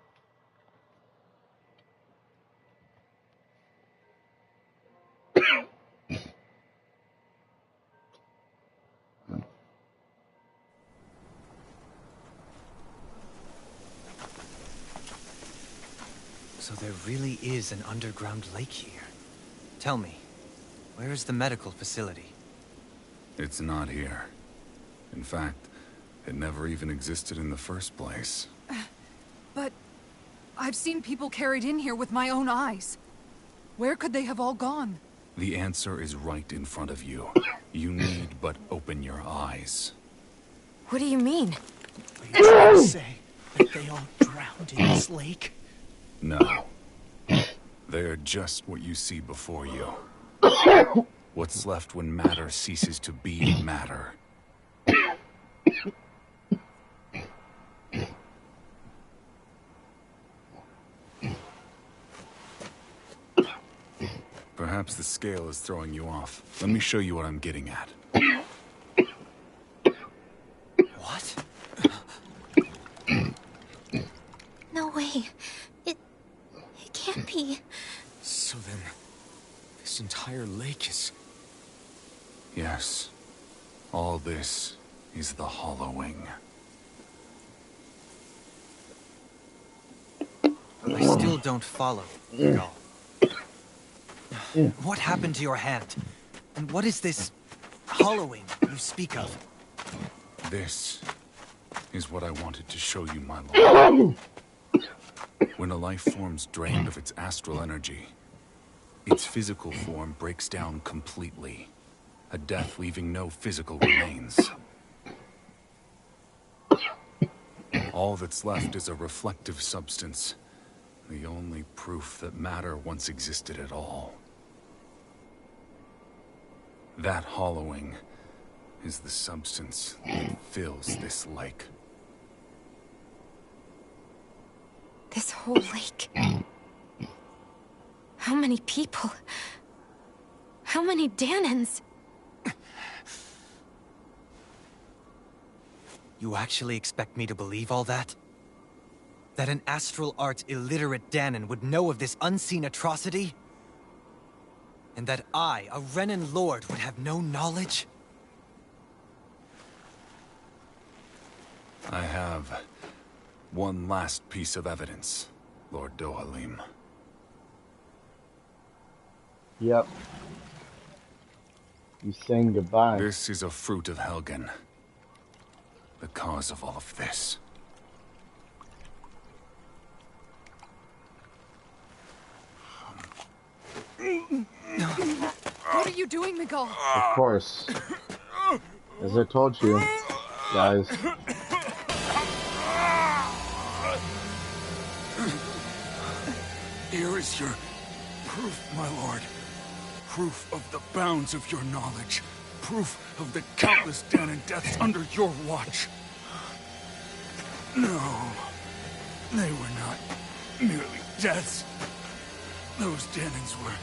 So there really is an underground lake here. Tell me, where is the medical facility? It's not here. In fact, it never even existed in the first place. But I've seen people carried in here with my own eyes. Where could they have all gone? The answer is right in front of you. You need but open your eyes. What do you mean? Are you trying to say that they all drowned in this lake? No. They're just what you see before you. What's left when matter ceases to be matter. Perhaps the scale is throwing you off. Let me show you what I'm getting at. What? No way. It can't be. So then, this entire lake is... Yes. All this is the hollowing. I still don't follow, Miguel. What happened to your hand? And what is this hollowing you speak of? This is what I wanted to show you, my lord. When a life form's drained of its astral energy, its physical form breaks down completely. A death leaving no physical remains. All that's left is a reflective substance. The only proof that matter once existed at all. That hollowing is the substance that fills this lake. This whole lake. How many people? How many Danans? You actually expect me to believe all that? That an astral art illiterate Danan would know of this unseen atrocity? And that I, a Renan lord, would have no knowledge? I have one last piece of evidence, Lord Dohalim. Yep. He's saying goodbye. This is a Fruit of Helgen. The cause of all of this. What are you doing, Miguel? Of course. As I told you, guys. Here is your proof, my lord. Proof of the bounds of your knowledge. Proof of the countless Danan deaths under your watch. No, they were not merely deaths. Those Danans were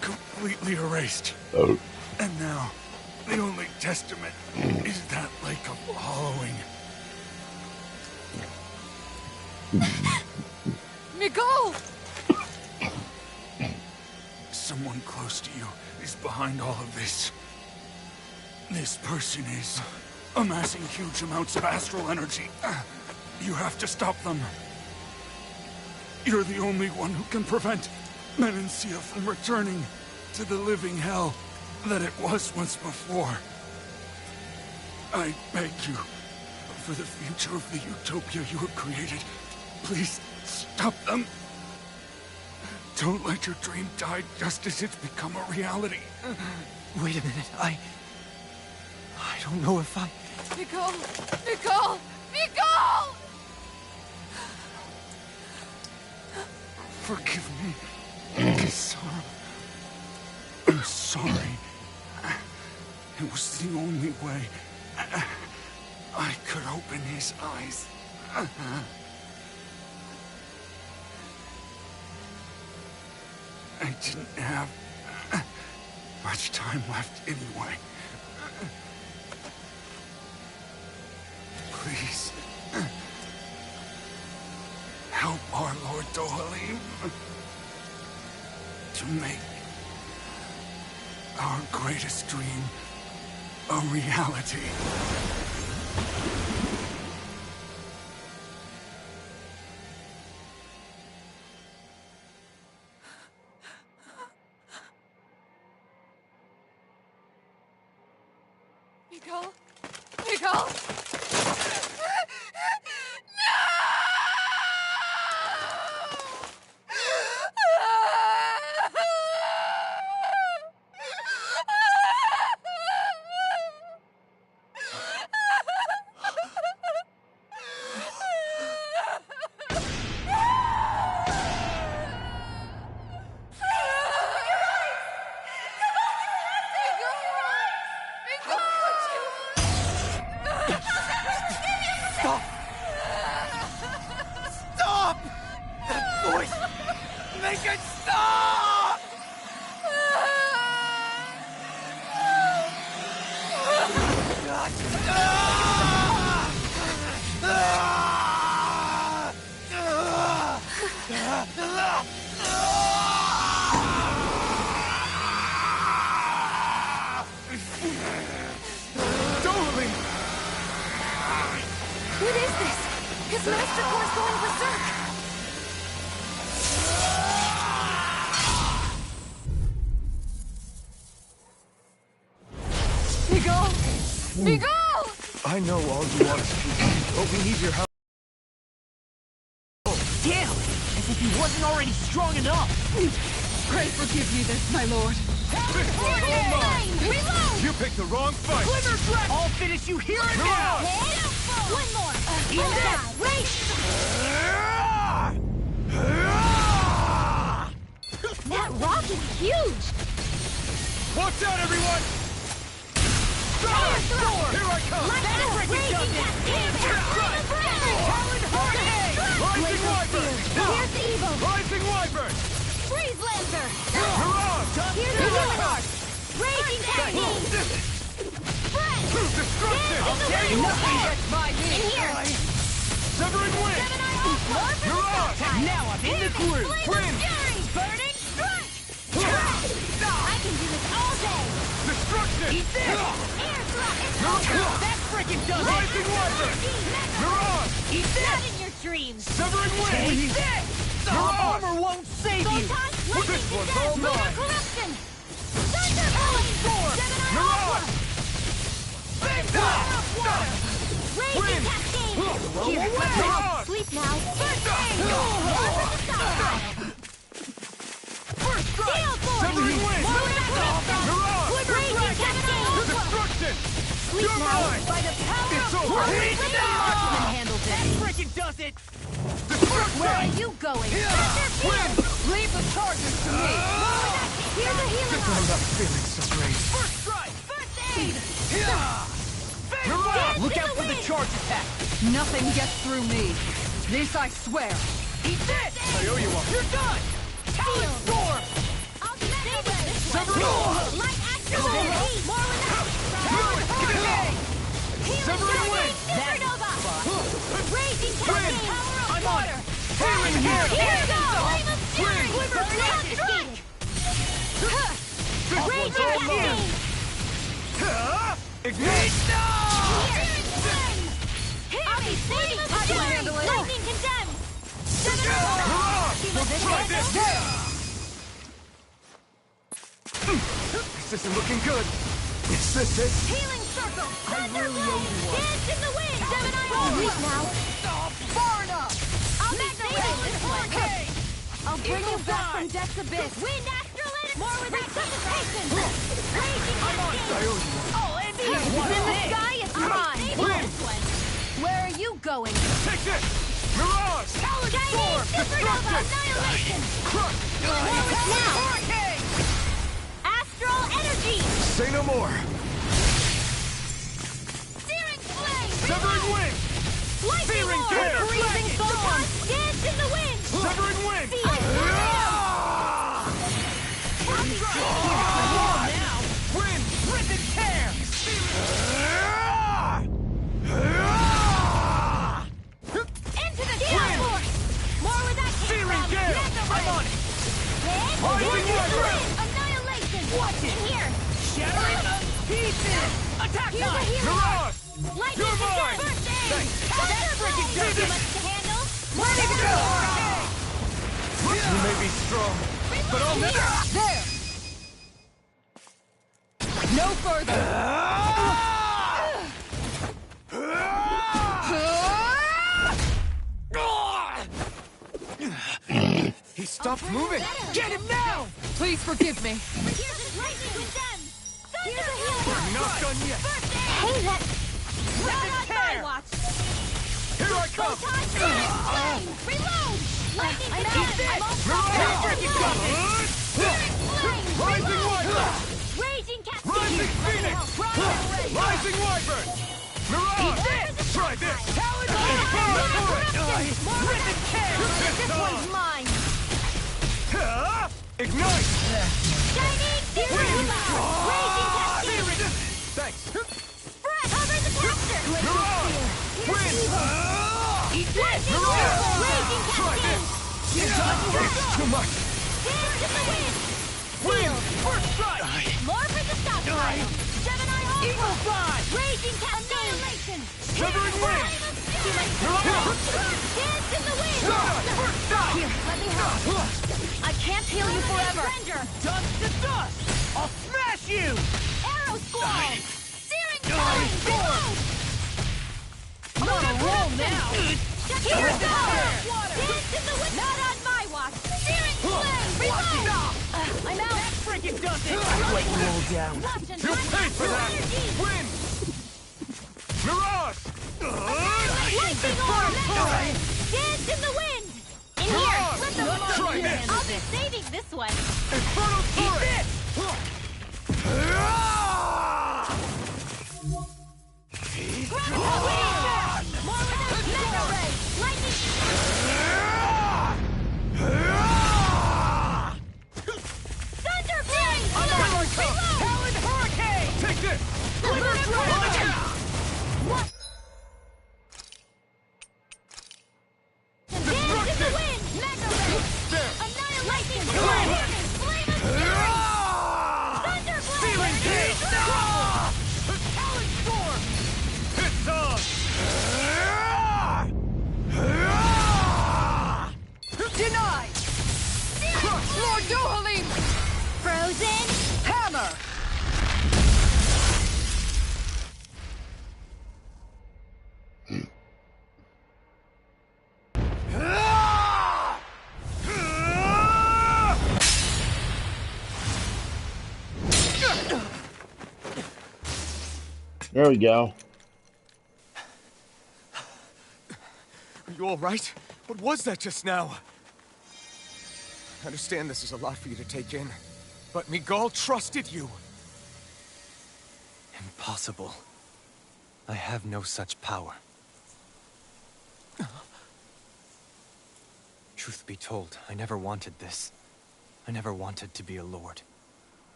completely erased. Oh. And now, the only testament is that lake of hollowing. Miguel! Someone close to you is behind all of this. This person is amassing huge amounts of astral energy. You have to stop them. You're the only one who can prevent Menancia from returning to the living hell that it was once before. I beg you, for the future of the utopia you have created, please stop them. Don't let your dream die just as it's become a reality. Wait a minute, I don't know if I... Miguel! Miguel! Miguel! Forgive me. I'm sorry. It was the only way I could open his eyes. I didn't have much time left anyway. Please, help our Lord Dohalim to make our greatest dream a reality. Miguel? Miguel! What is this? His Master Core's going berserk! Miguel! Miguel! I know all you want to do, but we need your help. Damn! As if he wasn't already strong enough! Pray forgive me this, my lord. This one's all mine! Reload! You picked the wrong fight! I'll finish you here and now! One more! Wait! That rock is huge! Watch out, everyone! Fire throw! Here I come! Rising Wyvern! Here's the evil! Rising Wyvern! Freeze Lancer! Mirage! Here's the healing heart! Raging Cascade! Destruction! Nothing gets by me! In here! Severing Wind! Mirage! Now I'm in the groove! Wind! Burning Strike! I can do this all day! Destruction! Eat this! Air thrust! That frickin' does it! Rising Wyvern! Mirage! Eat Not this! in your dreams! Severing Wind! Take this! The Mirage! armor won't save you! This one's all mine! Corruption! Thunderbolt! Mirage! Raging Cascade! Here, Mirage! sleep now! First aid! More from the sky! First strike! Steel Force! Severing Wind! More with that corruption! Mirage! Raging Cascade! Destruction! Sleep You're now! mine! By the power It's of over! Warrior Marksman handles That it! frickin' does it! Destruction! Where are you going? Wind! Leave the charges to me! Here's the healing I'm not feeling so great. First strike! First aid! Mirage! Look out for the charge attack! Nothing gets through me. This I swear. Eat this! I owe you one. You're done! Talon Storm! I'll save this one! Severing! Like Astral! More with that! Severing Wind! Supernova! Raging Cascade! Power of I'm on water! it! Healing Here we Hand! go! Flame of Fury! Glimmer Strike! This one's Raging all mine! Cascade! Ignite! Searing Flame! I'll be saving Fury! handle it. Lightning condemned! Mirage! Will this Try handle? this! This isn't looking good. Is this it? Healing Circle! Thunderbolt! Dance in the wind! Sleep now! Far enough! I'll magnetize this one! I'll bring you back from death's abyss! Wind Astral and more with resuscitation! Raging Cascade! Oh, and It's in the sky, it's mine! Wind! Where are you going? Take this! Mirage! Chinese Supernova Annihilation! More with now! Astral Energy! Say no more! Searing Flame! Severing Wind! Lightning Searing Orb! Tear! Freezing Storm! Dance in the wind! Severing Wind! Wind! Rip and tear! Into the Steel Force! More with that Searing Gale! I'm on it! Rising Wyvern! Annihilation! Watch it! Here! Shatter it to pieces! Attack Here's a time! healing! Mirage! Lightning You're mine! First aid! Thanks. That frickin' does Too it! much to handle! Ready to go! You may be strong, but I'll never... There! No further! He stopped moving! Get him now! Please forgive me. Here's his lightning with them! Here's a healing! Not done yet! First aid! Hey, that... Not on my watch! Here I come! Flame! Reload! Lightning I'm condemned! Rising Wyvern! Raging Cascade! Rising Phoenix! Rising Wyvern! Mirage! Try this! Rip and tear! This one's mine! Ignite! Chinese Supernova! Raging Cascade! Thanks! Spread! Cover Too much! Dance in the wind! Seal! First strike! More for the stockpile! Gemini Hawk! Eagle Fly! Raging Cascade! Severing Wing! Dance in the wind! First strike! Here, let me help! I can't heal you forever! Dust to dust! I'll smash you! Arrow Squall! Searing Flame! Reload! I'm on a roll now! Here it goes! Dance in the wind! Not on my watch! Searing Flame! Reload! I'm out! That freaking does it! Let you roll down. You'll pay for that! Win! Mirage! Lightning Orb! Dance in the wind! In here! Let them Try this! I'll be saving this one! Inferno Turret! More with this Mega Ray! Lightning! Thunder Flame! Reload! Talon Hurricane! Take this! What? Dance in the wind! Mega Ray! Annihilation! Flame of Fury! Thunder Flame! Talon Storm! It's on! Denied! Lord Dohalim! Frozen! Hammer! There we go. Are you all right? What was that just now? I understand this is a lot for you to take in, but Miguel trusted you. Impossible. I have no such power. Truth be told, I never wanted this. I never wanted to be a lord.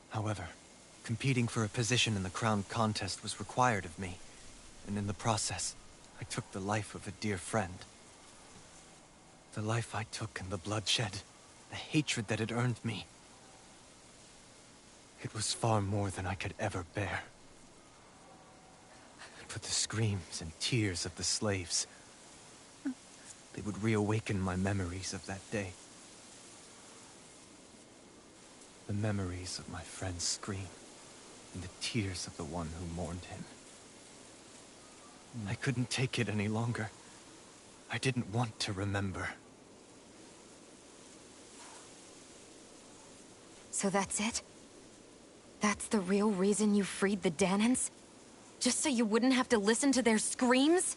However, competing for a position in the crown contest was required of me, and in the process, I took the life of a dear friend. The life I took and the bloodshed, the hatred that it earned me. It was far more than I could ever bear. But the screams and tears of the slaves, they would reawaken my memories of that day. The memories of my friend's scream, and the tears of the one who mourned him. I couldn't take it any longer. I didn't want to remember. So that's it? That's the real reason you freed the Danans? Just so you wouldn't have to listen to their screams?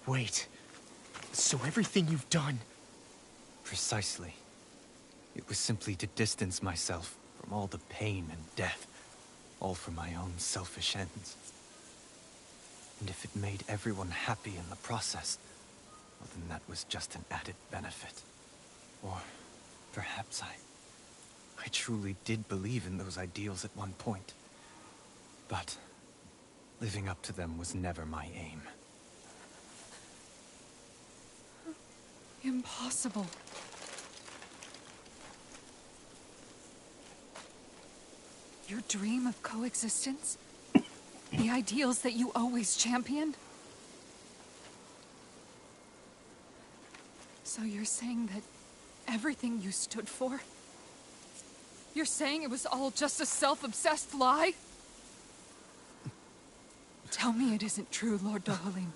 Wait. So everything you've done... Precisely. It was simply to distance myself from all the pain and death, all for my own selfish ends. And if it made everyone happy in the process, well, then that was just an added benefit. Or perhaps I truly did believe in those ideals at one point. But living up to them was never my aim. Impossible. Your dream of coexistence? The ideals that you always championed? So you're saying that everything you stood for? You're saying it was all just a self-obsessed lie? Tell me it isn't true, Lord Dohalim.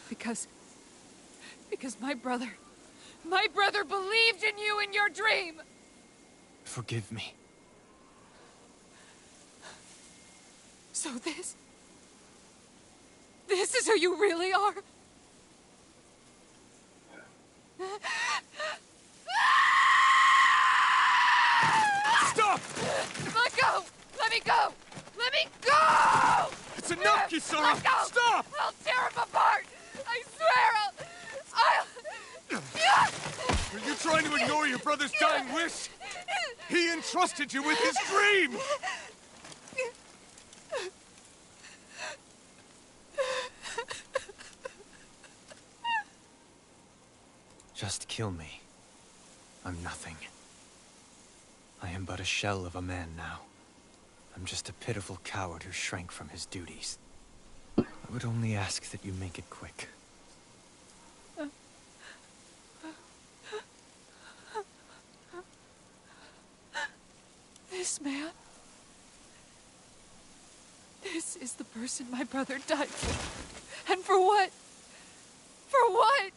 Because my brother believed in you in your dream! Forgive me. So this is who you really are? Stop! Let go! Let me go! Let me go! It's enough, Kisara! Let go! Stop! I'll tear him apart! I swear Are you trying to ignore your brother's dying wish? He entrusted you with his dream! just kill me. I'm nothing. I am but a shell of a man now. I'm just a pitiful coward who shrank from his duties. I would only ask that you make it quick. This man... This is the person my brother died for. And for what? For what?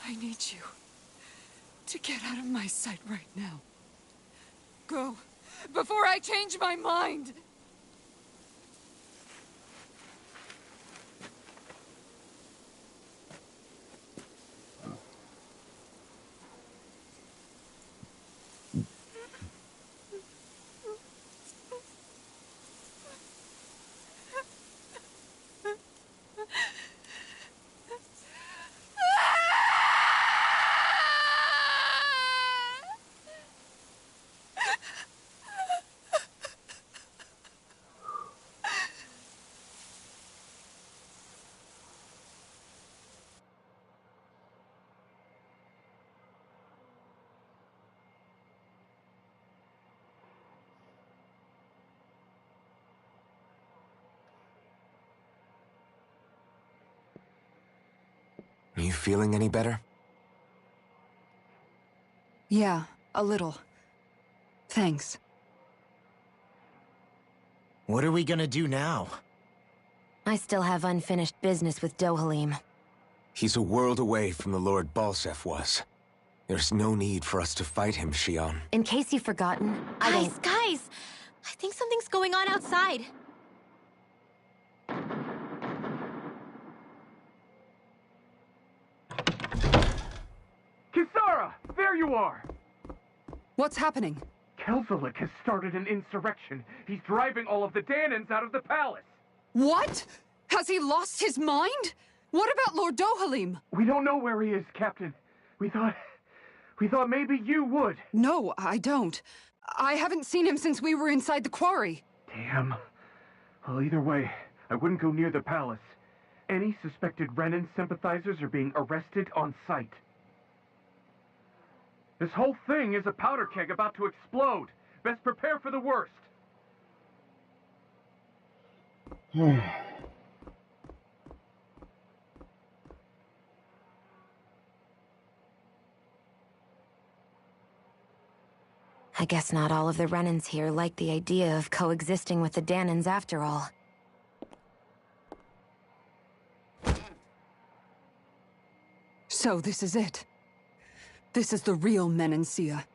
I need you to get out of my sight right now. Go, before I change my mind! Are you feeling any better? Yeah, a little. Thanks. What are we gonna do now? I still have unfinished business with Dohalim. He's a world away from the Lord Balsef was. There's no need for us to fight him, Shion. In case you've forgotten, Guys! I think something's going on outside. Kisara! There you are! What's happening? Kelzelik has started an insurrection. He's driving all of the Danans out of the palace. What? Has he lost his mind? What about Lord Dohalim? We don't know where he is, Captain. We thought maybe you would. No, I don't. I haven't seen him since we were inside the quarry. Damn. Well, either way, I wouldn't go near the palace. Any suspected Renan sympathizers are being arrested on sight. This whole thing is a powder keg about to explode. Best prepare for the worst. I guess not all of the Renans here like the idea of coexisting with the Danans after all. So this is it. This is the real Menancia.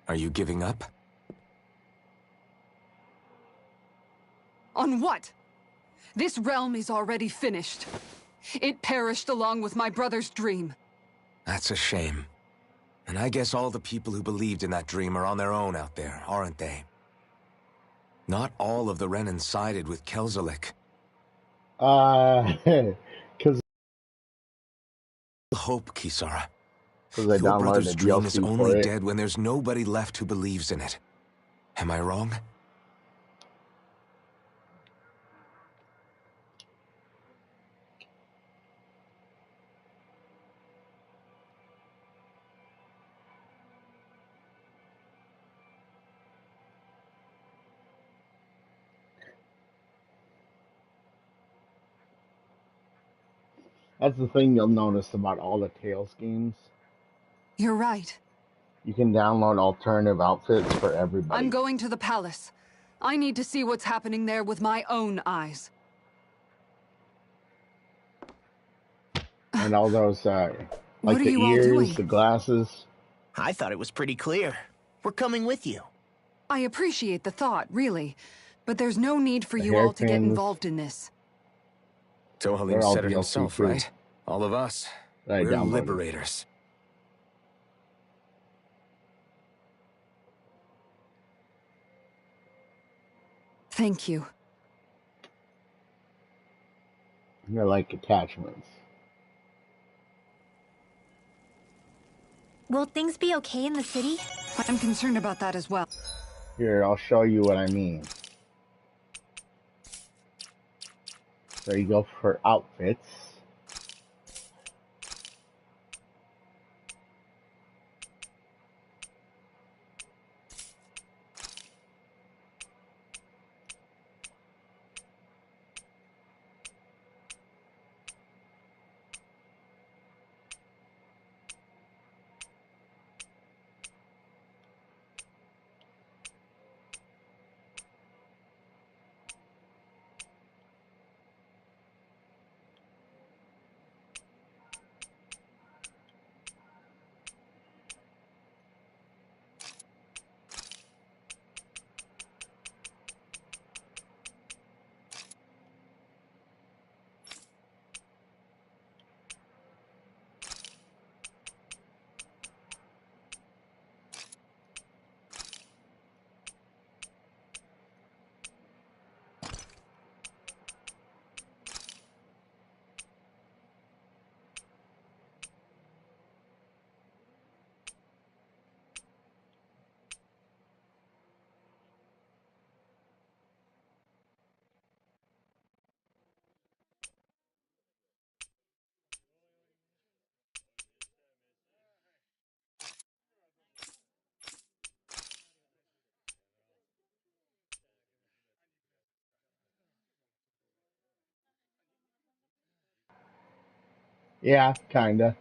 Are you giving up? On what? This realm is already finished. It perished along with my brother's dream. That's a shame. And I guess all the people who believed in that dream are on their own out there, aren't they? Not all of the Renan sided with Kelzelik. Because hope, Kisara. Your brother's dream is DLC only dead when there's nobody left who believes in it. Am I wrong? That's the thing you'll notice about all the Tales games. You're right. You can download alternative outfits for everybody. I'm going to the palace. I need to see what's happening there with my own eyes. And all those, like What are the you all ears, doing? the glasses. I thought it was pretty clear. We're coming with you. I appreciate the thought, really. But there's no need for you all to get involved in this. Dohalim said it himself, right? All of us. We're liberators. Thank you. They're like attachments. Will things be okay in the city? I'm concerned about that as well. Here, I'll show you what I mean. So you go for outfits. Yeah, kinda.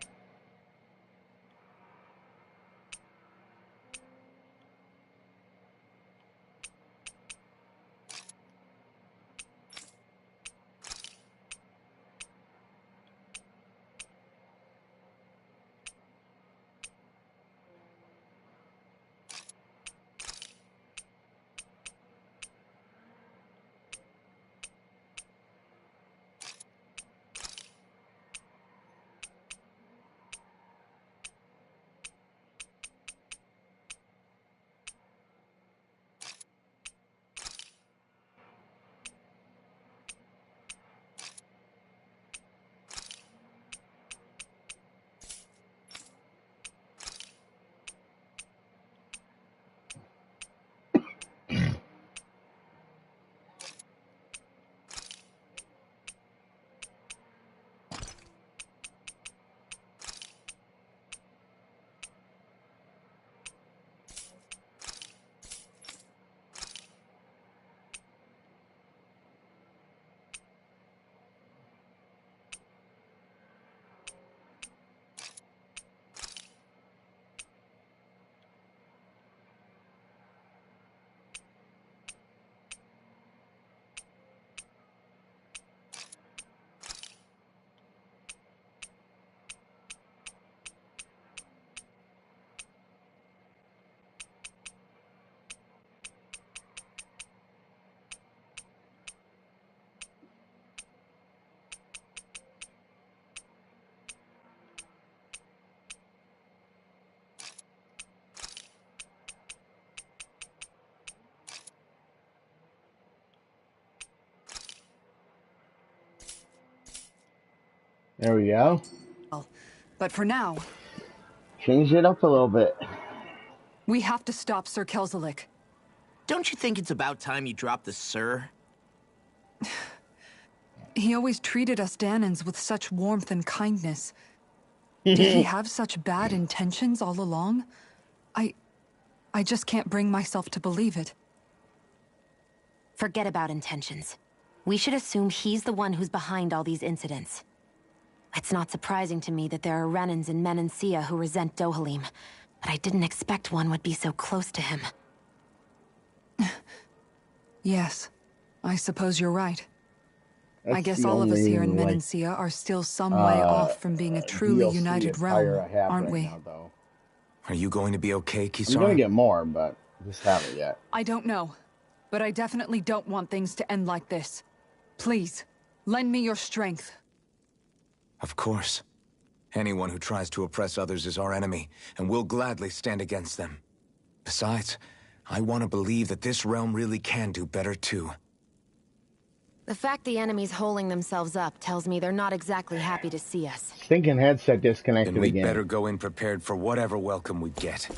There we go. But for now, change it up a little bit. We have to stop Sir Kelzelik. Don't you think it's about time you dropped the sir? He always treated us Danans with such warmth and kindness. Did he have such bad intentions all along? I just can't bring myself to believe it. Forget about intentions. We should assume he's the one who's behind all these incidents. It's not surprising to me that there are Renans in Menancia who resent Dohalim, but I didn't expect one would be so close to him. Yes, I suppose you're right. That's I guess all of us here in Menancia are still some way off from being a truly DLC united realm, aren't we? Now, though. Are you going to be okay, Kisara? I'm gonna get more, but just haven't yet. I don't know, but I definitely don't want things to end like this. Please, lend me your strength. Of course. Anyone who tries to oppress others is our enemy, and we'll gladly stand against them. Besides, I want to believe that this realm really can do better too. The fact the enemy's holding themselves up tells me they're not exactly happy to see us. Thinking headset disconnected Then we'd again. better go in prepared for whatever welcome we get.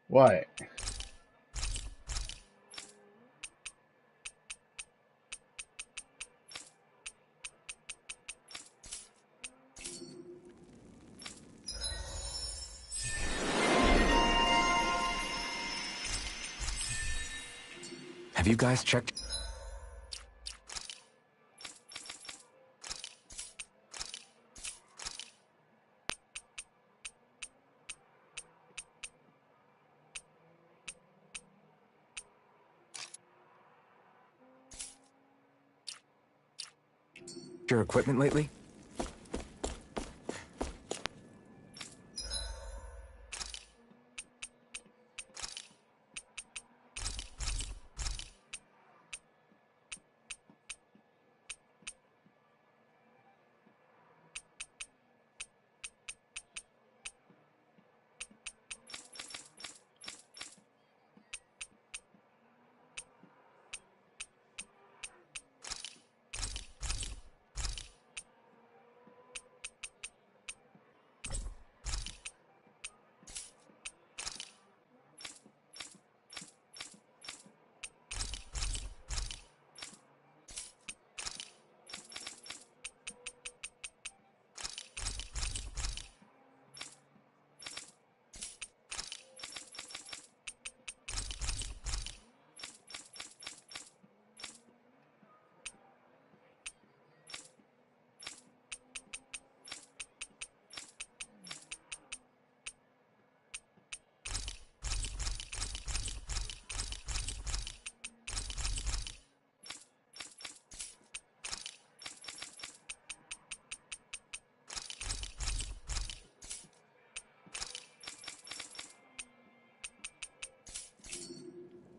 What? Have you guys checked? Your equipment lately?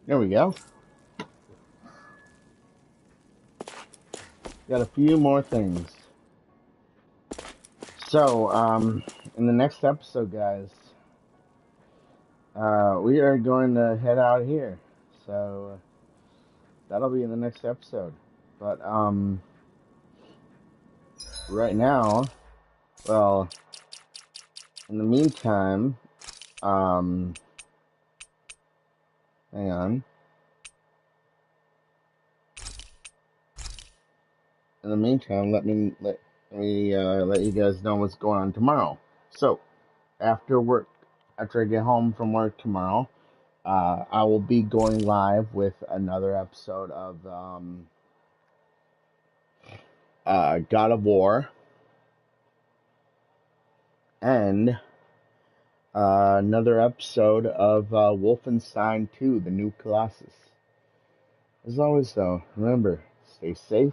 There we go. Got a few more things. So, in the next episode, guys, we are going to head out here. So, that'll be in the next episode. But, right now, well, in the meantime, hang on. In the meantime, let me let you guys know what's going on tomorrow. So, after I get home from work tomorrow, I will be going live with another episode of God of War and another episode of Wolfenstein 2: The New Colossus. As always, though, remember, stay safe,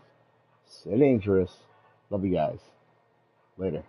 stay dangerous. Love you guys. Later.